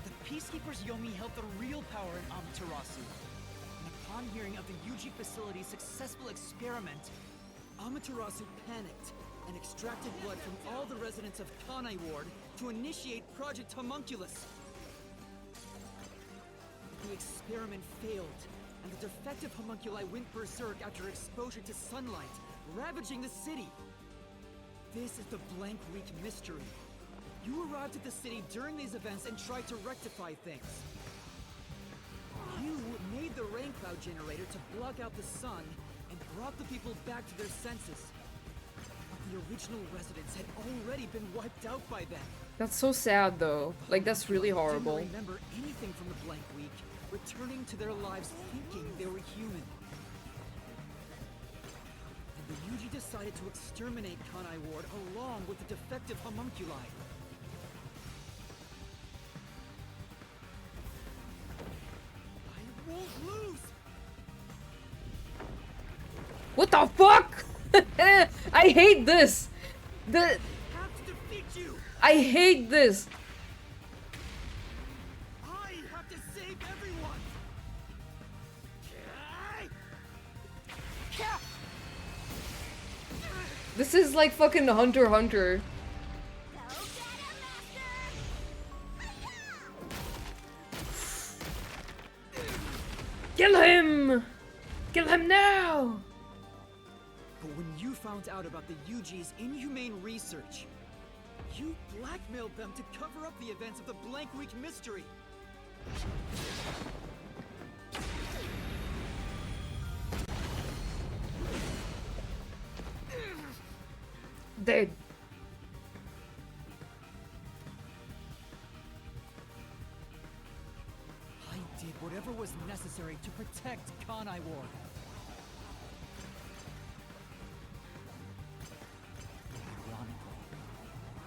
The Peacekeepers Yomi held the real power in Amaterasu. And upon hearing of the Yuji facility's successful experiment, Amaterasu panicked and extracted blood from all the residents of Kanai Ward to initiate Project Homunculus. The experiment failed, and the defective homunculi went berserk after exposure to sunlight, ravaging the city. This is the Blank Week mystery. You arrived at the city during these events and tried to rectify things. You made the rain cloud generator to block out the sun and brought the people back to their senses. But the original residents had already been wiped out by then. That's so sad though. Like, that's really horrible. Didn't remember anything from the Blank Week, returning to their lives thinking they were human. And the Yuji decided to exterminate Kanai Ward along with the defective homunculi. I won't lose! What the fuck? I hate this. I have to defeat you! I hate this. I have to save everyone! This is like fucking Hunter x Hunter. Go get him, Master! Kill him! Kill him now! But when you found out about the Yuji's inhumane research, you blackmailed them to cover up the events of the Blank Week mystery. Dead. I did whatever was necessary to protect Kanai Ward. Ironically,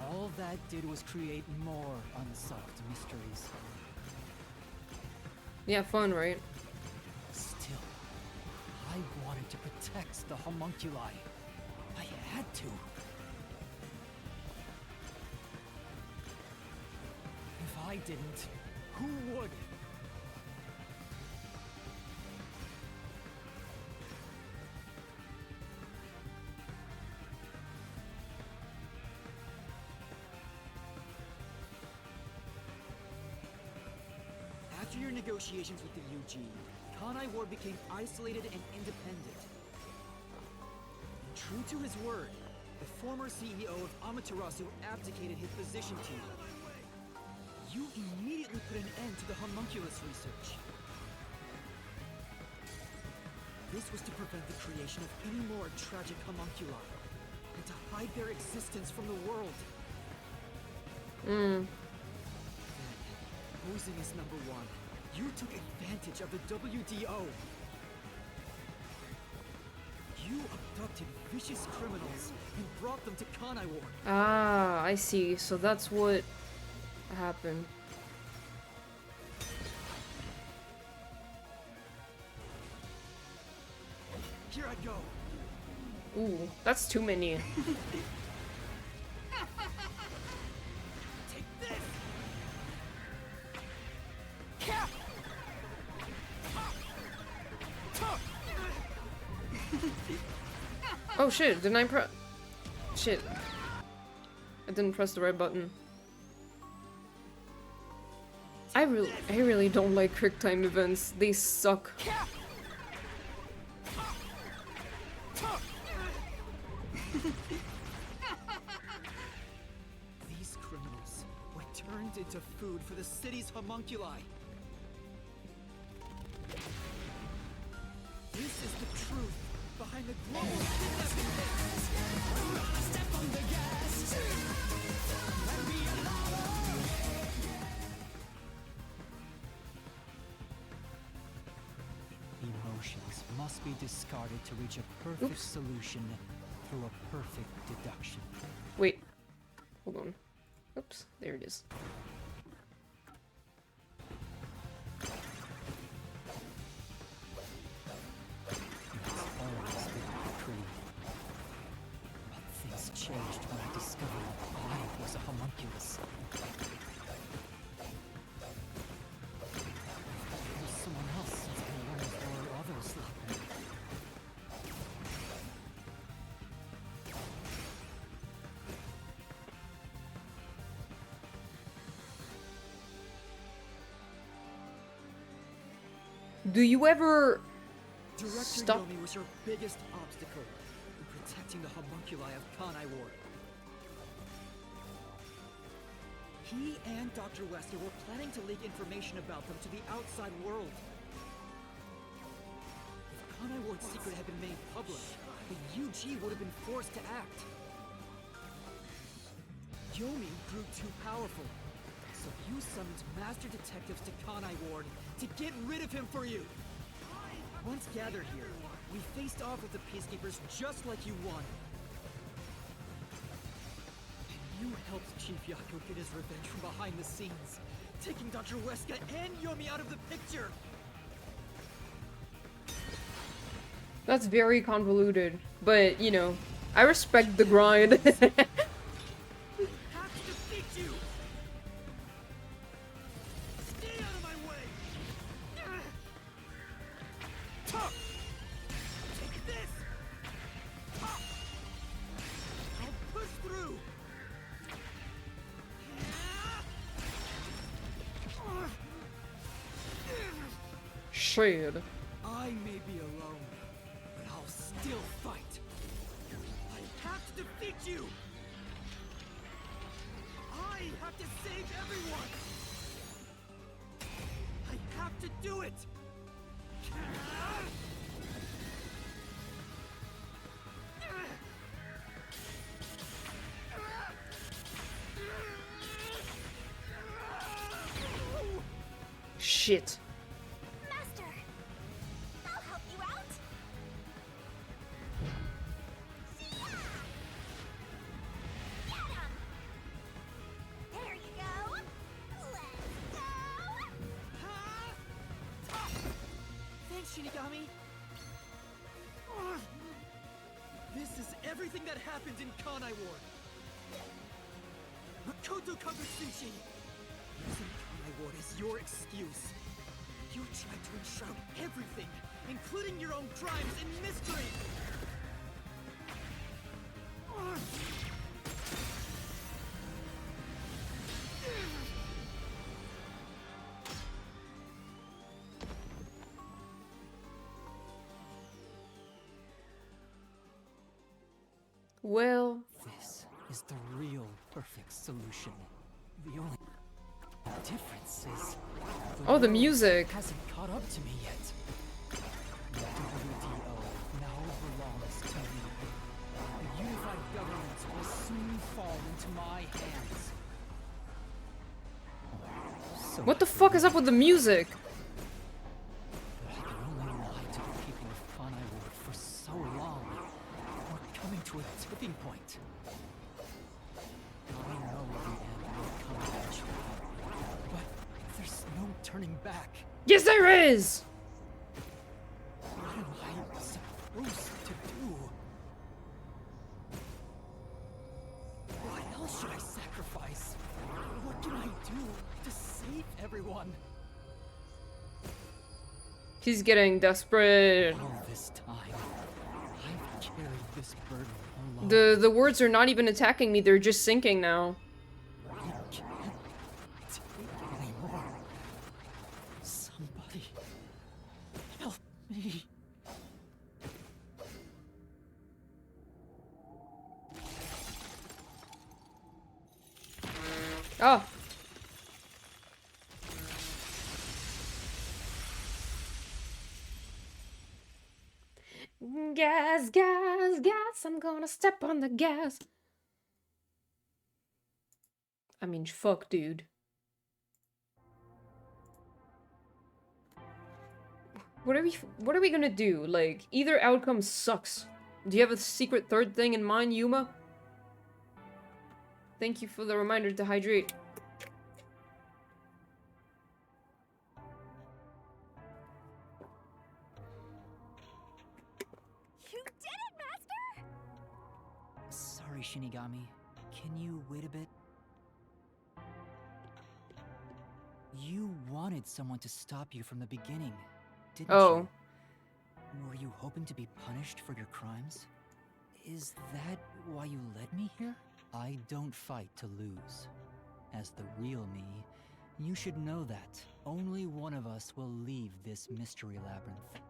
all that did was create more unsolved mysteries. Yeah, fun, right? Still, I wanted to protect the homunculi. I had to. If I didn't, who would? After your negotiations with the UG, Kanai Ward became isolated and independent. And true to his word, the former CEO of Amaterasu abdicated his position to you. You immediately put an end to the homunculus research. This was to prevent the creation of any more tragic homunculi, and to hide their existence from the world. Then, posing as number one, you took advantage of the WDO. You abducted vicious criminals and brought them to Kanai Ward. Ah, I see. So that's what happened. Here I go. Ooh, that's too many. Take this. Oh shit, didn't I press? Shit. I didn't press the right button. I really don't like quick time events. They suck. These criminals were turned into food for the city's homunculi. This is the truth behind the global kidnapping. Step on the gas. Emotions must be discarded to reach a perfect solution through a perfect deduction. Wait. Hold on. Oops, there it is. But things changed when I discovered I was a homunculus. There's someone else since I learned there were others like me. Do you ever Director stop? Yomi was your biggest obstacle in protecting the homunculi of Kanai Ward. He and Dr. Wesker were planning to leak information about them to the outside world. If Kanai Ward's secret had been made public, the UG would have been forced to act. Yomi grew too powerful, so you summoned master detectives to Kanai Ward to get rid of him for you. Once gathered here, we faced off with the Peacekeepers just like you wanted. And you helped Chief Yako get his revenge from behind the scenes, taking Dr. Wesker and Yomi out of the picture! That's very convoluted, but you know, I respect the grind. Shit. I may be alone, but I'll still fight. I have to defeat you! I have to save everyone! I have to do it! Shit. Master! I'll help you out! Get him! There you go! Let's go! Thanks, Shinigami! This is everything that happened in Kanai Ward! Makoto Kagutsuchi! Using Kanai Ward is your excuse. You tried to enshroud everything, including your own crimes, in mystery! Well, This is the real perfect solution. The only difference is oh, the world music. hasn't caught up to me yet. The WDO now belongs to me. The unified government will soon fall into my hands. So What the fuck is up with the music? I can only lie to the people of Kanai Ward for so long. We're coming to a tipping point. I know the end will come eventually, but there's no turning back. Yes, there is! What am I supposed to do? What else should I sacrifice? What can I do to save everyone? He's getting desperate. All this time, I've carry this burden alone. The words are not even attacking me, they're just sinking now. I can't take it anymore. Somebody help me. Oh. Gas, gas, gas, I'm gonna step on the gas. I mean, fuck, dude. What are we gonna do? Like, either outcome sucks. Do you have a secret third thing in mind, Yuma? Thank you for the reminder to hydrate. You did it, Master! Sorry, Shinigami. Can you wait a bit? You wanted someone to stop you from the beginning, didn't you? Were you hoping to be punished for your crimes? Is that why you led me here? I don't fight to lose. As the real me, you should know that only one of us will leave this mystery labyrinth.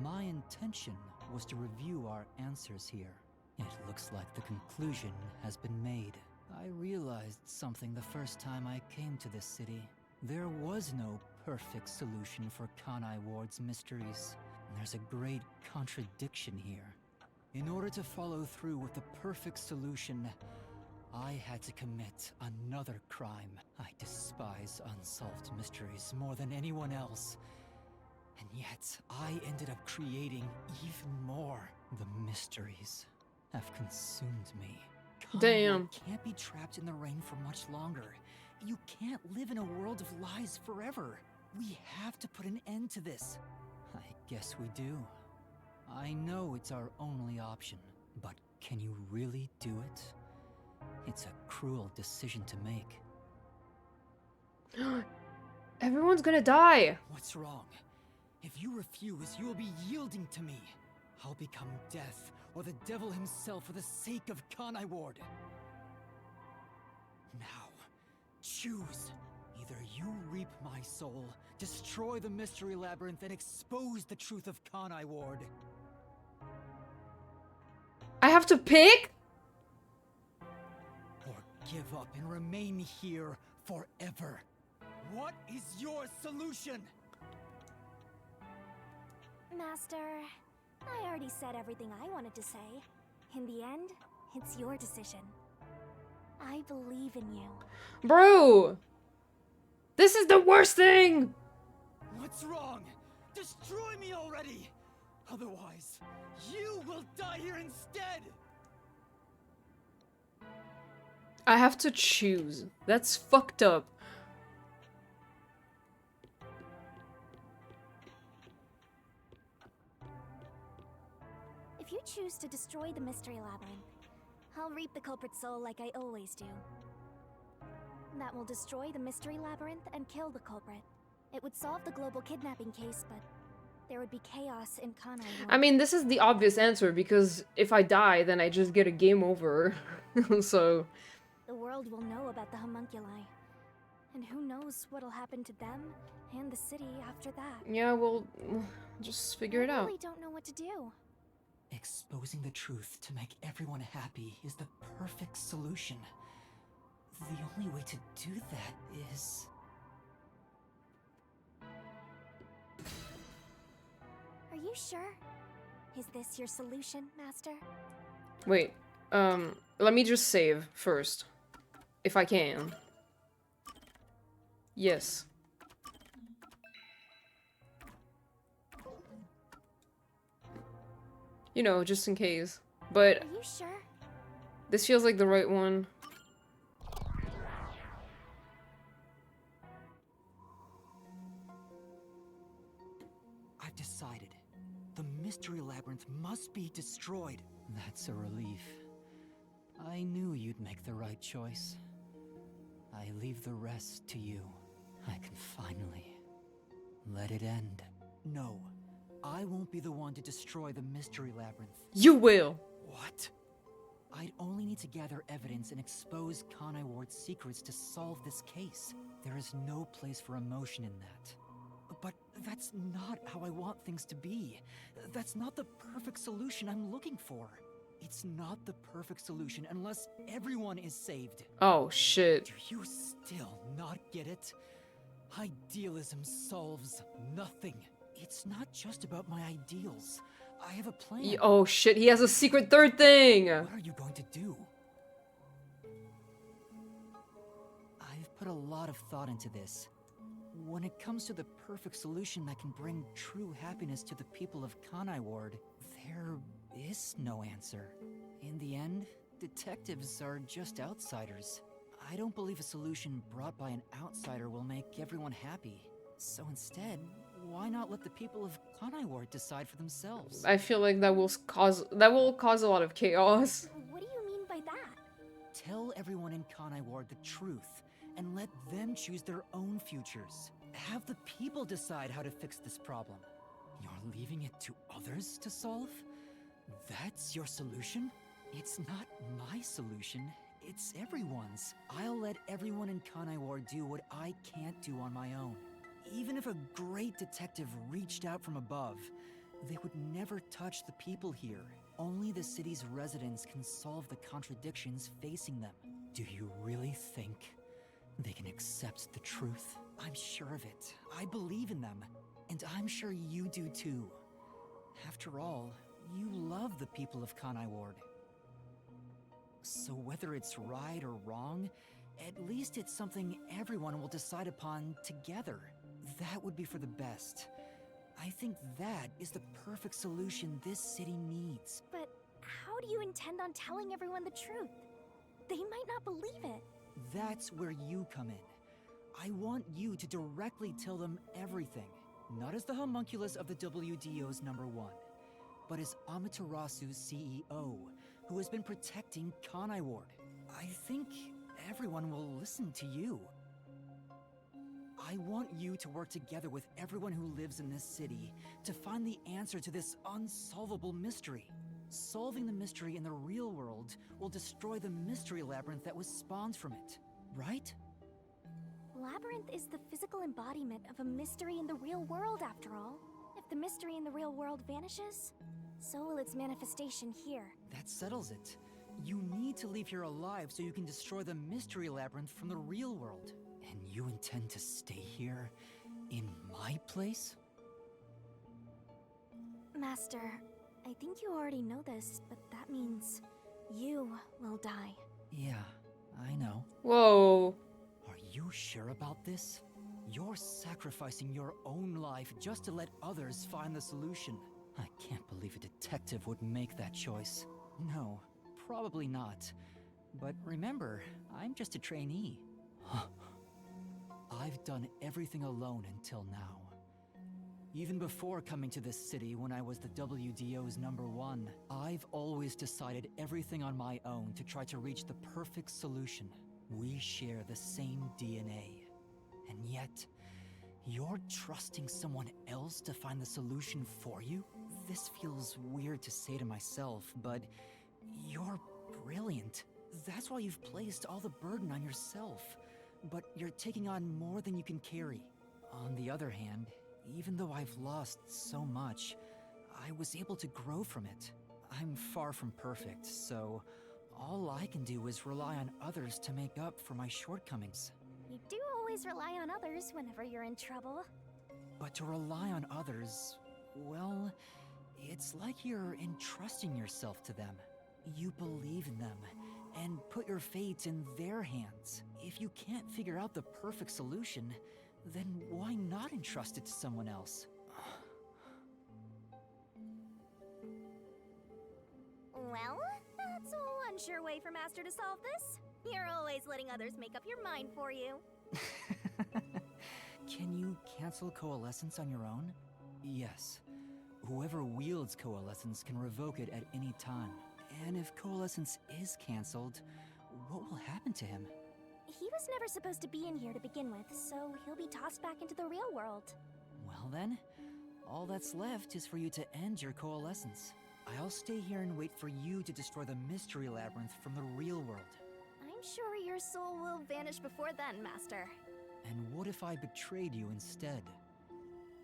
My intention was to review our answers here. It looks like the conclusion has been made. I realized something the first time I came to this city. There was no perfect solution for Kanai Ward's mysteries. There's a great contradiction here. In order to follow through with the perfect solution, I had to commit another crime. I despise unsolved mysteries more than anyone else. And yet, I ended up creating even more. The mysteries have consumed me. Damn. Kanai can't be trapped in the rain for much longer. You can't live in a world of lies forever. We have to put an end to this. I guess we do. I know it's our only option, but can you really do it? It's a cruel decision to make. Everyone's gonna die. What's wrong? If you refuse, you will be yielding to me. I'll become death, or the devil himself for the sake of Kanai Ward. Now, choose. Either you reap my soul, destroy the Mystery Labyrinth, and expose the truth of Kanai Ward. I have to pick? Or give up and remain here forever. What is your solution? Master, I already said everything I wanted to say. In the end, it's your decision. I believe in you. Bro! This is the worst thing! What's wrong? Destroy me already! Otherwise, you will die here instead! I have to choose. That's fucked up. If you choose to destroy the Mystery Labyrinth, I'll reap the culprit's soul like I always do. That will destroy the Mystery Labyrinth and kill the culprit. It would solve the global kidnapping case, but there would be chaos in Kanai. I mean, this is the obvious answer, because if I die, then I just get a game over. So... The world will know about the homunculi. And who knows what'll happen to them and the city after that. yeah, we'll just figure it I out. really don't know what to do. Exposing the truth to make everyone happy is the perfect solution. The only way to do that is... Are you sure? Is this your solution, Master? Wait, let me just save first. If I can. Yes. You know, just in case. But Are you sure? this feels like the right one. I've decided. The Mystery Labyrinth must be destroyed. That's a relief. I knew you'd make the right choice. I leave the rest to you. I can finally let it end. No, I won't be the one to destroy the Mystery Labyrinth. You will. What? I'd only need to gather evidence and expose Kanai Ward's secrets to solve this case. There is no place for emotion in that. But that's not how I want things to be. That's not the perfect solution I'm looking for. It's not the perfect solution unless everyone is saved. Oh, shit. Do you still not get it? Idealism solves nothing. It's not just about my ideals. I have a plan. Oh, shit. He has a secret third thing. What are you going to do? I've put a lot of thought into this. When it comes to the perfect solution that can bring true happiness to the people of Kanai Ward, there is no answer. In the end, detectives are just outsiders. I don't believe a solution brought by an outsider will make everyone happy. So instead, why not let the people of Kanai Ward decide for themselves? I feel like that will cause a lot of chaos. What do you mean by that? Tell everyone in Kanai Ward the truth, and let them choose their own futures. Have the people decide how to fix this problem. You're leaving it to others to solve? That's your solution? It's not my solution, it's everyone's. I'll let everyone in Kanai Ward do what I can't do on my own. Even if a great detective reached out from above, they would never touch the people here. Only the city's residents can solve the contradictions facing them. Do you really think they can accept the truth? I'm sure of it. I believe in them. And I'm sure you do too. After all, you love the people of Kanai Ward. So whether it's right or wrong, at least it's something everyone will decide upon together. That would be for the best. I think that is the perfect solution this city needs. But how do you intend on telling everyone the truth? They might not believe it. That's where you come in. I want you to directly tell them everything. Not as the homunculus of the WDO's #1, but as Amaterasu's CEO, who has been protecting Kanai Ward. I think everyone will listen to you. I want you to work together with everyone who lives in this city to find the answer to this unsolvable mystery. Solving the mystery in the real world will destroy the Mystery Labyrinth that was spawned from it, right? Labyrinth is the physical embodiment of a mystery in the real world, after all. If the mystery in the real world vanishes, so will its manifestation here. That settles it. You need to leave here alive so you can destroy the Mystery Labyrinth from the real world. And you intend to stay here, in my place? Master, I think you already know this, but that means you will die. Yeah, I know. Whoa. Are you sure about this? You're sacrificing your own life just to let others find the solution. I can't believe a detective would make that choice. No, probably not. But remember, I'm just a trainee. I've done everything alone until now. Even before coming to this city when I was the WDO's #1, I've always decided everything on my own to try to reach the perfect solution. We share the same DNA. And yet, you're trusting someone else to find the solution for you? This feels weird to say to myself, but you're brilliant. That's why you've placed all the burden on yourself. But you're taking on more than you can carry. On the other hand, even though I've lost so much, I was able to grow from it. I'm far from perfect, so all I can do is rely on others to make up for my shortcomings. You do always rely on others whenever you're in trouble. But to rely on others, well, it's like you're entrusting yourself to them. You believe in them, and put your fate in their hands. If you can't figure out the perfect solution, then why not entrust it to someone else? Well, that's one sure way for Master to solve this. You're always letting others make up your mind for you. Can you cancel coalescence on your own? Yes. Whoever wields coalescence can revoke it at any time. And if coalescence is cancelled, what will happen to him? He was never supposed to be in here to begin with, so he'll be tossed back into the real world. Well then, All that's left is for you to end your coalescence. I'll stay here and wait for you to destroy the Mystery Labyrinth from the real world. I'm sure your soul will vanish before then, Master. And what if I betrayed you instead?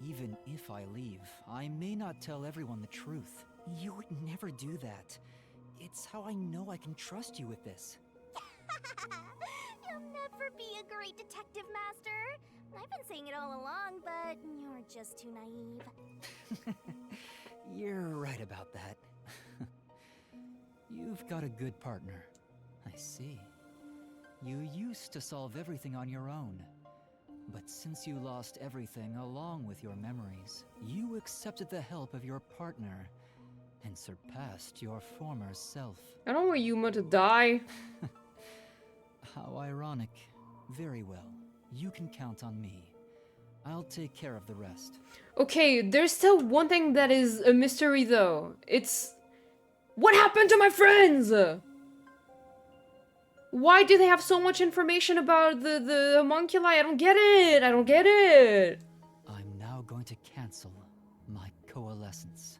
Even if I leave, I may not tell everyone the truth. You would never do that. It's how I know I can trust you with this. You'll never be a great detective, Master. I've been saying it all along, but you're just too naive. You're right about that. You've got a good partner. I see. You used to solve everything on your own. But since you lost everything along with your memories, you accepted the help of your partner and surpassed your former self. I don't want Yuma to die. How ironic. Very well. You can count on me. I'll take care of the rest. Okay, there's still one thing that is a mystery though. It's... What happened to my friends? Why do they have so much information about the homunculi? I don't get it! I don't get it! I'm now going to cancel my coalescence.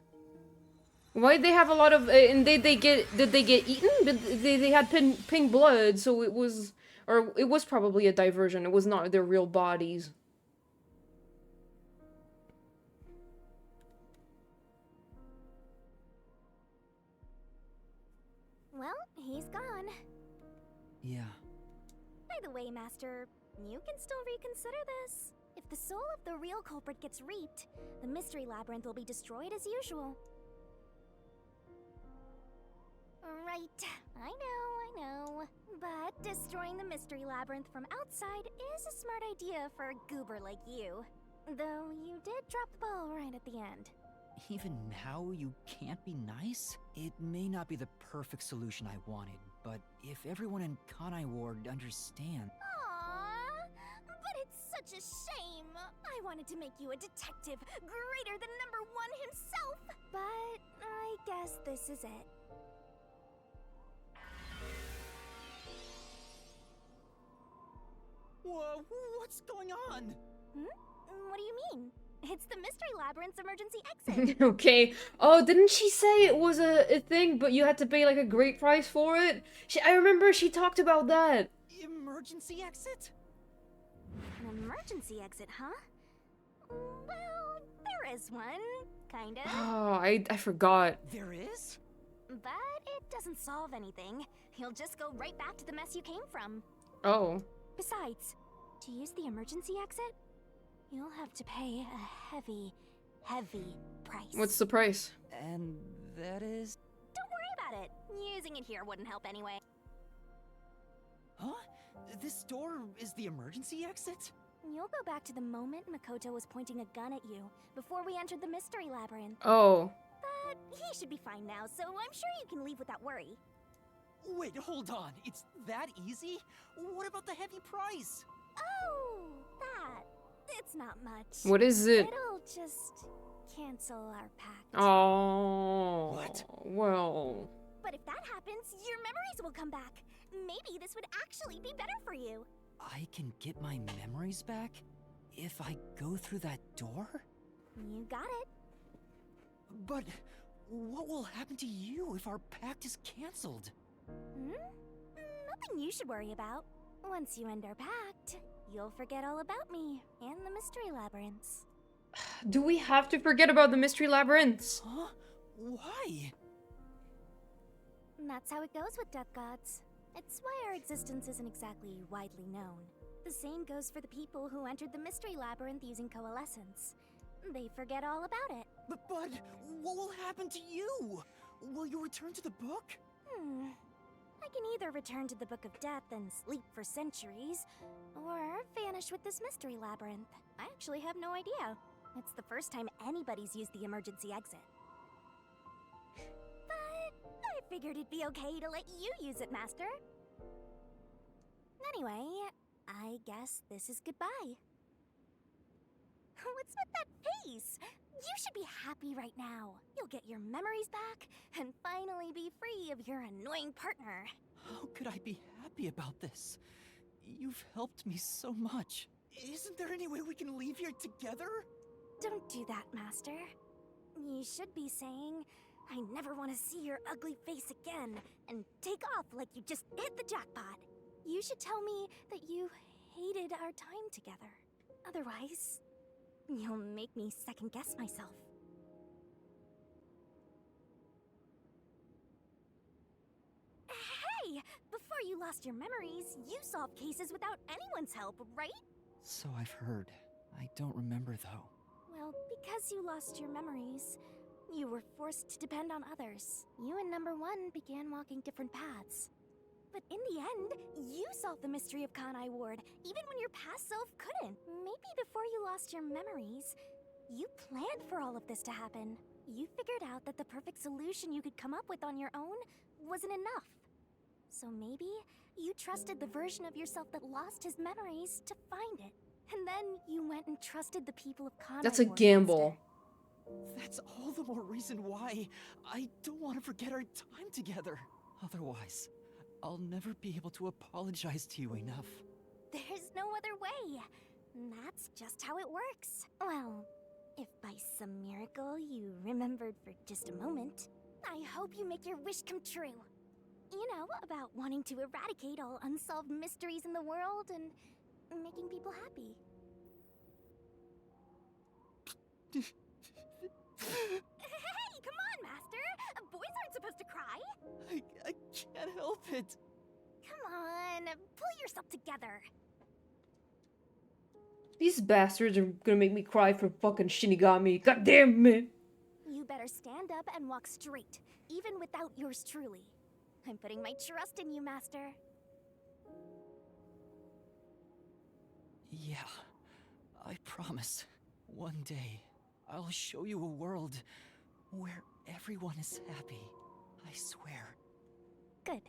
Why did they have a lot of... and did they get eaten? They had pink blood, so it was... Or it was probably a diversion. It was not their real bodies. Well, he's gone. Yeah. By the way, Master, you can still reconsider this. If the soul of the real culprit gets reaped, the Mystery Labyrinth will be destroyed as usual. Right, I know. But destroying the Mystery Labyrinth from outside is a smart idea for a goober like you. Though you did drop the ball right at the end. Even now, you can't be nice? It may not be the perfect solution I wanted, but if everyone in Kanai Ward understands... Aww, but it's such a shame. I wanted to make you a detective greater than #1 himself. But I guess this is it. Whoa, what's going on? What do you mean? It's the Mystery Labyrinth's emergency exit. Okay. Oh, didn't she say it was a thing, but you had to pay like a great price for it? I remember she talked about that. Emergency exit? An emergency exit, huh? Well, there is one, kind of. Oh, I forgot. There is? But it doesn't solve anything. You'll just go right back to the mess you came from. Oh. Besides, to use the emergency exit, you'll have to pay a heavy, heavy price. What's the price? And that is... Don't worry about it. Using it here wouldn't help anyway. Huh? This door is the emergency exit? You'll go back to the moment Makoto was pointing a gun at you, before we entered the Mystery Labyrinth. Oh. But he should be fine now, so I'm sure you can leave without worry. Wait, hold on. It's that easy? What about the heavy price? Oh, that. It's not much. What is it? It'll just cancel our pact. Oh. What? Well. But if that happens, your memories will come back. Maybe this would actually be better for you. I can get my memories back if I go through that door? You got it. But what will happen to you if our pact is cancelled? Nothing you should worry about. Once you end our pact, you'll forget all about me and the Mystery Labyrinths. Do we have to forget about the Mystery Labyrinths? Huh? Why? And that's how it goes with Death Gods. It's why our existence isn't exactly widely known. The same goes for the people who entered the Mystery Labyrinth using coalescence. They forget all about it. But what will happen to you? Will you return to the book? I can either return to the Book of Death and sleep for centuries, or vanish with this Mystery Labyrinth. I actually have no idea. It's the first time anybody's used the emergency exit. But I figured it'd be okay to let you use it, Master. Anyway, I guess this is goodbye. What's with that face? You should be happy right now. You'll get your memories back and finally be free of your annoying partner. How could I be happy about this? You've helped me so much. Isn't there any way we can leave here together? Don't do that, Master. You should be saying, I never want to see your ugly face again, and take off like you just hit the jackpot. You should tell me that you hated our time together. Otherwise, you'll make me second-guess myself. Hey! Before you lost your memories, you solved cases without anyone's help, right? So I've heard. I don't remember, though. Well, because you lost your memories, you were forced to depend on others. You and Number One began walking different paths. But in the end, you solved the mystery of Kanai Ward, even when your past self couldn't. Maybe before you lost your memories, you planned for all of this to happen. You figured out that the perfect solution you could come up with on your own wasn't enough. So maybe you trusted the version of yourself that lost his memories to find it. And then you went and trusted the people of Kanai. That's a gamble. That's all the more reason why I don't want to forget our time together. Otherwise, I'll never be able to apologize to you enough. There's no other way. That's just how it works. Well, if by some miracle you remembered for just a moment, I hope you make your wish come true. You know, about wanting to eradicate all unsolved mysteries in the world and making people happy. Hey, come on, Master! Boys aren't supposed to cry! I can't help it. Come on, pull yourself together. These bastards are gonna make me cry for fucking Shinigami. God damn it! You better stand up and walk straight, even without yours truly. I'm putting my trust in you, Master. Yeah, I promise. One day, I'll show you a world where everyone is happy. I swear. Good.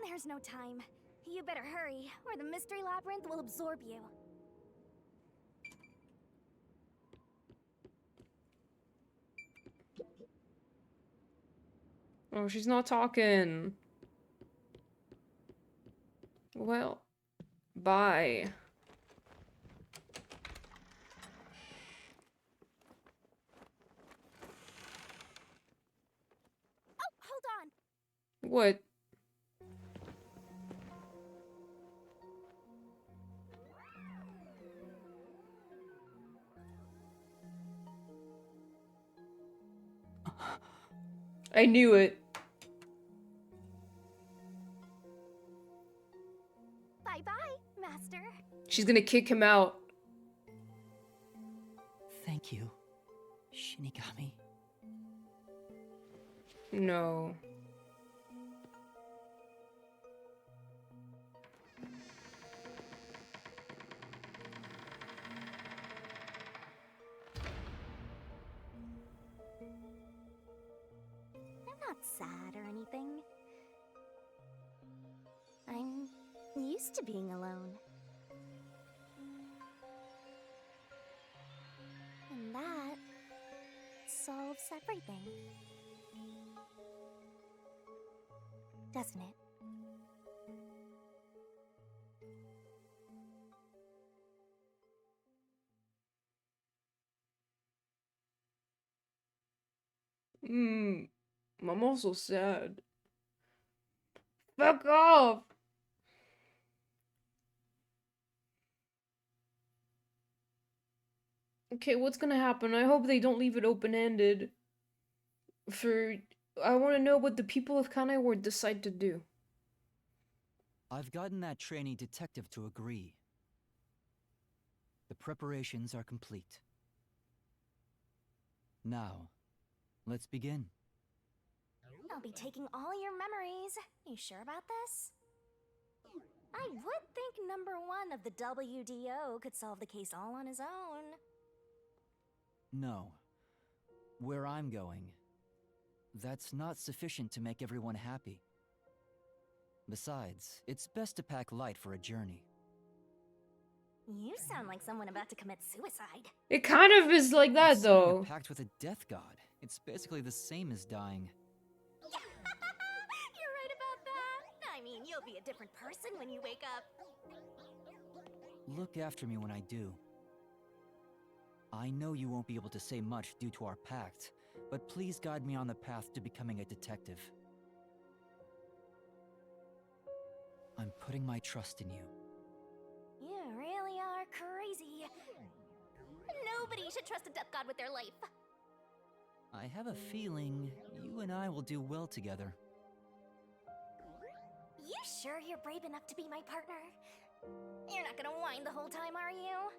There's no time. You better hurry, or the Mystery Labyrinth will absorb you. Oh, she's not talking. Well, bye. Oh, hold on. What? I knew it. Bye-bye, Master. She's gonna kick him out. Thank you, Shinigami. No. I'm not sad or anything. I'm used to being alone. And that solves everything. Doesn't it? I'm also sad. Fuck off! Okay, what's gonna happen? I hope they don't leave it open-ended. I want to know what the people of Kanai Ward decide to do. I've gotten that trainee detective to agree. The preparations are complete. Now, let's begin. I'll be taking all your memories. You sure about this? I would think number one of the WDO could solve the case all on his own. No. Where I'm going, that's not sufficient to make everyone happy. Besides, it's best to pack light for a journey. You sound like someone about to commit suicide. It kind of is like that, It's signing though. a pact with a death god. It's basically the same as dying. You're right about that. I mean, you'll be a different person when you wake up. Look after me when I do. I know you won't be able to say much due to our pact, but please guide me on the path to becoming a detective. I'm putting my trust in you. You really are crazy. Nobody should trust a death god with their life. I have a feeling you and I will do well together. You sure you're brave enough to be my partner? You're not gonna whine the whole time, are you?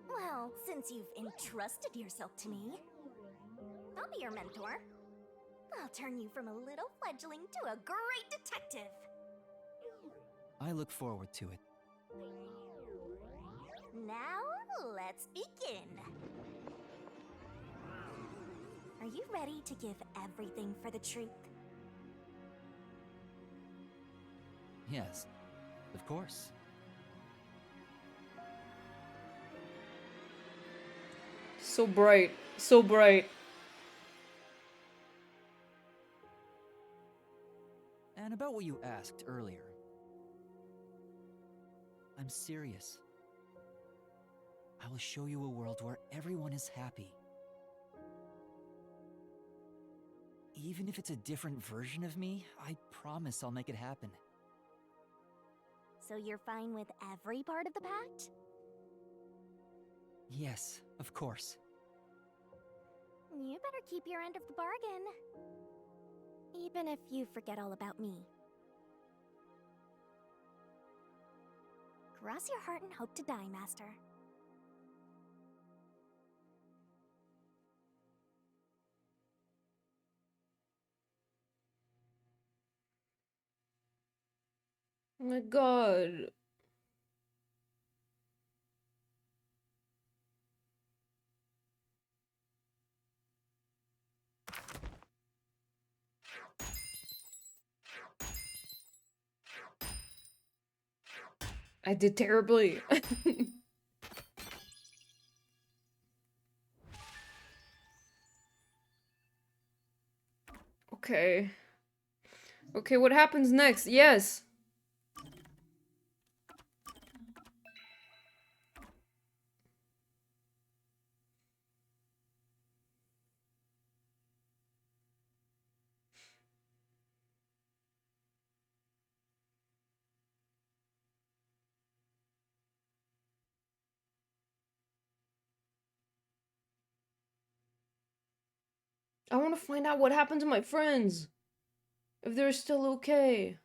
Well, since you've entrusted yourself to me, I'll be your mentor. I'll turn you from a little fledgling to a great detective. I look forward to it. Now, let's begin. Are you ready to give everything for the truth? Yes, of course. So bright. So bright. And about what you asked earlier. I'm serious. I will show you a world where everyone is happy. Even if it's a different version of me, I promise I'll make it happen. So you're fine with every part of the pact? Yes, of course. You better keep your end of the bargain. Even if you forget all about me. Cross your heart and hope to die, Master. Oh my god. I did terribly. Okay. Okay, what happens next? Yes. I want to find out what happened to my friends. If they're still okay.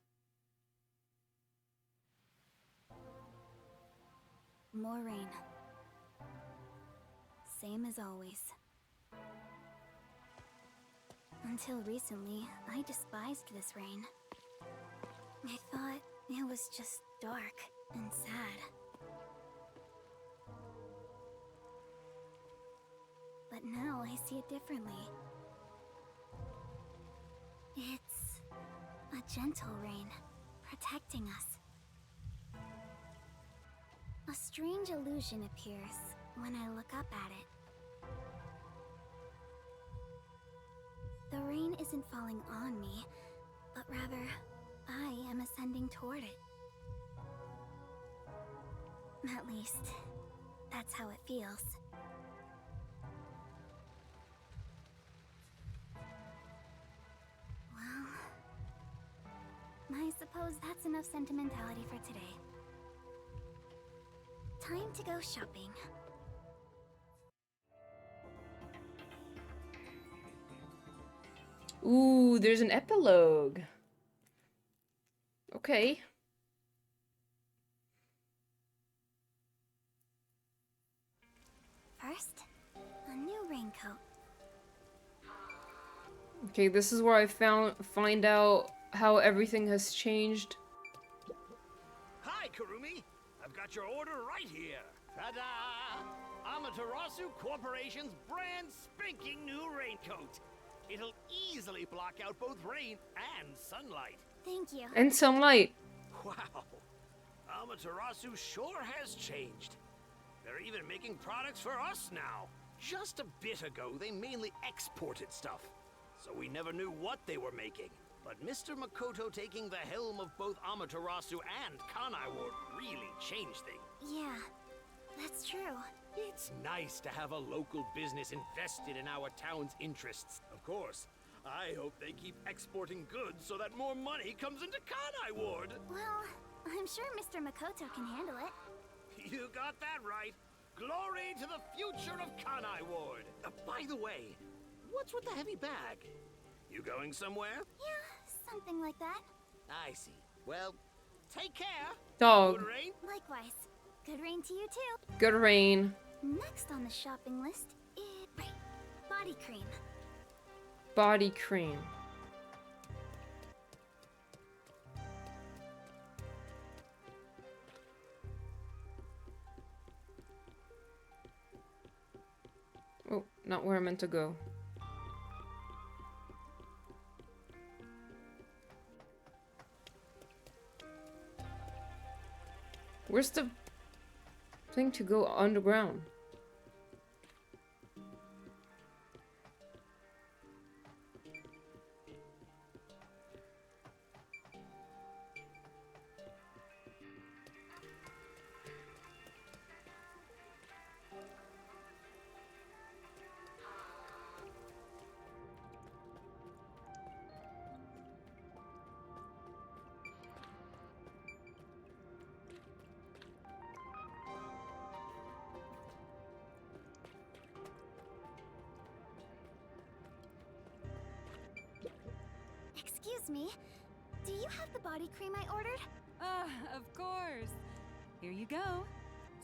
More rain. Same as always. Until recently, I despised this rain. I thought it was just dark and sad. But now I see it differently. It's a gentle rain, protecting us. A strange illusion appears when I look up at it. The rain isn't falling on me, but rather, I am ascending toward it. At least, that's how it feels. Well, I suppose that's enough sentimentality for today. Time to go shopping. Ooh, there's an epilogue. Okay. First, a new raincoat. Okay, this is where I find out how everything has changed. Hi, Kurumi. I've got your order right here. Ta-da! Amaterasu Corporation's brand spanking new raincoat. It'll easily block out both rain and sunlight. Thank you. And sunlight. Wow. Amaterasu sure has changed. They're even making products for us now. Just a bit ago, they mainly exported stuff, so we never knew what they were making. But Mr. Makoto taking the helm of both Amaterasu and Kanai Ward really changed things. Yeah, That's true. It's nice to have a local business invested in our town's interests. Of course, I hope they keep exporting goods so that more money comes into Kanai Ward. Well, I'm sure Mr. Makoto can handle it. You got that right. Glory to the future of Kanai Ward. By the way, what's with the heavy bag? You going somewhere? Yeah, something like that. I see. Well, take care. Dog. Good rain. Likewise. Good rain to you too. Good rain. Next on the shopping list is... Right. Body cream. Body cream. Oh, not where I meant to go. Where's the thing to go underground? Excuse me. Do you have the body cream I ordered? Of course. Here you go.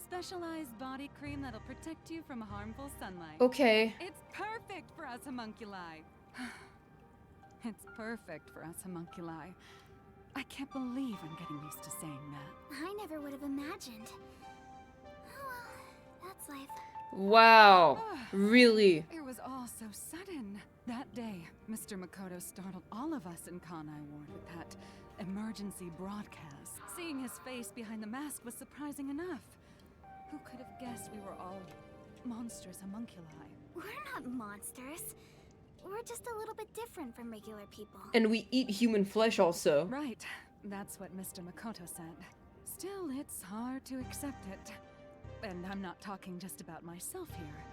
Specialized body cream that'll protect you from harmful sunlight. Okay. It's perfect for us homunculi. It's perfect for us homunculi. I can't believe I'm getting used to saying that. I never would have imagined. Oh well, that's life. Wow. Really? It was all so sudden. That day, Mr. Makoto startled all of us in Kanai Ward with that emergency broadcast. Seeing his face behind the mask was surprising enough. Who could have guessed we were all monstrous homunculi? We're not monsters. We're just a little bit different from regular people. And we eat human flesh also. Right. That's what Mr. Makoto said. Still, it's hard to accept it. And I'm not talking just about myself here.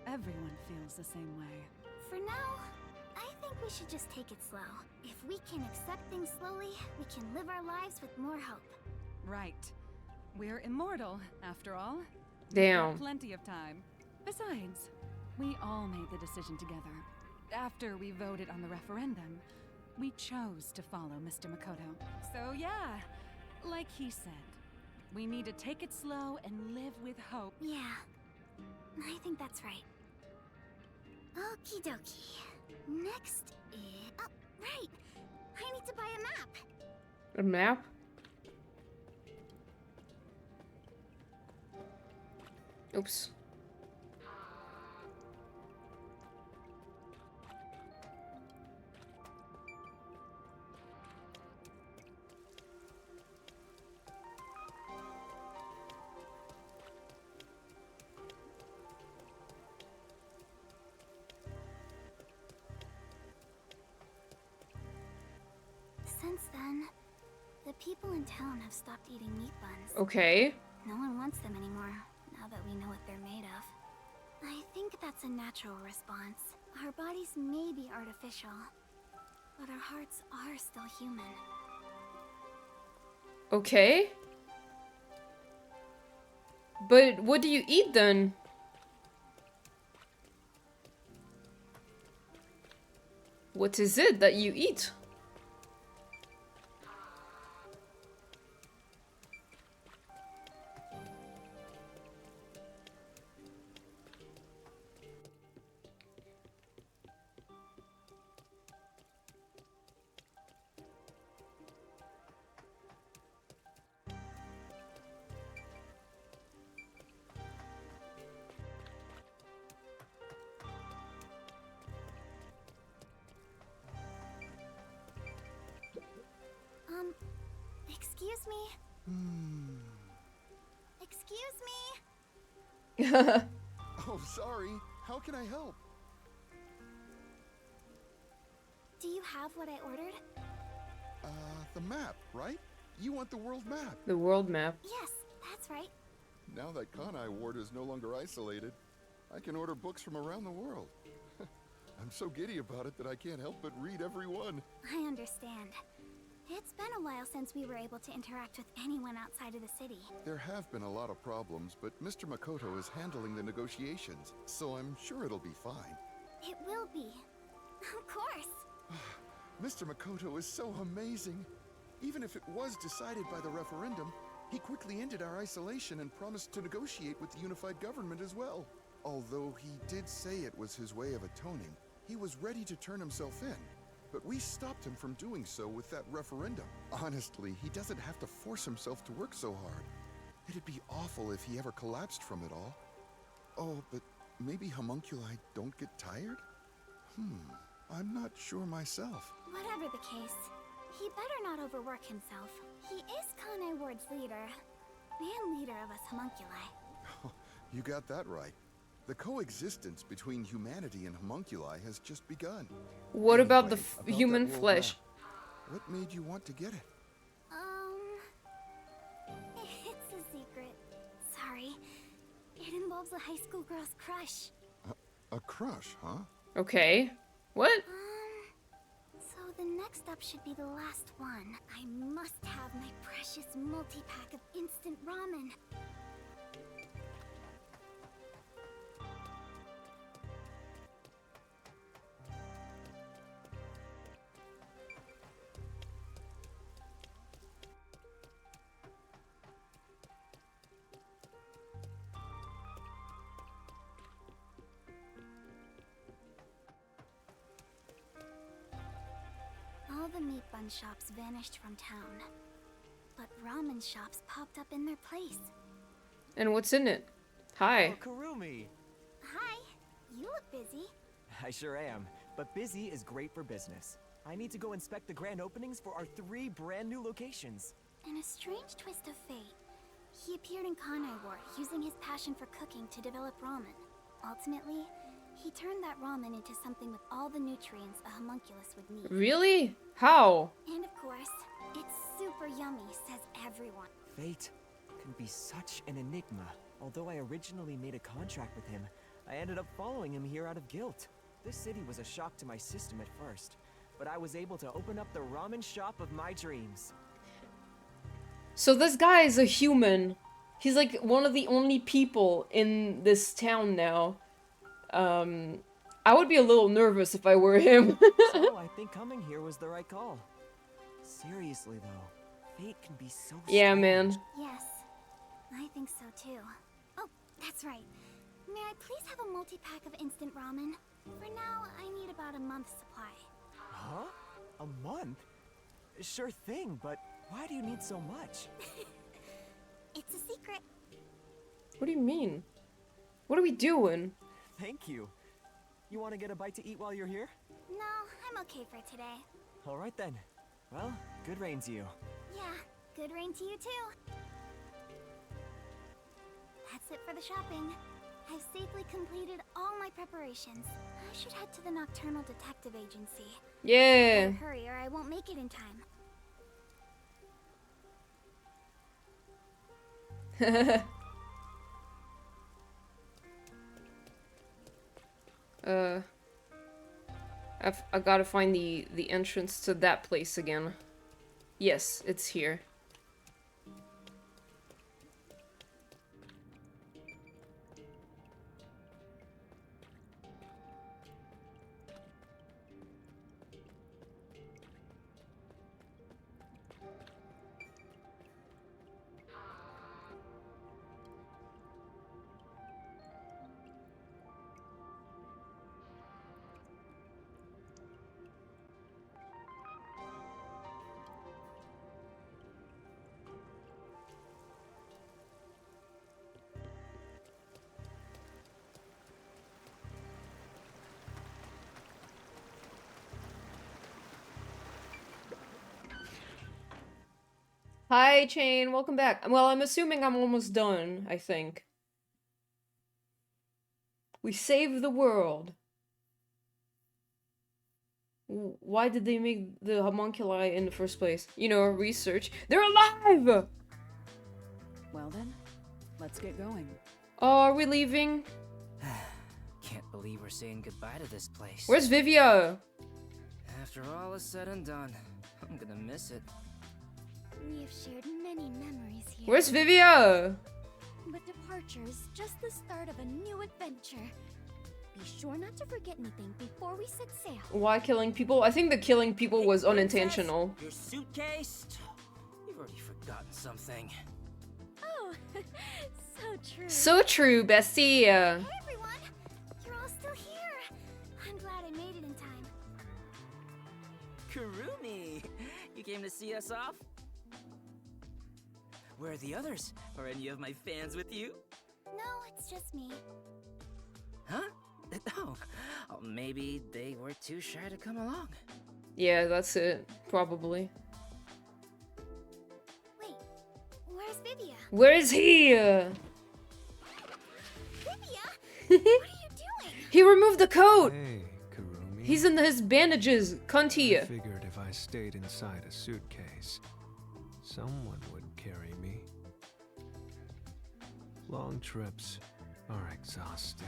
Everyone feels the same way. For now, I think we should just take it slow. If we can accept things slowly, we can live our lives with more hope. Right. We're immortal, after all. Damn. We've got plenty of time. Besides, we all made the decision together. After we voted on the referendum, we chose to follow Mr. Makoto. So yeah, like he said, we need to take it slow and live with hope. Yeah, I think that's right. Okie dokie. Next is... Oh, right! I need to buy a map! A map? Oops. Since then, the people in town have stopped eating meat buns. Okay. No one wants them anymore, now that we know what they're made of. I think that's a natural response. Our bodies may be artificial, but our hearts are still human. Okay. But what do you eat then? What is it that you eat? Excuse me? Excuse me? Oh, sorry. How can I help? Do you have what I ordered? The map, right? You want the world map? The world map. Yes, that's right. Now that Kanai Ward is no longer isolated, I can order books from around the world. I'm so giddy about it that I can't help but read every one. I understand. It's been a while since we were able to interact with anyone outside of the city. There have been a lot of problems, but Mr. Makoto is handling the negotiations, so I'm sure it'll be fine. It will be. Of course. Mr. Makoto is so amazing. Even if it was decided by the referendum, he quickly ended our isolation and promised to negotiate with the unified government as well. Although he did say it was his way of atoning, he was ready to turn himself in. But we stopped him from doing so with that referendum. Honestly, he doesn't have to force himself to work so hard. It'd be awful if he ever collapsed from it all. Oh, but maybe homunculi don't get tired? I'm not sure myself. Whatever the case, he better not overwork himself. He is Kanai Ward's leader, and leader of us homunculi. You got that right. The coexistence between humanity and homunculi has just begun. What about the About human that world flesh? map. What made you want to get it? It's a secret. Sorry. It involves a high school girl's crush. A crush, huh? Okay. What? So the next up should be the last one. I must have my precious multi-pack of instant ramen. All the meat bun shops vanished from town, but ramen shops popped up in their place. And what's in it? Hi. Oh, Kurumi! Hi, you look busy. I sure am, but busy is great for business. I need to go inspect the grand openings for our 3 brand new locations. In a strange twist of fate, he appeared in Kanai Ward using his passion for cooking to develop ramen. Ultimately, he turned that ramen into something with all the nutrients a homunculus would need. Really? How? And of course, it's super yummy, says everyone. Fate can be such an enigma. Although I originally made a contract with him, I ended up following him here out of guilt. This city was a shock to my system at first, but I was able to open up the ramen shop of my dreams. So this guy is a human. He's like one of the only people in this town now. I would be a little nervous if I were him. So I think coming here was the right call. Seriously though, fate can be so Yeah, strange. man. Yes, I think so too. Oh, that's right. May I please have a multi-pack of instant ramen? For now, I need about a month's supply. Huh? A month? Sure thing, but why do you need so much? It's a secret. What do you mean? What are we doing? Thank you. You want to get a bite to eat while you're here? No, I'm okay for today. All right then. Well, good rain to you. Yeah, good rain to you too. That's it for the shopping. I've safely completed all my preparations. I should head to the Nocturnal Detective Agency. Yeah. Better hurry or I won't make it in time. I gotta find the entrance to that place again. Yes, it's here. Hi, Chain. Welcome back. Well, I'm assuming I'm almost done, I think. We saved the world. Why did they make the homunculi in the first place? You know, research. They're alive! Well then, Let's get going. Oh, are we leaving? Can't believe we're saying goodbye to this place. Where's Vivia? After all is said and done, I'm gonna miss it. We have shared many memories here. Where's Vivia? But departure is just the start of a new adventure. Be sure not to forget anything before we set sail. Why killing people? I think the killing people was unintentional. Your suitcase? You've already forgotten something. Oh, so true. So true, bestie. Hey everyone! You're all still here! I'm glad I made it in time. Kurumi! You came to see us off? Where are the others? Are any of my fans with you? No, it's just me. Huh? Oh, maybe they were too shy to come along. Yeah, that's it. Probably. Wait, where's Vivia? Where is he? Vivia? What are you doing? He removed the coat! Hey, Kurumi. He's in his bandages, cunty. I figured if I stayed inside a suitcase, someone would carry me. Long trips are exhausting.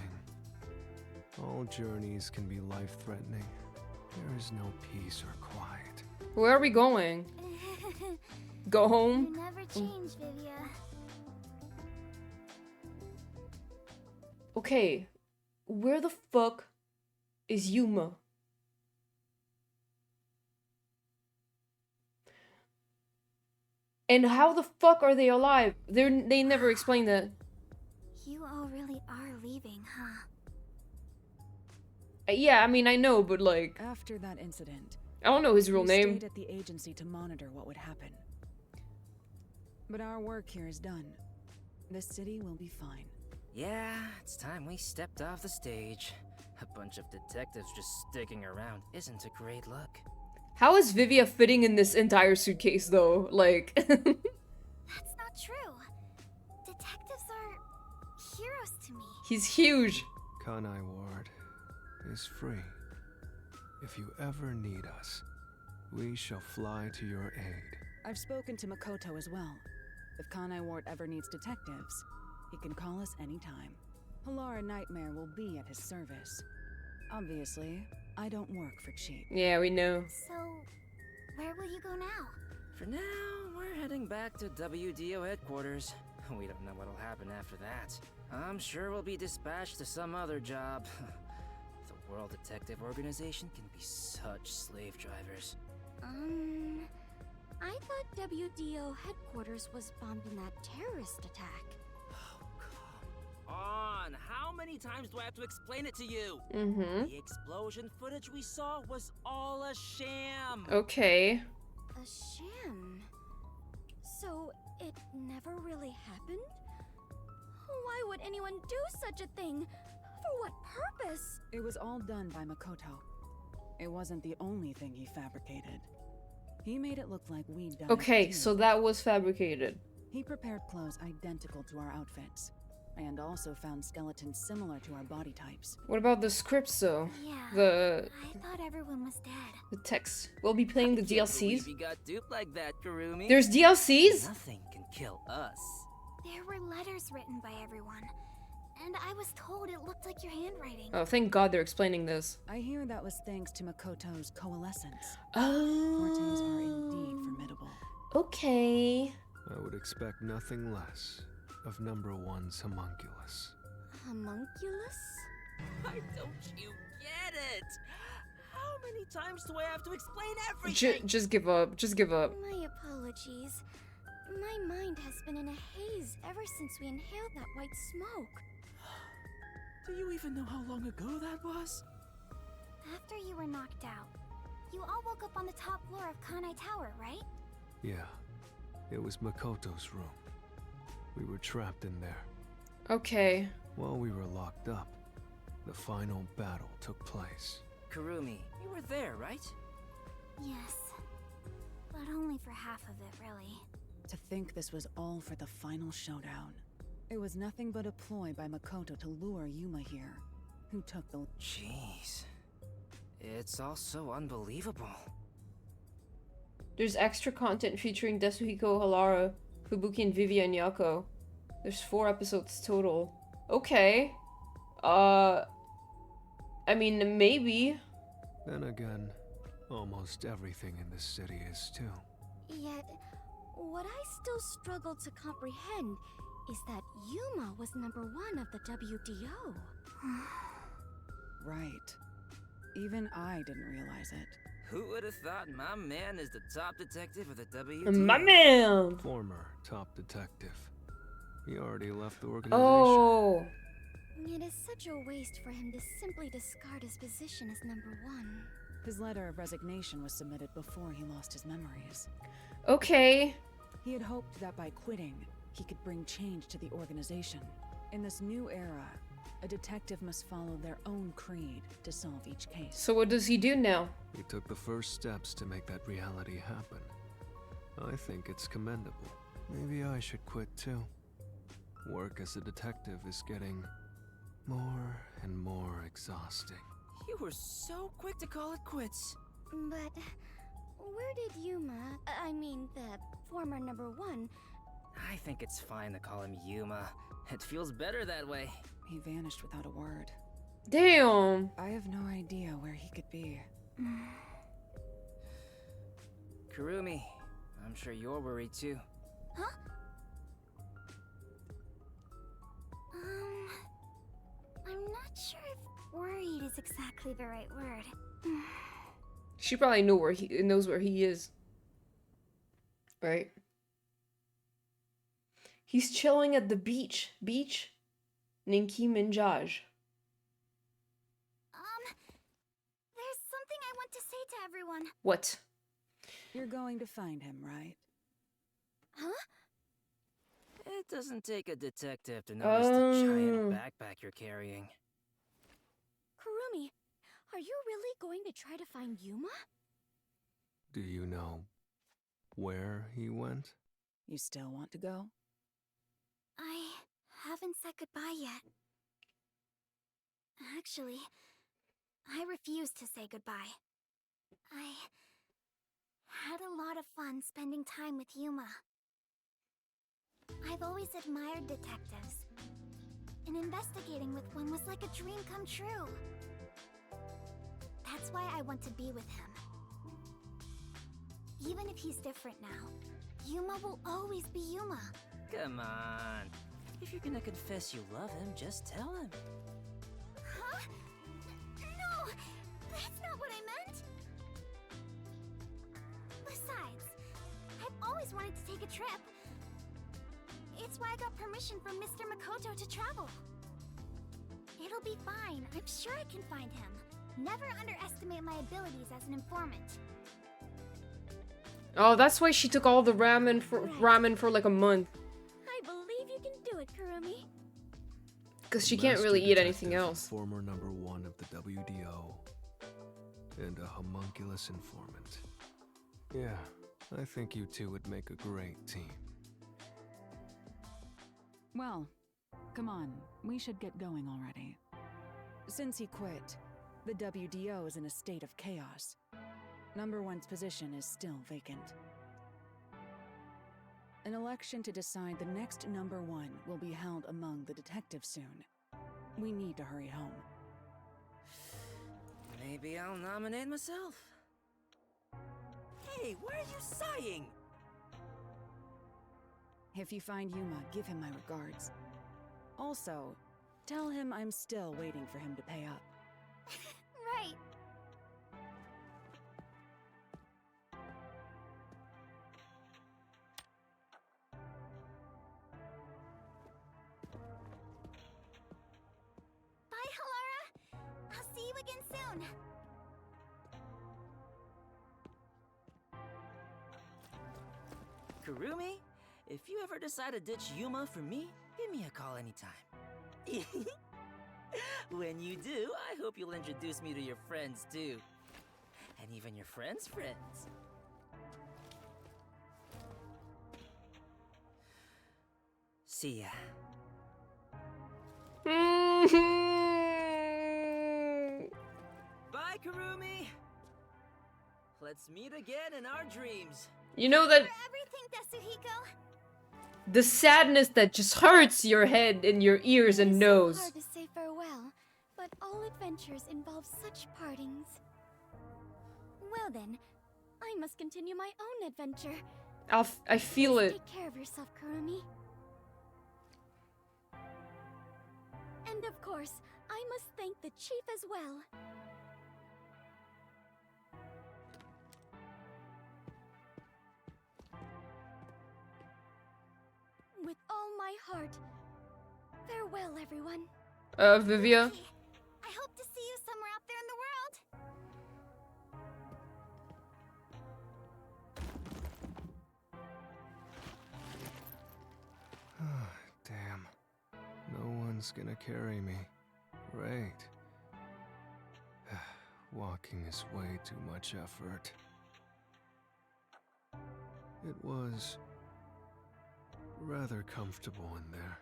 All journeys can be life-threatening. There is no peace or quiet. Where are we going? Go You home? never change, Vivia. Okay. Where the fuck is Yuma? And how the fuck are they alive? They never explained that. You all really are leaving, huh? Yeah, I mean, I know, but like... After that incident, I don't know his real we name. stayed at the agency to monitor what would happen. But our work here is done. This city will be fine. Yeah, it's time we stepped off the stage. A bunch of detectives just sticking around isn't a great look. How is Vivia fitting in this entire suitcase, though? Like... That's not true. Detectives are heroes to me. He's huge. Kanai Ward is free. If you ever need us, we shall fly to your aid. I've spoken to Makoto as well. If Kanai Ward ever needs detectives, he can call us anytime. Halara Nightmare will be at his service. Obviously, I don't work for cheap. Yeah, we know. So, where will you go now? For now, we're heading back to WDO headquarters. We don't know what'll happen after that. I'm sure we'll be dispatched to some other job. The World Detective Organization can be such slave drivers. I thought WDO headquarters was bombed in that terrorist attack. On! How many times do I have to explain it to you? Mm-hmm. The explosion footage we saw was all a sham! Okay. A sham? So, it never really happened? Why would anyone do such a thing? For what purpose? It was all done by Makoto. It wasn't the only thing he fabricated. He made it look like we died. Okay, too. so that was fabricated. He prepared clothes identical to our outfits, and also found skeletons similar to our body types. What about the scripts, though? Yeah, I thought everyone was dead. The text. We'll be playing the Can't DLCs. believe you got duped like that, Kurumi. There's DLCs? Nothing can kill us. There were letters written by everyone, and I was told it looked like your handwriting. Oh, thank God they're explaining this. I hear that was thanks to Makoto's coalescence. Oh. Fortes are indeed formidable. Okay. I would expect nothing less of number one's homunculus. Homunculus? Why don't you get it? How many times do I have to explain everything? Just give up. Just give up. My apologies. My mind has been in a haze ever since we inhaled that white smoke. Do you even know how long ago that was? After you were knocked out, you all woke up on the top floor of Kanai Tower, right? Yeah, it was Makoto's room. We were trapped in there. Okay. While we were locked up, the final battle took place. Kurumi, you were there, right? Yes, but only for half of it, really. To think this was all for the final showdown. It was nothing but a ploy by Makoto to lure Yuma here, who took the... Jeez. It's all so unbelievable. There's extra content featuring Desuhiko, Halara, Fubuki, and Vivia and Yako. There's 4 episodes total. Okay. I mean, maybe. Then again, almost everything in this city is too. Yet, what I still struggle to comprehend is that Yuma was #1 of the WDO. Right. Even I didn't realize it. Who would have thought my man is the top detective of the WDO? My man! Former top detective. He already left the organization. Oh! It is such a waste for him to simply discard his position as #1. His letter of resignation was submitted before he lost his memories. Okay. He had hoped that by quitting, he could bring change to the organization. In this new era, a detective must follow their own creed to solve each case. So what does he do now? He took the first steps to make that reality happen. I think it's commendable. Maybe I should quit too. Work as a detective is getting more and more exhausting. You were so quick to call it quits. But where did Yuma, I mean the former #1, I think it's fine to call him Yuma. It feels better that way. He vanished without a word. Damn. I have no idea where he could be. Kurumi, I'm sure you're worried too. Huh? I'm not sure if worried is exactly the right word. She probably knows where he is. Right? He's chilling at the beach. Beach? Ninki Minjaj. There's something I want to say to everyone. What? You're going to find him, right? Huh? It doesn't take a detective to notice the giant backpack you're carrying. Kurumi, are you really going to try to find Yuma? Do you know where he went? You still want to go? I haven't said goodbye yet. Actually, I refuse to say goodbye. I had a lot of fun spending time with Yuma. I've always admired detectives, and investigating with one was like a dream come true. That's why I want to be with him. Even if he's different now, Yuma will always be Yuma. Come on. If you're gonna confess you love him, just tell him. Huh? No! That's not what I meant! Besides, I've always wanted to take a trip. It's why I got permission from Mr. Makoto to travel. It'll be fine. I'm sure I can find him. Never underestimate my abilities as an informant. Oh, that's why she took all the ramen for like a month. I believe you can do it, Kurumi. Because she can't really eat anything else. Former #1 of the WDO. And a homunculus informant. Yeah, I think you two would make a great team. Well, come on. We should get going already. Since he quit, the WDO is in a state of chaos. #1's position is still vacant. An election to decide the next #1 will be held among the detectives soon. We need to hurry home. Maybe I'll nominate myself. Hey, why are you sighing? If you find Yuma, give him my regards. Also, tell him I'm still waiting for him to pay up. Right. Bye, Halara. I'll see you again soon. Kurumi, if you ever decide to ditch Yuma for me, give me a call anytime. When you do, I hope you'll introduce me to your friends too. And even your friends' friends. See ya. Bye, Kurumi! Let's meet again in our dreams. You know that... For everything, Tetsuhiko. The sadness that just hurts your head and your ears and nose. It's so hard to say farewell, but all adventures involve such partings. Well then, I must continue my own adventure. I feel it. Take care of yourself, Kurumi. And of course, I must thank the chief as well. With all my heart. Farewell, everyone. Vivia. Okay. I hope to see you somewhere out there in the world. Damn. No one's gonna carry me. Great. Walking is way too much effort. It was rather comfortable in there.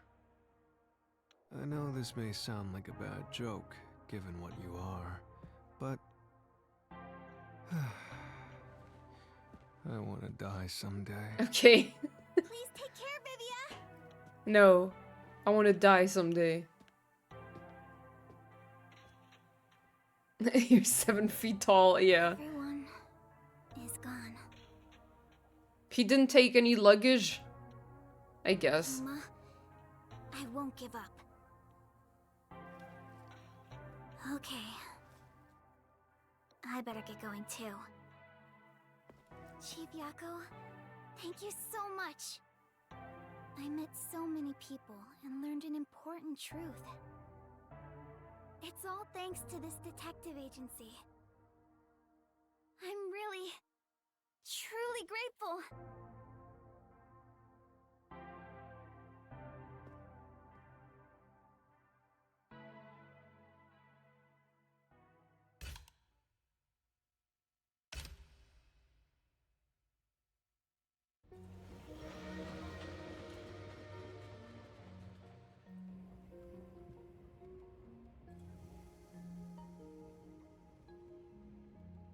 I know this may sound like a bad joke, given what you are, but I want to die someday. Okay. Please take care, Vivia. No. I want to die someday. You're 7 feet tall, yeah. Everyone is gone. He didn't take any luggage? I guess. Mama, I won't give up. Okay. I better get going too. Chief Yako, thank you so much. I met so many people and learned an important truth. It's all thanks to this detective agency. I'm really, truly grateful.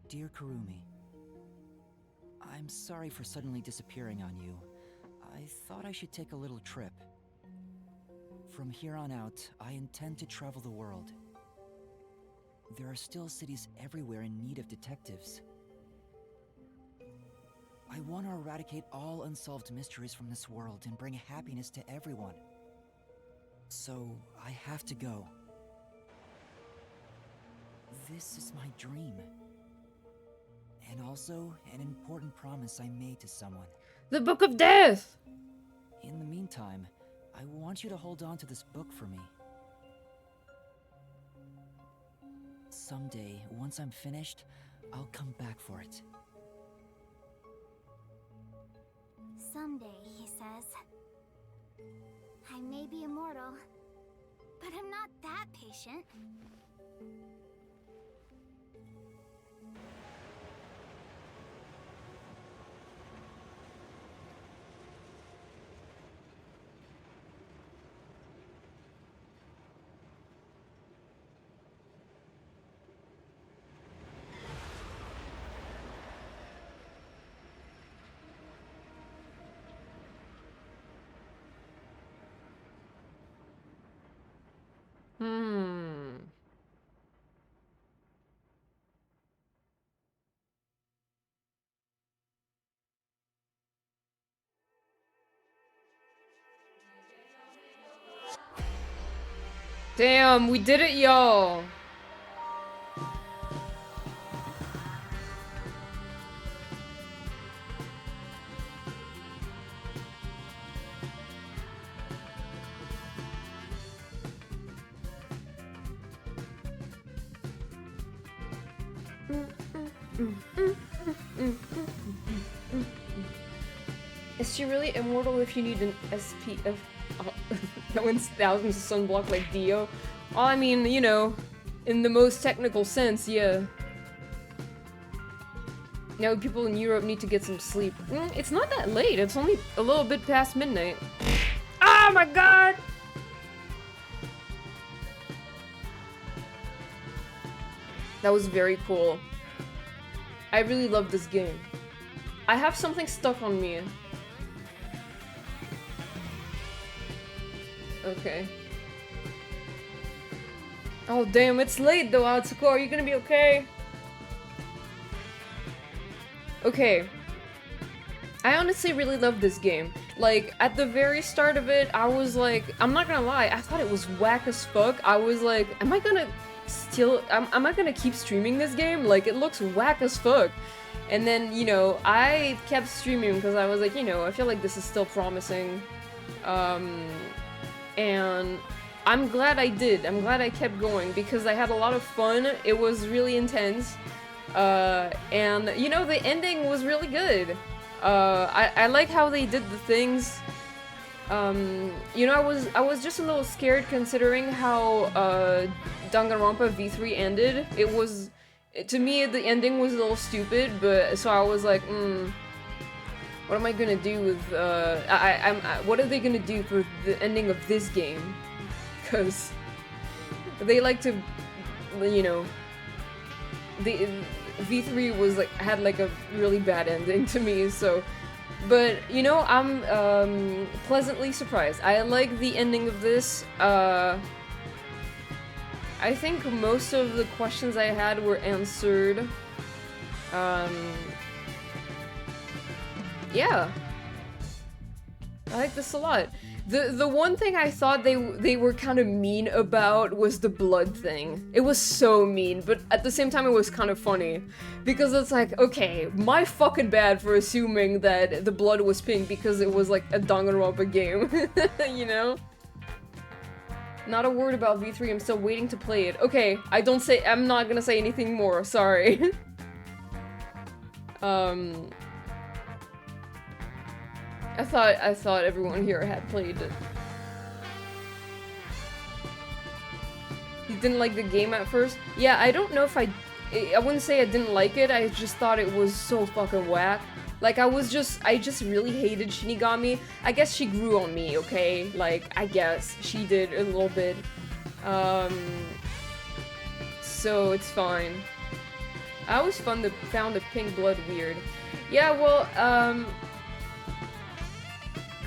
Dear Kurumi, I'm sorry for suddenly disappearing on you. I thought I should take a little trip. From here on out, I intend to travel the world. There are still cities everywhere in need of detectives. I want to eradicate all unsolved mysteries from this world and bring happiness to everyone. So, I have to go. This is my dream. And also, an important promise I made to someone. The Book of Death! In the meantime, I want you to hold on to this book for me. Someday, once I'm finished, I'll come back for it. Someday, he says. I may be immortal, but I'm not that patient. Damn, we did it, y'all. Is she really immortal if you need an SPF that wins thousands of sunblock like Dio? Well, I mean, you know, in the most technical sense, yeah. Now people in Europe need to get some sleep. It's not that late, it's only a little bit past midnight. Oh my god! That was very cool. I really love this game. I have something stuck on me. Okay. Oh damn, it's late though, Atsuko. Are you gonna be okay? Okay. I honestly really love this game. Like, at the very start of it, I was like, I'm not gonna lie, I thought it was whack as fuck. I was like, am I gonna keep streaming this game? Like, it looks whack as fuck. And then, you know, I kept streaming because I was like, you know, I feel like this is still promising. And I'm glad I did. I'm glad I kept going because I had a lot of fun. It was really intense. And, you know, the ending was really good. I like how they did the things. You know, I was just a little scared considering how Danganronpa V3 ended. It was, to me, the ending was a little stupid, but so I was like, what am I gonna do with what are they gonna do for the ending of this game? Because they like to, you know, the V3 was like had like a really bad ending to me, so but you know, I'm pleasantly surprised. I like the ending of this. I think most of the questions I had were answered. Yeah. I like this a lot. The one thing I thought they were kind of mean about was the blood thing. It was so mean, but at the same time it was kind of funny. Because it's like, okay, my fucking bad for assuming that the blood was pink because it was like a Danganronpa game, you know? Not a word about V3, I'm still waiting to play it. Okay, I'm not gonna say anything more, sorry. I thought everyone here had played it. You didn't like the game at first? Yeah, I don't know if I wouldn't say I didn't like it, I just thought it was so fucking whack. Like, I just really hated Shinigami. I guess she grew on me, okay? Like, I guess she did a little bit. So it's fine. I always found the pink blood weird. Yeah, well,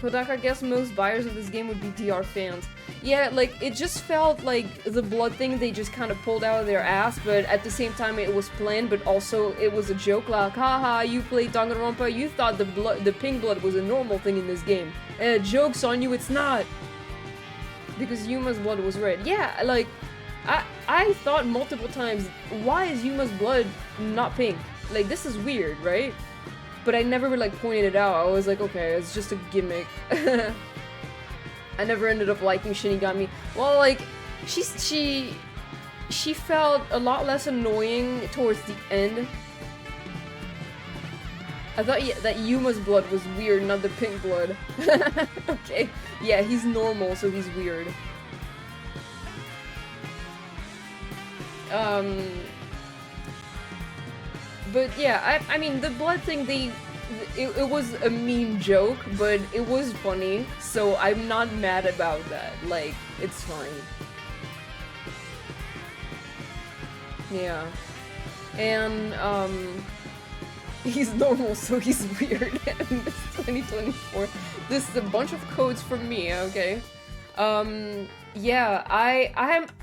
Kodak, I guess most buyers of this game would be DR fans. Yeah, like, it just felt like the blood thing they just kind of pulled out of their ass, but at the same time it was planned, but also it was a joke, like, haha, you played Danganronpa, you thought the pink blood was a normal thing in this game. Joke's on you, it's not! Because Yuma's blood was red. Yeah, like, I thought multiple times, why is Yuma's blood not pink? Like, this is weird, right? But I never, like, pointed it out. I was like, okay, it's just a gimmick. I never ended up liking Shinigami. Well, like, she felt a lot less annoying towards the end. I thought that Yuma's blood was weird, not the pink blood. Okay, yeah, he's normal, so he's weird. But yeah, I mean, the blood thing, it was a mean joke, but it was funny, so I'm not mad about that. Like, it's fine. Yeah. And, he's normal, so he's weird. And this 2024. This is a bunch of codes from me, okay? Yeah, I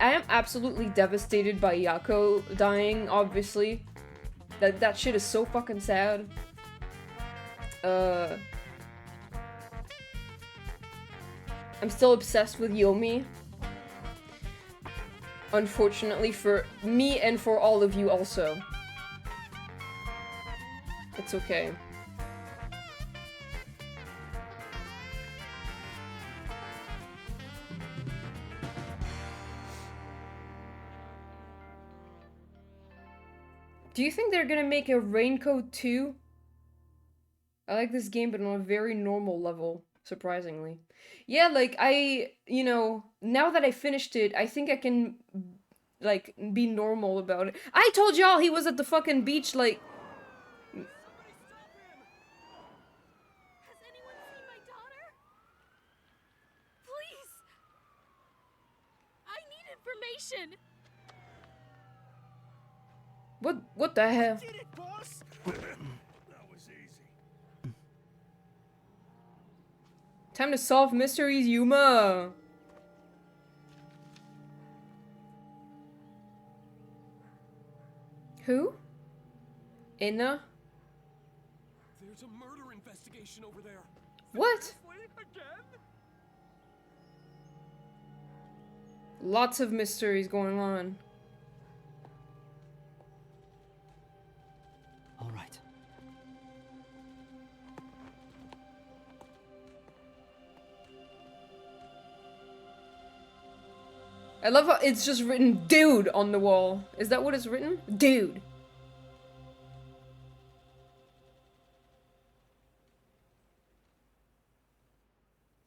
am absolutely devastated by Yako dying, obviously. That shit is so fucking sad. I'm still obsessed with Yomi. Unfortunately for me and for all of you also. It's okay. Do you think they're gonna make a Raincoat 2? I like this game, but on a very normal level, surprisingly. Yeah, like, you know, now that I finished it, I think I can, like, be normal about it. I told y'all he was at the fucking beach, like... Has anyone seen my daughter? Please! I need information! What the hell? Did it, boss? That was easy. Time to solve mysteries, Yuma! Who? Inna? There's a murder investigation over there. What? Lots of mysteries going on. All right. I love how it's just written dude on the wall. Is that what it's written? Dude.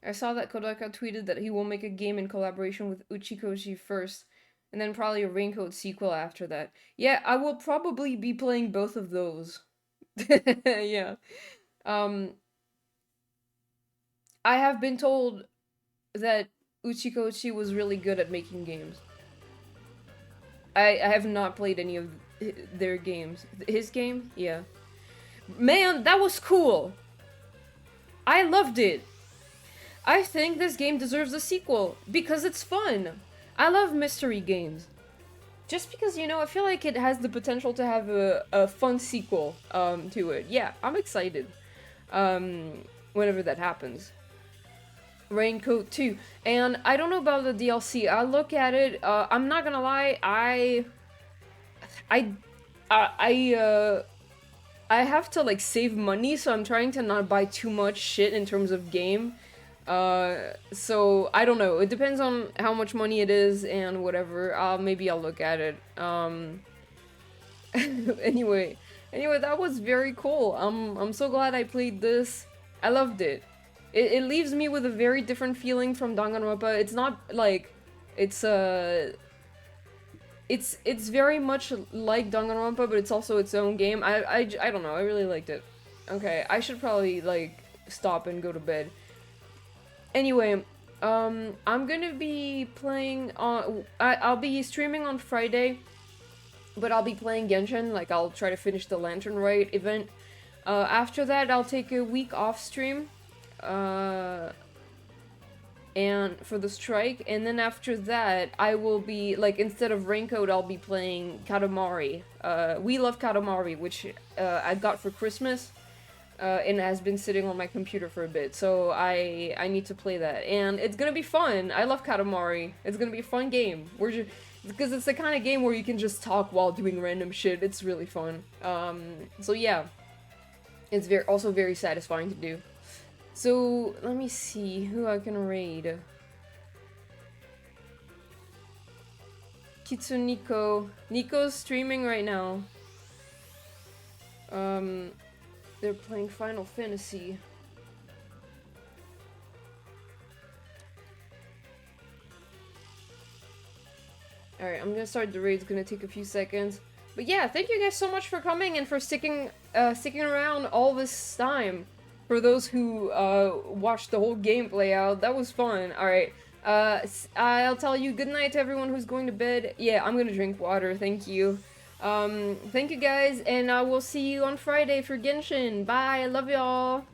I saw that Kodaka tweeted that he will make a game in collaboration with Uchikoshi first, and then probably a Raincoat sequel after that. Yeah, I will probably be playing both of those. Yeah. I have been told that Uchikoshi was really good at making games. I have not played any of their games. His game? Yeah. Man, that was cool! I loved it! I think this game deserves a sequel, because it's fun! I love mystery games. Just because, you know, I feel like it has the potential to have a fun sequel to it. Yeah, I'm excited. Whenever that happens. Raincoat 2. And I don't know about the DLC. I'll look at it. I'm not gonna lie, I have to like save money, so I'm trying to not buy too much shit in terms of game. So I don't know. It depends on how much money it is and whatever. Maybe I'll look at it. Anyway, that was very cool. I'm so glad I played this. I loved it. It leaves me with a very different feeling from Danganronpa. It's not like it's very much like Danganronpa, but it's also its own game. I don't know. I really liked it. Okay, I should probably like stop and go to bed. Anyway, I'm gonna be playing on. I'll be streaming on Friday, but I'll be playing Genshin. Like I'll try to finish the Lantern Rite event. After that, I'll take a week off stream. And for the strike, and then after that, I will be, like, instead of Raincoat, I'll be playing Katamari. We Love Katamari, which I got for Christmas, and has been sitting on my computer for a bit, so I need to play that. And it's gonna be fun. I love Katamari. It's gonna be a fun game. Because it's the kind of game where you can just talk while doing random shit. It's really fun. So yeah. It's also very satisfying to do. So, let me see who I can raid. Kitsuniko. Nico's streaming right now. They're playing Final Fantasy. Alright, I'm gonna start the raid. It's gonna take a few seconds. But yeah, thank you guys so much for coming and for sticking around all this time. For those who watched the whole gameplay out, that was fun. Alright, I'll tell you good night to everyone who's going to bed. Yeah, I'm gonna drink water, thank you. Thank you guys, and I will see you on Friday for Genshin. Bye, I love y'all.